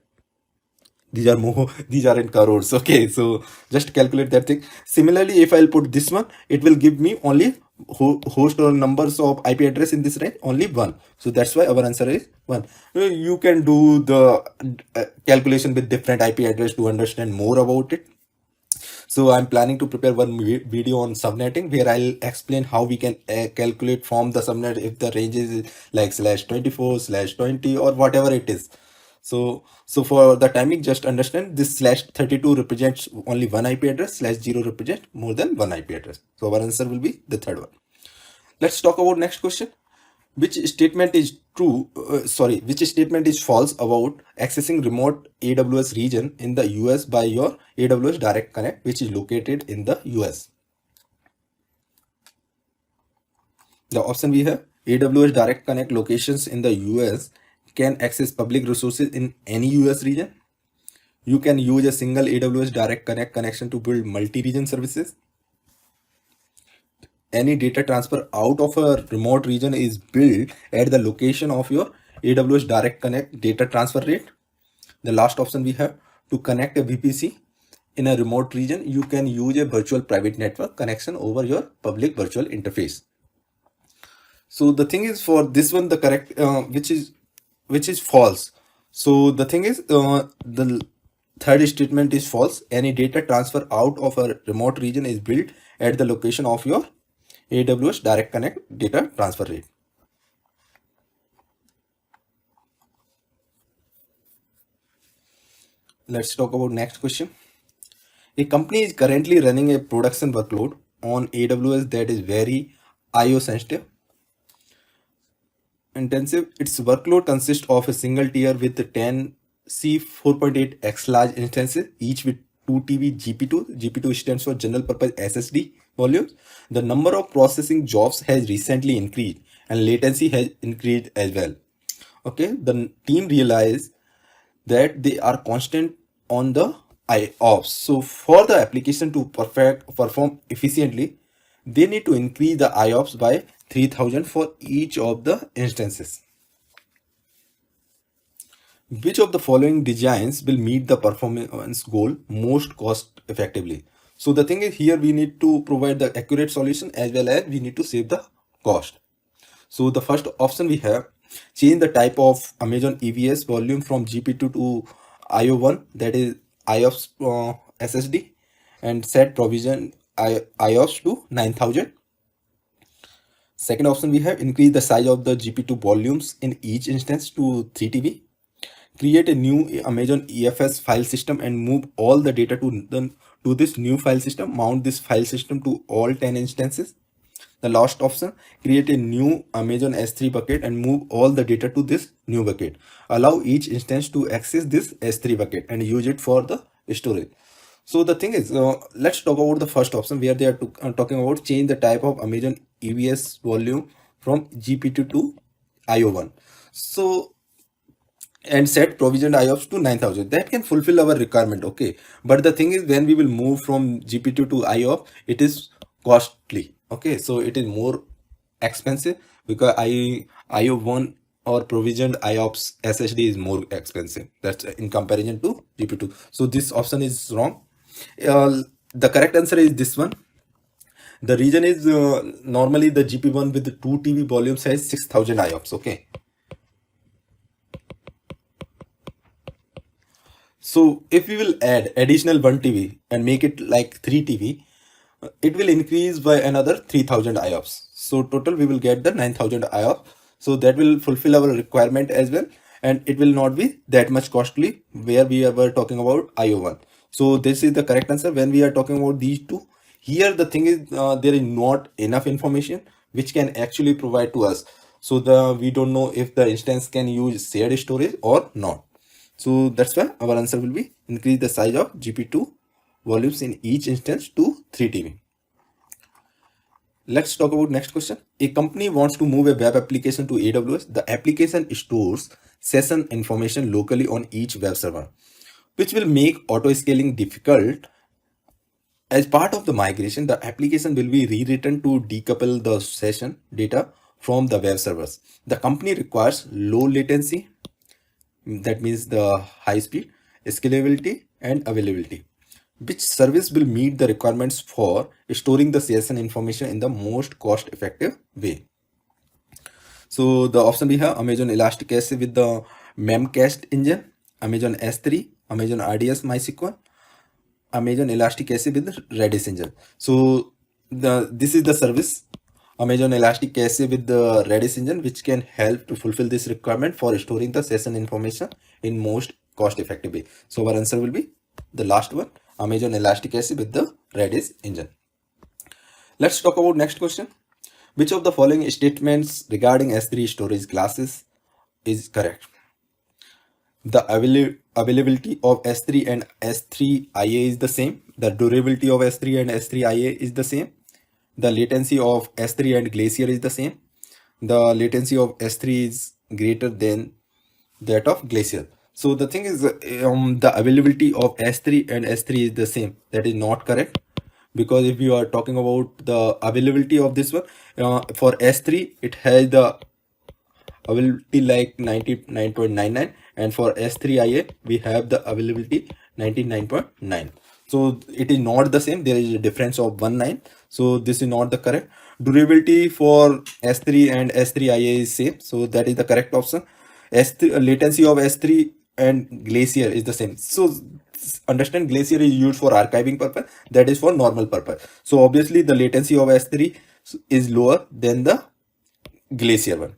S3: These are more, these are in crores. Okay, so just calculate that thing. Similarly, if I'll put this one, it will give me only host or numbers of IP address in this range, only one. So that's why our answer is one. You can do the calculation with different IP address to understand more about it. So I'm planning to prepare one video on subnetting where I'll explain how we can calculate from the subnet if the range is like /24/20 or whatever it is. So for the timing, just understand this /32 represents only one IP address, /0 represents more than one IP address. So our answer will be the third one. Let's talk about next question. Which statement is true? Which statement is false about accessing remote AWS region in the US by your AWS Direct Connect, which is located in the US? The option we have: AWS Direct Connect locations in the US can access public resources in any US region. You can use a single AWS Direct Connect connection to build multi-region services. Any data transfer out of a remote region is built at the location of your AWS Direct Connect data transfer rate. The last option we have: to connect a VPC in a remote region, you can use a virtual private network connection over your public virtual interface. So the thing is, for this one, the correct which is false. So the thing is, the third statement is false. Any data transfer out of a remote region is built at the location of your AWS Direct Connect data transfer rate. Let's talk about next question. A company is currently running a production workload on AWS that is very IO intensive. Its workload consists of a single tier with 10 C4.8x large instances, each with 2 TB GP2. GP2 stands for general purpose SSD volumes. The number of processing jobs has recently increased and latency has increased as well. Okay, the team realized that they are constant on the IOPS. So for the application to perform efficiently, they need to increase the IOPS by 3000 for each of the instances. Which of the following designs will meet the performance goal most cost effectively? So the thing is, here we need to provide the accurate solution as well as we need to save the cost. So the first option we have, change the type of Amazon EVS volume from GP2 to IO1, that is IOPS SSD, and set provision IOPS to 9000. Second option we have, increase the size of the GP2 volumes in each instance to 3 TB. Create a new Amazon EFS file system and move all the data to this new file system. Mount this file system to all 10 instances. The last option, create a new Amazon S3 bucket and move all the data to this new bucket. Allow each instance to access this S3 bucket and use it for the storage. So the thing is, let's talk about the first option where they are talking about change the type of Amazon EVS volume from GP2 to IO1. So, and set provisioned IOPS to 9000. That can fulfill our requirement, okay. But the thing is, when we will move from GP2 to IOPS, it is costly, okay. So it is more expensive because IO1 or provisioned IOPS SSD is more expensive. That's in comparison to GP2. So this option is wrong. The correct answer is this one. The reason is normally the GP1 with the 2 TB volume size 6000 IOPS, okay. So if we will add additional 1 TB and make it like 3 TB, it will increase by another 3000 IOPS. So total we will get the 9000 IOPS. So that will fulfill our requirement as well, and it will not be that much costly where we were talking about IO1. So this is the correct answer when we are talking about these two. Here the thing is, there is not enough information which can actually provide to us. So we don't know if the instance can use shared storage or not. So that's why our answer will be increase the size of GP2 volumes in each instance to 3 TB. Let's talk about next question. A company wants to move a web application to AWS. The application stores session information locally on each web server, which will make auto scaling difficult. As part of the migration, the application will be rewritten to decouple the session data from the web servers. The company requires low latency, that means the high speed, scalability and availability. Which service will meet the requirements for storing the session information in the most cost effective way? So the option we have, Amazon Elasticsearch with the Memcached engine, Amazon S3, Amazon RDS MySQL, Amazon Elasticsearch with the Redis engine. So this is the service, Amazon Elasticsearch with the Redis engine, which can help to fulfill this requirement for storing the session information in most cost effective way. So our answer will be the last one, Amazon Elasticsearch with the Redis engine. Let's talk about next question. Which of the following statements regarding S3 storage classes is correct? The availability of S3 and S3IA is the same. The durability of S3 and S3IA is the same. The latency of S3 and Glacier is the same. The latency of S3 is greater than that of Glacier. So the thing is, the availability of S3 and S3 is the same. That is not correct, because if you are talking about the availability of this one, for S3 it has the availability like 99.99, and for S3IA we have the availability 99.9. So it is not the same. There is a difference of 19. So this is not the correct. Durability for S3 and S3IA is same. So that is the correct option. S3 latency of S3 and Glacier is the same. So understand, Glacier is used for archiving purpose, that is for normal purpose. So obviously the latency of S3 is lower than the Glacier one.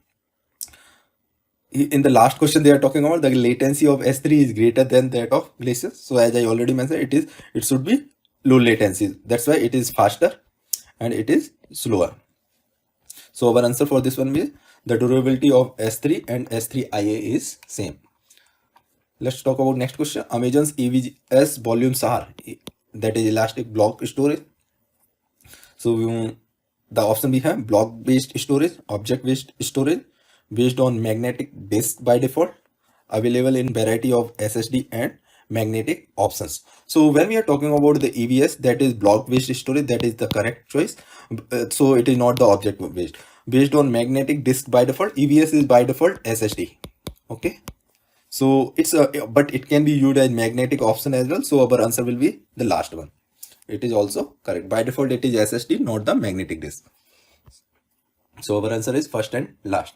S3: In the last question they are talking about the latency of S3 is greater than that of Glacier. So as I already mentioned, it should be low latency. That's why it is faster and it is slower. So our answer for this one is the durability of S3 and S3IA is same. Let's talk about next question. Amazon's AWS volume SAR, that is elastic block storage. So the option we have block based storage, object based storage, based on magnetic disk by default, available in variety of SSD and magnetic options. So when we are talking about the EBS, that is block based storage, that is the correct choice. So it is not the object based. Based on magnetic disk by default, EBS is by default SSD. Okay. So it's but it can be used as magnetic option as well. So our answer will be the last one. It is also correct. By default, it is SSD, not the magnetic disk. So our answer is first and last.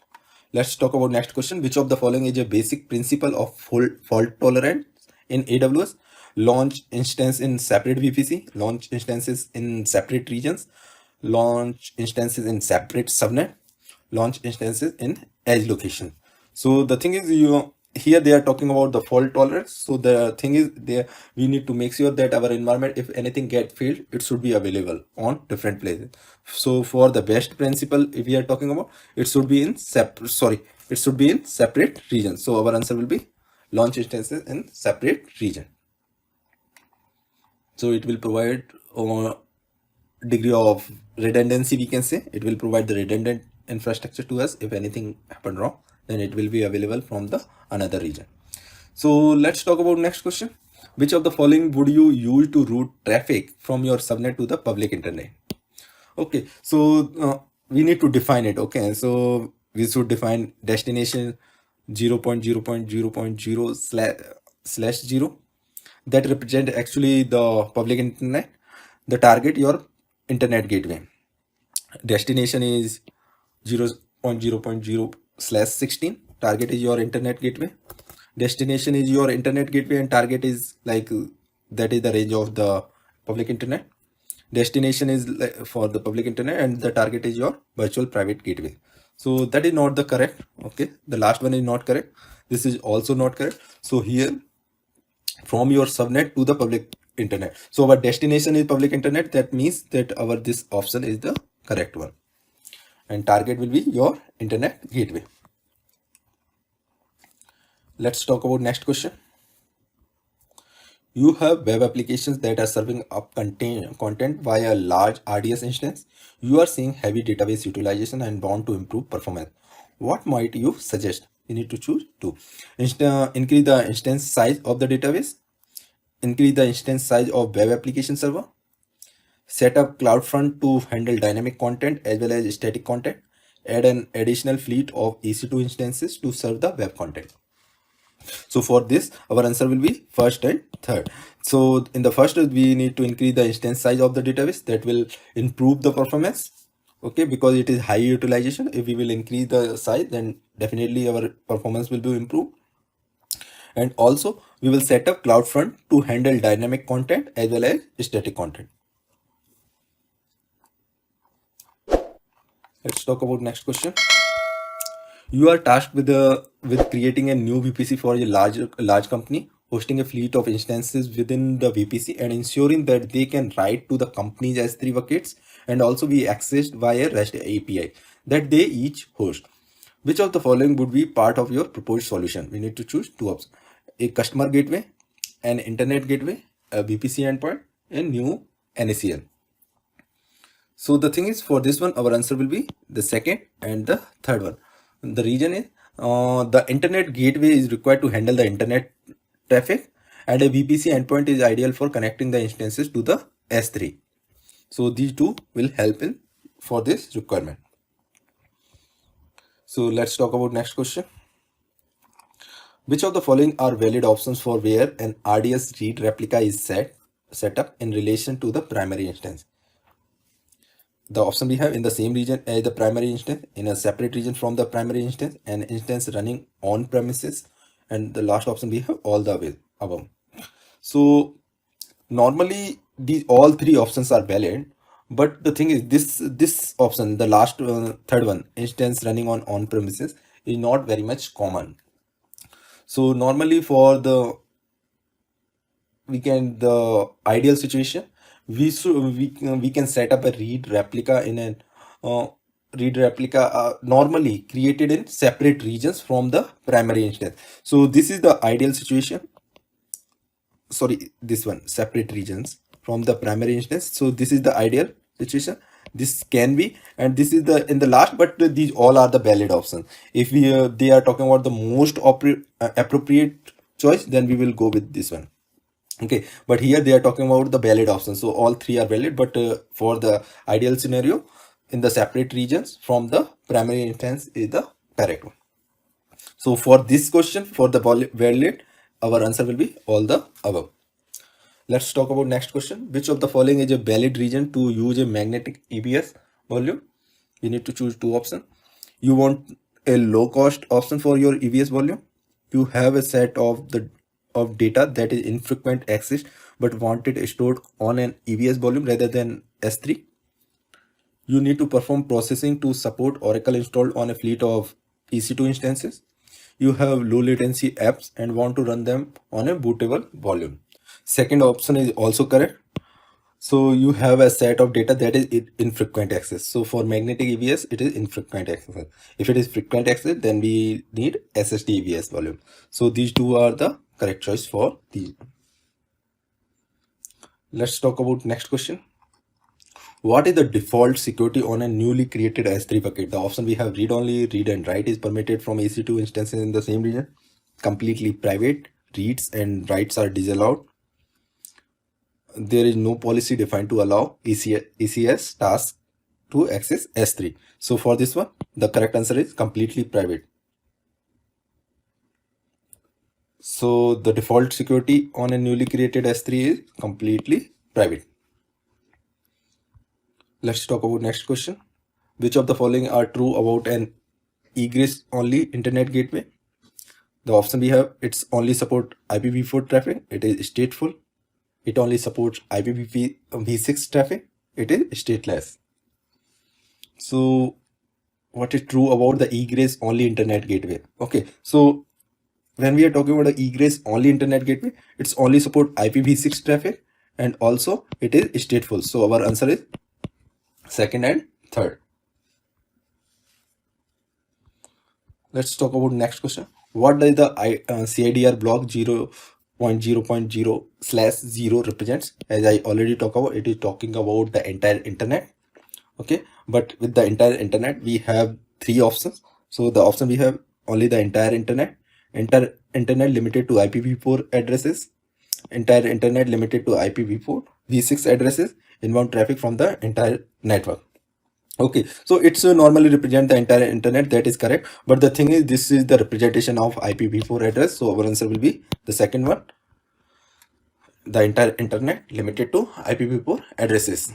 S3: Let's talk about next question. Which of the following is a basic principle of fault tolerance in AWS? Launch instance in separate VPC, launch instances in separate regions, launch instances in separate subnet, launch instances in edge location. So the thing is, here they are talking about the fault tolerance. So the thing is, we need to make sure that our environment, if anything get failed, it should be available on different places. So for the best principle, if we are talking about, it should be in separate regions. So our answer will be launch instances in separate region. So it will provide degree of redundancy, we can say. It will provide the redundant infrastructure to us. If anything happened wrong, then it will be available from the another region. So let's talk about next question. Which of the following would you use to route traffic from your subnet to the public internet? Okay, so we need to define it. Okay, so we should define destination 0.0.0.0/0 that represent actually the public internet. The target your internet gateway. Destination is 0.0.0/16. Target is your internet gateway. Destination is your internet gateway and target is like that is the range of the public internet. Destination is for the public internet and the target is your virtual private gateway. So that is not the correct. Okay, the last one is not correct. This is also not correct. So here from your subnet to the public internet. So our destination is public internet. That means that our this option is the correct one. And target will be your internet gateway. Let's talk about next question. You have web applications that are serving up content via a large RDS instance. You are seeing heavy database utilization and want to improve performance. What might you suggest? You need to choose two. Increase the instance size of the database. Increase the instance size of web application server. Set up CloudFront to handle dynamic content as well as static content. Add an additional fleet of EC2 instances to serve the web content. So for this, our answer will be first and third. So in the first, we need to increase the instance size of the database. That will improve the performance. Okay, because it is high utilization. If we will increase the size, then definitely our performance will be improved. And also we will set up CloudFront to handle dynamic content as well as static content. Let's talk about next question. You are tasked with creating a new VPC for a large company, hosting a fleet of instances within the VPC and ensuring that they can write to the company's S3 buckets and also be accessed via REST API that they each host. Which of the following would be part of your proposed solution? We need to choose two options: a customer gateway, an internet gateway, a VPC endpoint, and new NACL. So the thing is, for this one, our answer will be the second and the third one. The reason is the internet gateway is required to handle the internet traffic, and a VPC endpoint is ideal for connecting the instances to the S3. So these two will help in for this requirement. So let's talk about next question. Which of the following are valid options for where an RDS read replica is set up in relation to the primary instance? The option we have: in the same region as the primary instance, in a separate region from the primary instance, an instance running on premises, and the last option we have all the way above. So normally these all three options are valid, But the thing is, this option, the last third one, instance running on premises, is not very much common. So normally for the ideal situation, we can set up a read replica in an read replica normally created in separate regions from the primary instance. So this is the ideal situation. Sorry, this one, separate regions from the primary instance. So this is the ideal situation. This can be, and this is the in the last, but these all are the valid options. If we they are talking about the most appropriate choice, then we will go with this one. Okay, but here they are talking about the valid options, so all three are valid. But for the ideal scenario, in the separate regions from the primary instance is the correct one. So for this question, for the valid, our answer will be all the above. Let's talk about next question. Which of the following is a valid reason to use a magnetic EBS volume? You need to choose two options. You want a low cost option for your EBS volume. You have a set of data that is infrequent access but want it stored on an EBS volume rather than S3. You need to perform processing to support Oracle installed on a fleet of EC2 instances. You have low latency apps and want to run them on a bootable volume. Second option is also correct. So you have a set of data that is infrequent access. So for magnetic EBS, it is infrequent access. If it is frequent access, then we need SSD EBS volume. So these two are the correct choice for these. Let's talk about next question. What is the default security on a newly created S3 bucket? The option we have read only, read and write is permitted from EC2 instances in the same region. Completely private, reads and writes are disallowed. There is no policy defined to allow ECS tasks to access S3. So for this one, the correct answer is completely private. So the default security on a newly created S3 is completely private. Let's talk about next question. Which of the following are true about an egress only internet gateway? The option we have, it's only support IPv4 traffic, it is stateful. It only supports IPv6 traffic, it is stateless. So what is true about the egress only internet gateway? Okay, so when we are talking about the egress only internet gateway, it's only support IPv6 traffic and also it is stateful. So our answer is second and third. Let's talk about next question. What does the CIDR block 0.0.0/0 represents? As I already talked about, it is talking about the entire internet. Okay, but with the entire internet, we have three options. So the option we have only the entire internet, internet limited to IPv4 addresses, entire internet limited to IPv4 v6 addresses, inbound traffic from the entire network. Okay, so it's normally represent the entire internet, that is correct. But the thing is, this is the representation of IPv4 address. So our answer will be the second one, the entire internet limited to IPv4 addresses.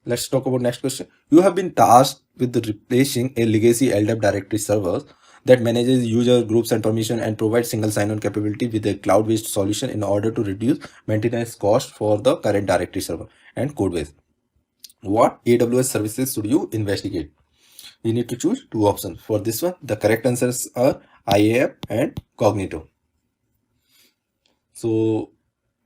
S3: Let's talk about next question. You have been tasked with replacing a legacy LDAP directory server that manages user groups and permission and provides single sign-on capability with a cloud-based solution in order to reduce maintenance cost for the current directory server and code base. What AWS services should you investigate? You need to choose two options. For this one, the correct answers are IAM and Cognito. So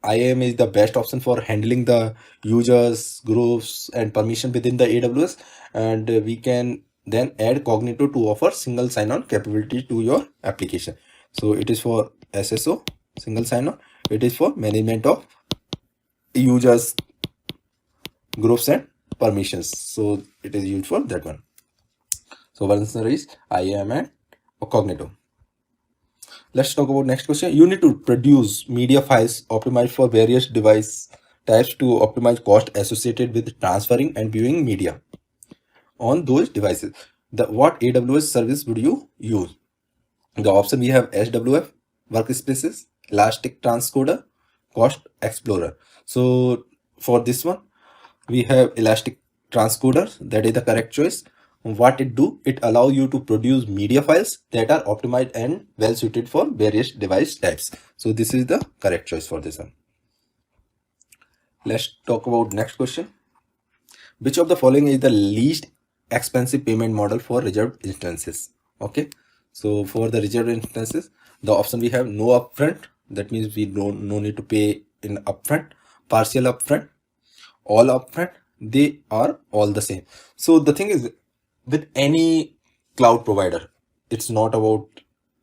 S3: IAM is the best option for handling the users, groups, and permission within the AWS, and we can then add Cognito to offer single sign-on capability to your application. So it is for SSO, single sign-on. It is for management of users, groups, and permissions. So it is used for that one. So one answer is IAM and Cognito. Let's talk about next question. You need to produce media files optimized for various device types to optimize cost associated with transferring and viewing media on those devices. What AWS service would you use? The option we have SWF, Workspaces, Elastic Transcoder, Cost Explorer. So for this one, we have Elastic Transcoder, that is the correct choice. What it do, it allows you to produce media files that are optimized and well suited for various device types. So this is the correct choice for this one. Let's talk about next question. Which of the following is the least expensive payment model for reserved instances? Okay, so for the reserved instances, the option we have no upfront, that means we don't no need to pay in upfront, partial upfront, all upfront, they are all the same. So the thing is, with any cloud provider, it's not about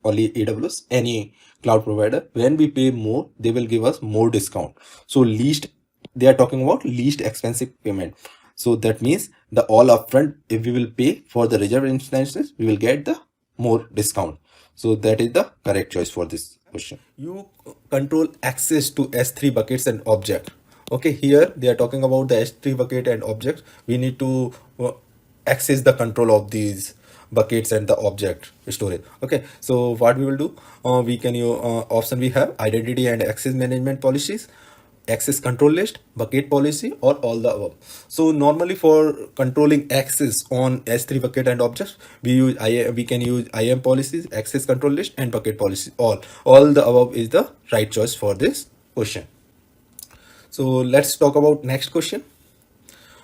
S3: only AWS, any cloud provider, when we pay more, they will give us more discount. So least, they are talking about least expensive payment. So that means the all upfront, if we will pay for the reserved instances, we will get the more discount. So that is the correct choice for this question. You control access to S3 buckets and object. Okay, here they are talking about the S3 bucket and objects. We need to access the control of these buckets and the object storage. Okay, so what we will do, we can use option we have identity and access management policies, access control list, bucket policy, or all the above. So normally for controlling access on S3 bucket and objects, we can use IAM policies, access control list, and bucket policy. All the above is the right choice for this question. So let's talk about next question.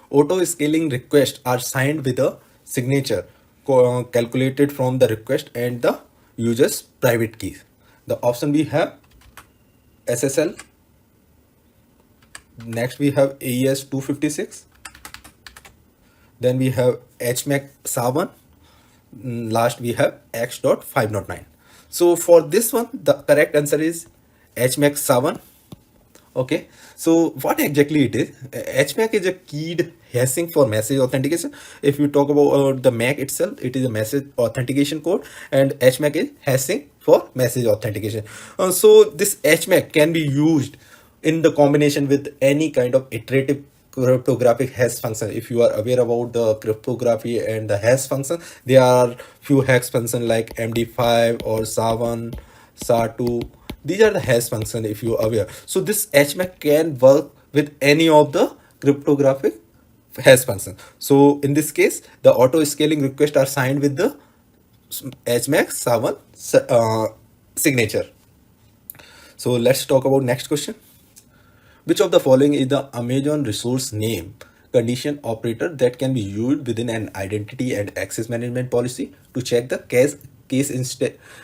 S3: Auto scaling requests are signed with a signature calculated from the request and the user's private keys. The option we have SSL. Next we have AES 256. Then we have HMAC SAA-C03. Last we have X.509. So for this one, the correct answer is HMAC SAA-C03. Okay, so what exactly it is? HMAC is a keyed hashing for message authentication. If you talk about the MAC itself, it is a message authentication code, and HMAC is hashing for message authentication. So this HMAC can be used in the combination with any kind of iterative cryptographic hash function. If you are aware about the cryptography and the hash function, there are few hash function like MD5 or SAA-C01, SAA-C02. These are the hash function if you are aware. So this HMAC can work with any of the cryptographic hash function. So in this case, the auto scaling requests are signed with the HMAC SAA-C03 signature. So let's talk about next question. Which of the following is the Amazon resource name condition operator that can be used within an identity and access management policy to check the case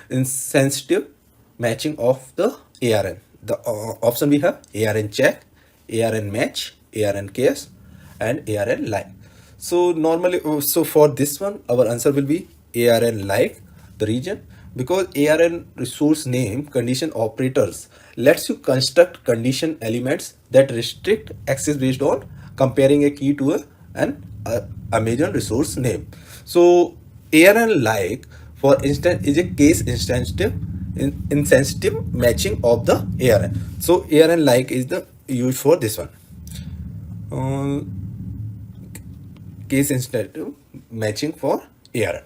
S3: insensitive matching of the ARN? The option we have ARN check, ARN match, ARN case, and ARN like. So normally, so for this one, our answer will be ARN like. The reason, because ARN resource name condition operators lets you construct condition elements that restrict access based on comparing a key to an Amazon resource name. So ARN like, for instance, is a case insensitive matching of the ARN. So ARN like is the use for this one. Case insensitive matching for ARN.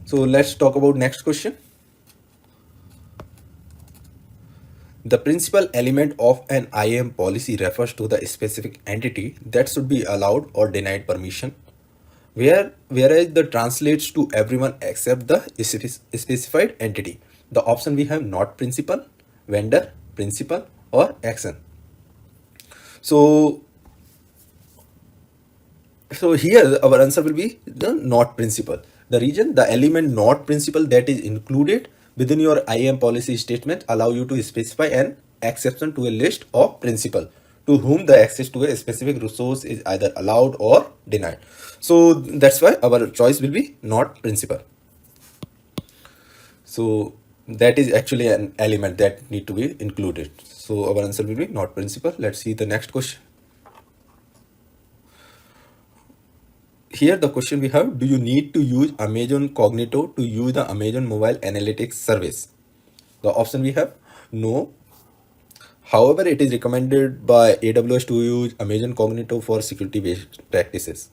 S3: So let's talk about next question. The principal element of an IAM policy refers to the specific entity that should be allowed or denied permission, whereas the translates to everyone except the specified entity. The option we have not principal, vendor, principal, or action. So here our answer will be the not principal. The reason, the element not principal that is included within your IAM policy statement allow you to specify an exception to a list of principal to whom the access to a specific resource is either allowed or denied. So that's why our choice will be not principal. So that is actually an element that need to be included. So our answer will be not principal. Let's see the next question. Here the question we have, do you need to use Amazon Cognito to use the Amazon Mobile Analytics service? The option we have, no. However, it is recommended by AWS to use Amazon Cognito for security-based practices.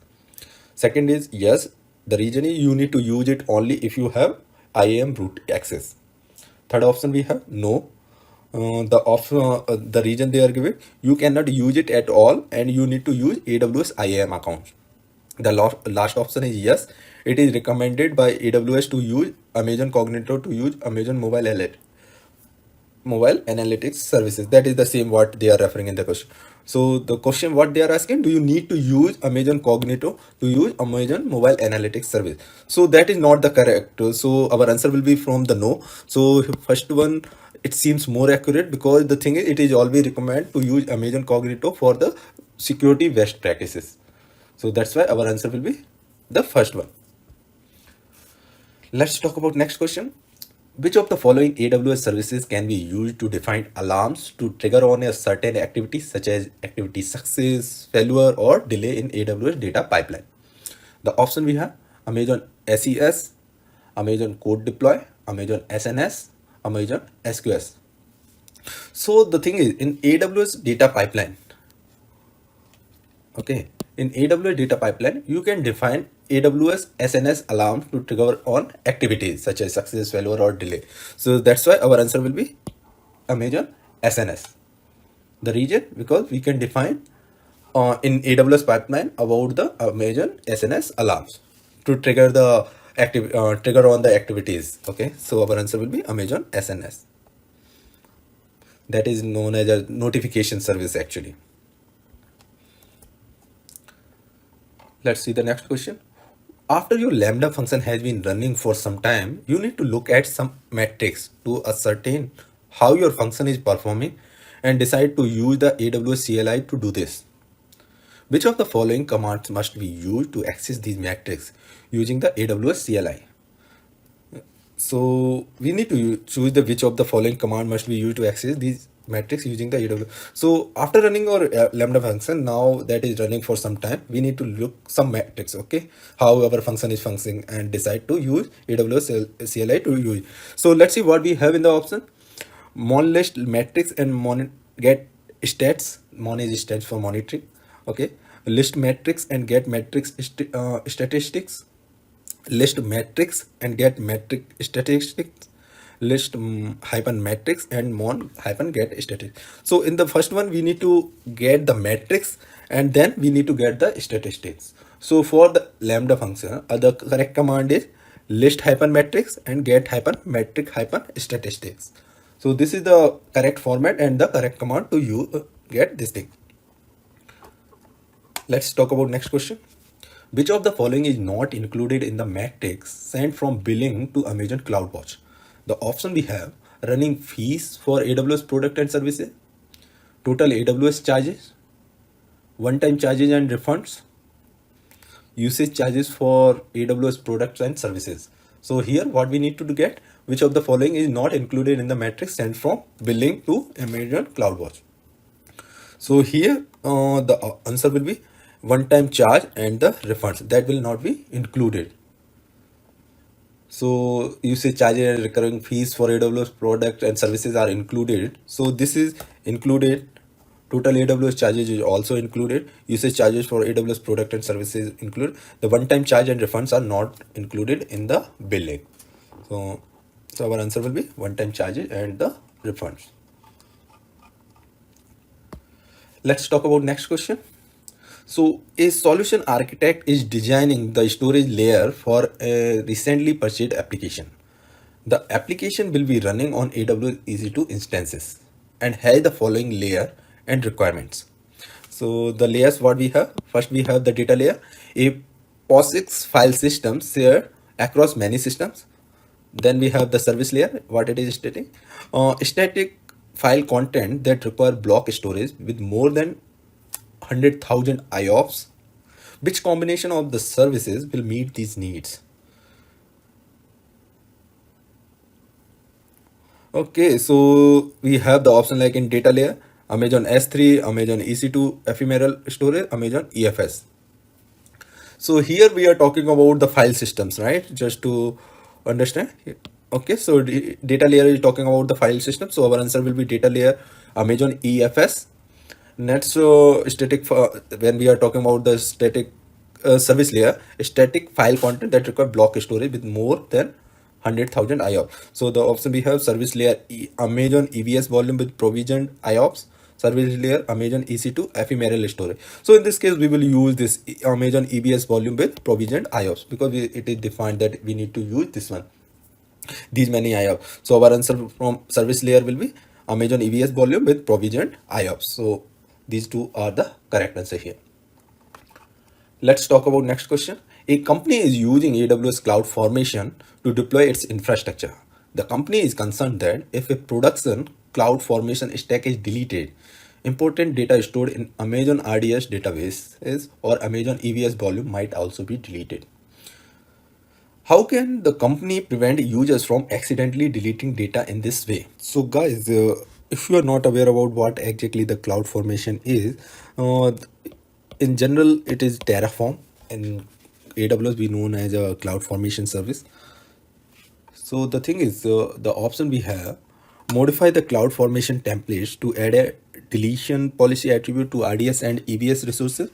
S3: Second is yes. The reason is you need to use it only if you have IAM root access. Third option we have, no. The reason they are giving, you cannot use it at all and you need to use AWS IAM account. The last option is yes. It is recommended by AWS to use Amazon Cognito to use Amazon Mobile Alert. mobile analytics services. That is the same what they are referring in the question. So the question what they are asking, do you need to use Amazon Cognito to use Amazon mobile analytics service? So that is not the correct. So our answer will be from the no. So first one, it seems more accurate, because the thing is, it is always recommended to use Amazon Cognito for the security best practices. So that's why our answer will be the first one. Let's talk about next question. Which of the following AWS services can be used to define alarms to trigger on a certain activity, such as activity success, failure, or delay in AWS data pipeline? The option we have: Amazon SES, Amazon Code Deploy, Amazon SNS, Amazon SQS. So the thing is, in AWS data pipeline, okay, in AWS data pipeline, you can define AWS SNS alarm to trigger on activities such as success, failure, or delay. So that's why our answer will be Amazon SNS. The reason, because we can define in AWS pipeline about the Amazon SNS alarms to trigger the trigger on the activities. Okay, so our answer will be Amazon SNS. That is known as a notification service actually. Let's see the next question. After your Lambda function has been running for some time, you need to look at some metrics to ascertain how your function is performing and decide to use the AWS CLI to do this. Which of the following commands must be used to access these metrics using the AWS CLI? So we need to choose the which of the following command must be used to access these metrics using the AWS. So after running our Lambda function, now that is running for some time, we need to look some metrics, okay, how our function is functioning, and decide to use AWS CLI to use. So let's see what we have in the option. Mon list metrics and get stats. Mon is stats for monitoring, okay. List metrics and get metrics statistics. List metrics and get metric statistics. List hyphen metrics and mon hyphen get statistics. So in the first one, we need to get the metrics, and then we need to get the statistics. So for the Lambda function, the correct command is list hyphen metrics and get hyphen metric hyphen statistics. So this is the correct format and the correct command to you get this thing. Let's talk about next question. Which of the following is not included in the metrics sent from billing to Amazon CloudWatch? The option we have: running fees for AWS product and services, total AWS charges, one-time charges and refunds, usage charges for AWS products and services. So here what we need to get, which of the following is not included in the metrics sent from billing to Amazon CloudWatch. So here the answer will be one-time charge and the refunds, that will not be included. So usage charges and recurring fees for AWS products and services are included. So this is included. Total AWS charges is also included. Usage charges for AWS product and services included. The one-time charge and refunds are not included in the billing. So our answer will be one-time charges and the refunds. Let's talk about next question. So a solution architect is designing the storage layer for a recently purchased application. The application will be running on AWS EC2 instances and has the following layer and requirements. So the layers what we have: first we have the data layer, a POSIX file system shared across many systems. Then we have the service layer, what it is stating: static file content that require block storage with more than 100,000 IOPS. Which combination of the services will meet these needs? Okay, so we have the option like in data layer: Amazon S3, Amazon EC2 ephemeral storage, Amazon EFS. So here we are talking about the file systems, right? Just to understand. Okay, so data layer is talking about the file system. So our answer will be data layer, Amazon EFS. Next, static when we are talking about the static service layer, static file content that require block storage with more than 100,000 IOPS. So the option we have: service layer Amazon EBS volume with provisioned IOPS, service layer Amazon EC2 ephemeral storage. So in this case we will use this Amazon EBS volume with provisioned IOPS, because it is defined that we need to use this one, these many IOPS. So our answer from service layer will be Amazon EVS volume with provisioned IOPS. So these two are the correct answer here. Let's talk about next question. A company is using AWS Cloud Formation to deploy its infrastructure. The company is concerned that if a production cloud formation stack is deleted, important data stored in Amazon RDS databases or Amazon EVS volume might also be deleted. How can the company prevent users from accidentally deleting data in this way? So guys, if you are not aware about what exactly the cloud formation is, in general it is Terraform. In AWS we known as a cloud formation service. So the thing is, the option we have, modify the cloud formation templates to add a deletion policy attribute to RDS and EVS resources.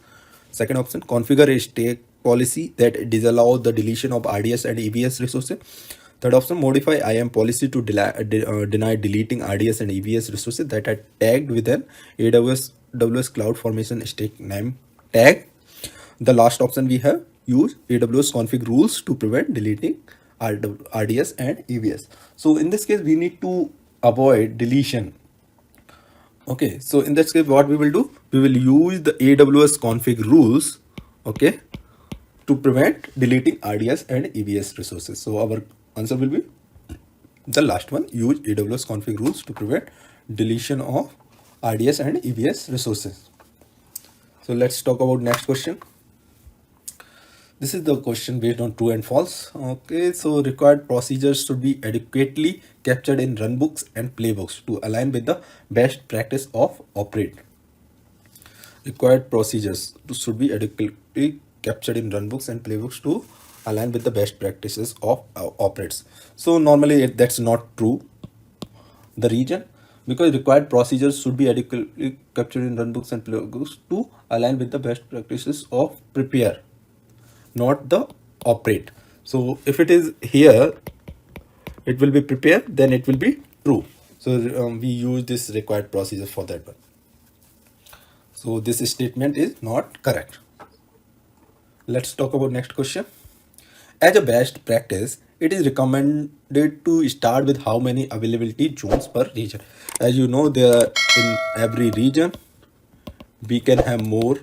S3: Second option, configure a stack policy that disallows the deletion of RDS and EVS resources. Third option, modify IAM policy to deny deleting RDS and EVS resources that are tagged with an AWS Cloud Formation stack name tag. The last option we have, use AWS config rules to prevent deleting RDS and EVS. So in this case, we need to avoid deletion. Okay, so in this case, what we will do, we will use the AWS config rules, okay, to prevent deleting RDS and EVS resources. So our answer will be the last one, use AWS config rules to prevent deletion of RDS and EVS resources. So let's talk about next question. This is the question based on true and false. Okay, so required procedures should be adequately captured in runbooks and playbooks to align with the best practice of operate. Required procedures should be adequately captured in runbooks and playbooks to align with the best practices of operates. So normally that's not true. The reason, because required procedures should be adequately captured in runbooks and playbooks to align with the best practices of prepare, not the operate. So if it is here, it will be prepare, then it will be true. So we use this required procedure for that one. So this statement is not correct. Let's talk about next question. As a best practice, it is recommended to start with how many availability zones per region. As you know, there in every region we can have more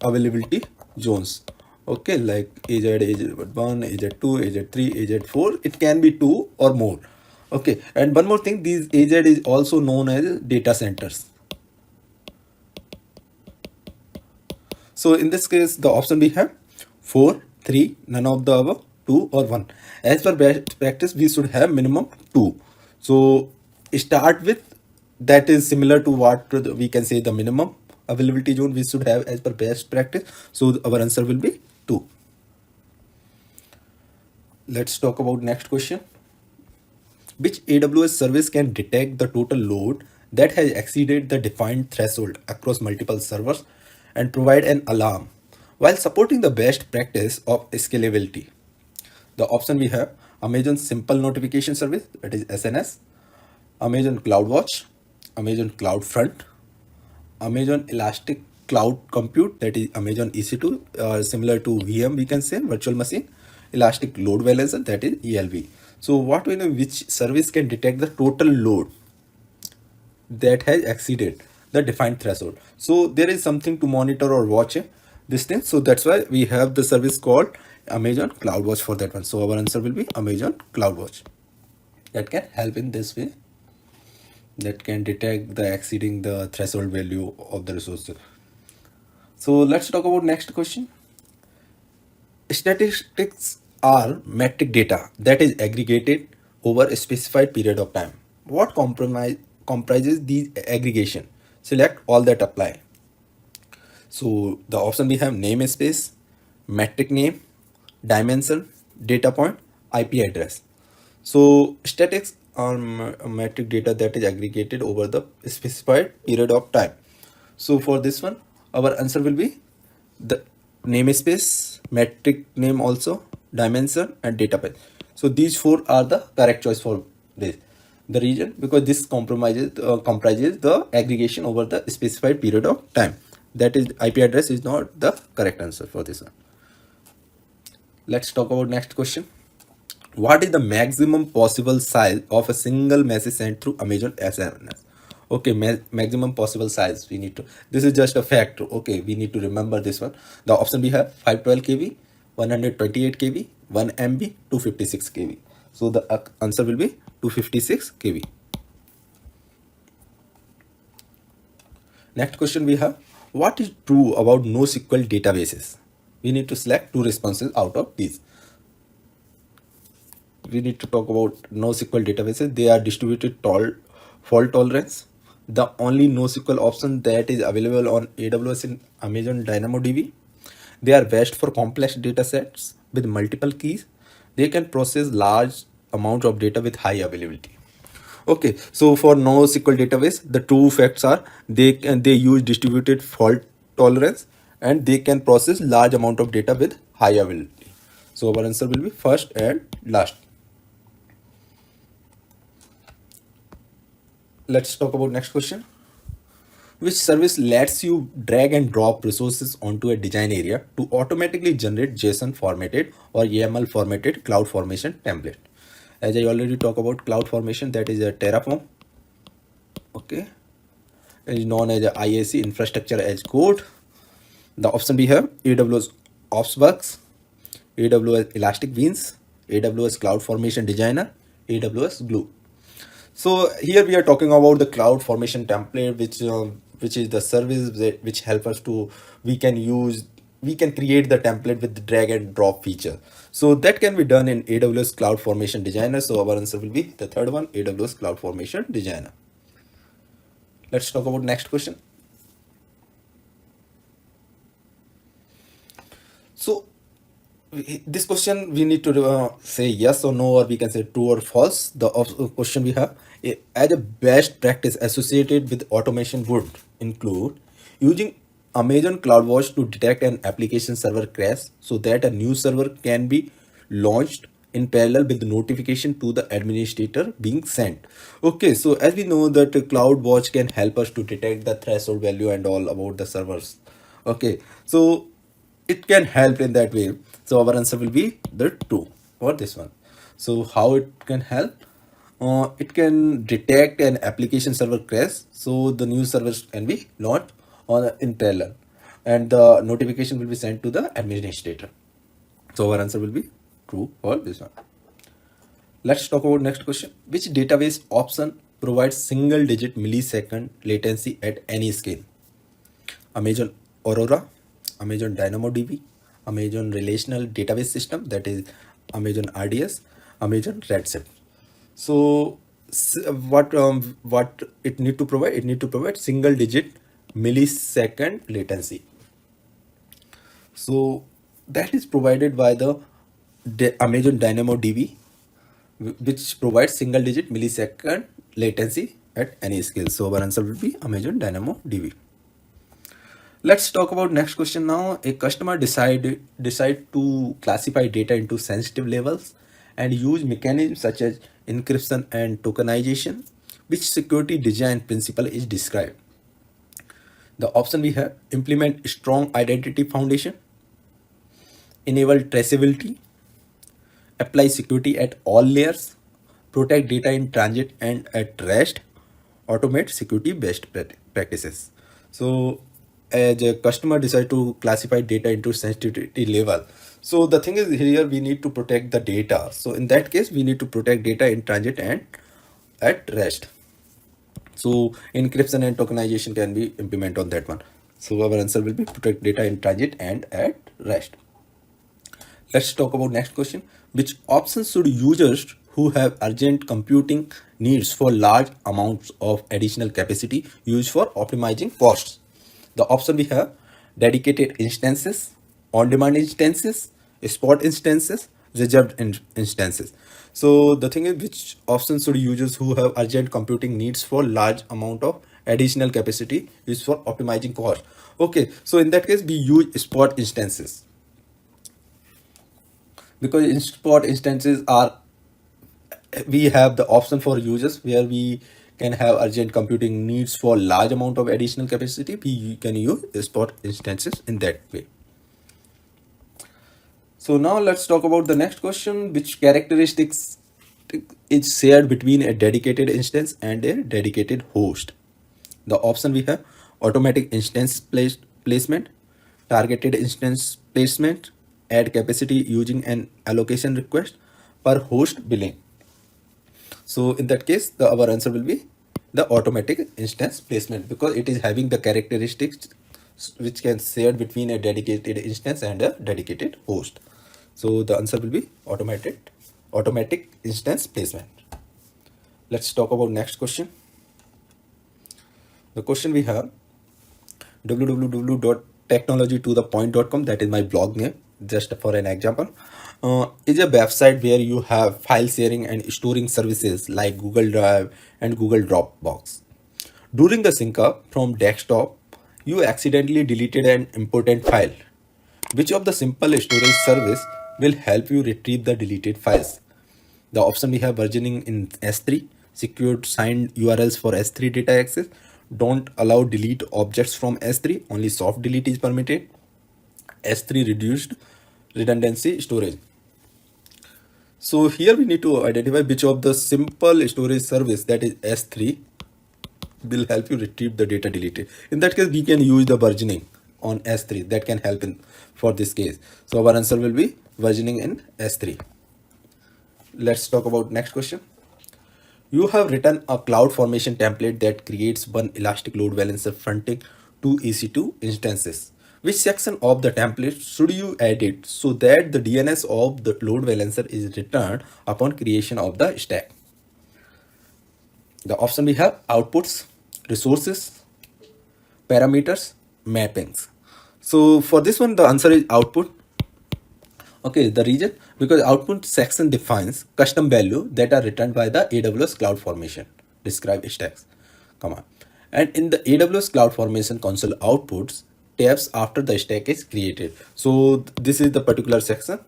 S3: availability zones. Okay, like AZ1, AZ2, AZ3, AZ4, it can be 2 or more. Okay, and one more thing, these AZ is also known as data centers. So in this case, the option we have 4, 3, none of the above, 2 or 1. As per best practice, we should have minimum 2. So start with, that is similar to what we can say the minimum availability zone we should have as per best practice. So our answer will be 2. Let's talk about next question. Which AWS service can detect the total load that has exceeded the defined threshold across multiple servers and provide an alarm while supporting the best practice of scalability? The option we have, Amazon Simple Notification Service, that is SNS, Amazon CloudWatch, Amazon CloudFront, Amazon Elastic Cloud Compute, that is Amazon EC2, similar to VM we can say, virtual machine, Elastic Load Balancer, that is ELB. So what we know, which service can detect the total load that has exceeded the defined threshold. So there is something to monitor or watch this thing. So that's why we have the service called Amazon CloudWatch for that one. So our answer will be Amazon CloudWatch. That can help in this way, that can detect the exceeding the threshold value of the resources. So let's talk about next question. Statistics are metric data that is aggregated over a specified period of time. What comprises these aggregation? Select all that apply. So the option we have, namespace, metric name, dimension, data point, IP address. So statistics are metric data that is aggregated over the specified period of time. So for this one, our answer will be the namespace, metric name also, dimension and data point. So these 4 are the correct choice for this. The reason, because this comprises the aggregation over the specified period of time. That is, IP address is not the correct answer for this one. Let's talk about next question. What is the maximum possible size of a single message sent through Amazon SMS? Okay, maximum possible size we need to, this is just a fact. Okay, we need to remember this one. The option we have 512 kb, 128 kb, 1 MB, 256 kb. So the answer will be 256 kb. Next question we have, what is true about NoSQL databases? We need to select two responses out of these. We need to talk about NoSQL databases. They are distributed fault tolerance. The only NoSQL option that is available on AWS and Amazon DynamoDB. They are best for complex data sets with multiple keys. They can process large amounts of data with high availability. Okay, so for NoSQL database, the two facts are they use distributed fault tolerance and they can process large amount of data with high availability. So our answer will be first and last. Let's talk about next question. Which service lets you drag and drop resources onto a design area to automatically generate JSON formatted or YAML formatted cloud formation template? As I already talked about cloud formation, that is a Terraform. Okay, it is known as a IAC, infrastructure as code. The option we have AWS OpsWorks, AWS Elastic Beans, AWS Cloud Formation Designer, AWS Glue. So here we are talking about the cloud formation template, which is the service which help us to, we can create the template with the drag and drop feature. So that can be done in AWS Cloud Formation Designer. So our answer will be the third one, AWS Cloud Formation Designer. Let's talk about next question. So this question we need to say yes or no, or we can say true or false. The question we have, as a best practice associated with automation would include using Amazon CloudWatch to detect an application server crash so that a new server can be launched in parallel with the notification to the administrator being sent. Okay, so as we know that CloudWatch can help us to detect the threshold value and all about the servers. Okay, so it can help in that way. So our answer will be the 2 for this one. So how it can help? It can detect an application server crash, so the new servers can be launched on in parallel, and the notification will be sent to the administrator. So our answer will be true for this one. Let's talk about next question. Which database option provides single-digit millisecond latency at any scale? Amazon Aurora, Amazon DynamoDB, Amazon Relational Database System, that is Amazon RDS, Amazon Redshift. So what it need to provide? It need to provide single digit millisecond latency. So that is provided by the Amazon DynamoDB, which provides single digit millisecond latency at any scale. So our answer will be Amazon DynamoDB. Let's talk about next question now. A customer decide to classify data into sensitive levels and use mechanisms such as encryption and tokenization. Which security design principle is described? The option we have: implement strong identity foundation, enable traceability, apply security at all layers, protect data in transit and at rest, automate security best practices. So as a customer decide to classify data into sensitivity level, so the thing is here we need to protect the data. So in that case we need to protect data in transit and at rest. So encryption and tokenization can be implemented on that one. So our answer will be protect data in transit and at rest. Let's talk about next question. Which options should users who have urgent computing needs for large amounts of additional capacity use for optimizing costs? The option we have: dedicated instances, on-demand instances, spot instances, reserved instances. So the thing is, which options should users who have urgent computing needs for large amount of additional capacity use for optimizing cost? Okay, so in that case we use spot instances, because in spot instances are, we have the option for users where we can have urgent computing needs for large amount of additional capacity. We can use spot instances in that way. So now let's talk about the next question. Which characteristics is shared between a dedicated instance and a dedicated host? The option we have: automatic instance placement, targeted instance placement, add capacity using an allocation request, per host billing. So in that case, our answer will be the automatic instance placement, because it is having the characteristics which can share between a dedicated instance and a dedicated host. So the answer will be automatic instance placement. Let's talk about next question. The question we have: www.technologytothepoint.com, that is my blog name, just for an example, is a website where you have file sharing and storing services like Google Drive and Google Dropbox. During the sync up from desktop, you accidentally deleted an important file. Which of the simple storage service will help you retrieve the deleted files? The option we have: versioning in S3, secured signed URLs for S3 data access, don't allow delete objects from S3, only soft delete is permitted, S3 reduced redundancy storage. So here we need to identify which of the simple storage service, that is S3, will help you retrieve the data deleted. In that case, we can use the versioning on S3, that can help in for this case. So our answer will be versioning in S3. Let's talk about next question. You have written a cloud formation template that creates one elastic load balancer fronting two EC2 instances. Which section of the template should you edit so that the DNS of the load balancer is returned upon creation of the stack? The option we have: outputs, resources, parameters, mappings. So for this one, the answer is output. Okay, the reason: because output section defines custom value that are returned by the AWS Cloud Formation describe stacks command. And in the AWS Cloud Formation console outputs tabs after the stack is created. So this is the particular section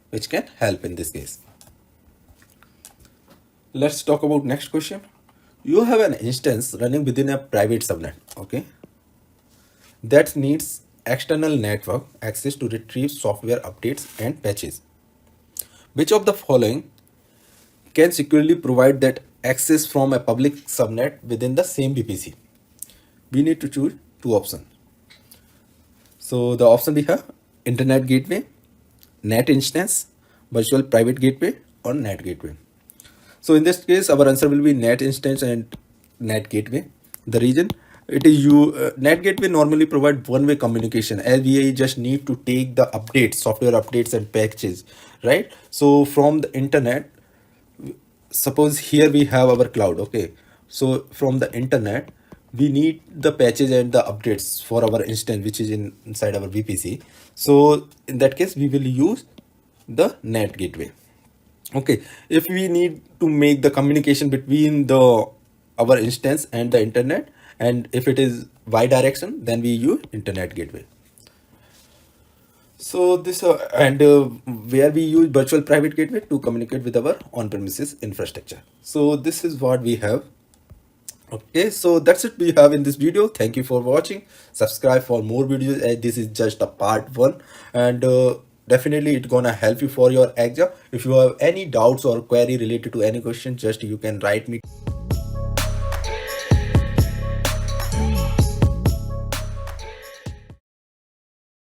S3: which can help in this case. Let's talk about next question. You have an instance running within a private subnet, okay, that needs external network access to retrieve software updates and patches. Which of the following can securely provide that access from a public subnet within the same VPC? We need to choose two options. So the option we have: internet gateway, net instance, virtual private gateway, or net gateway. So in this case, our answer will be net instance and net gateway. The reason: it is net gateway normally provide one-way communication, as we just need to take the updates, software updates and patches, right? So from the internet, suppose here we have our cloud, okay, so from the internet we need the patches and the updates for our instance which is inside our VPC. So in that case, we will use the net gateway. Okay, if we need to make the communication between our instance and the internet, and if it is bi-direction, then we use internet gateway. So this where we use virtual private gateway to communicate with our on-premises infrastructure. So this is what we have. Okay, so that's it we have in this video. Thank you for watching. Subscribe for more videos, as this is just a part 1, and definitely it's gonna help you for your exam. If you have any doubts or query related to any question, just you can write me.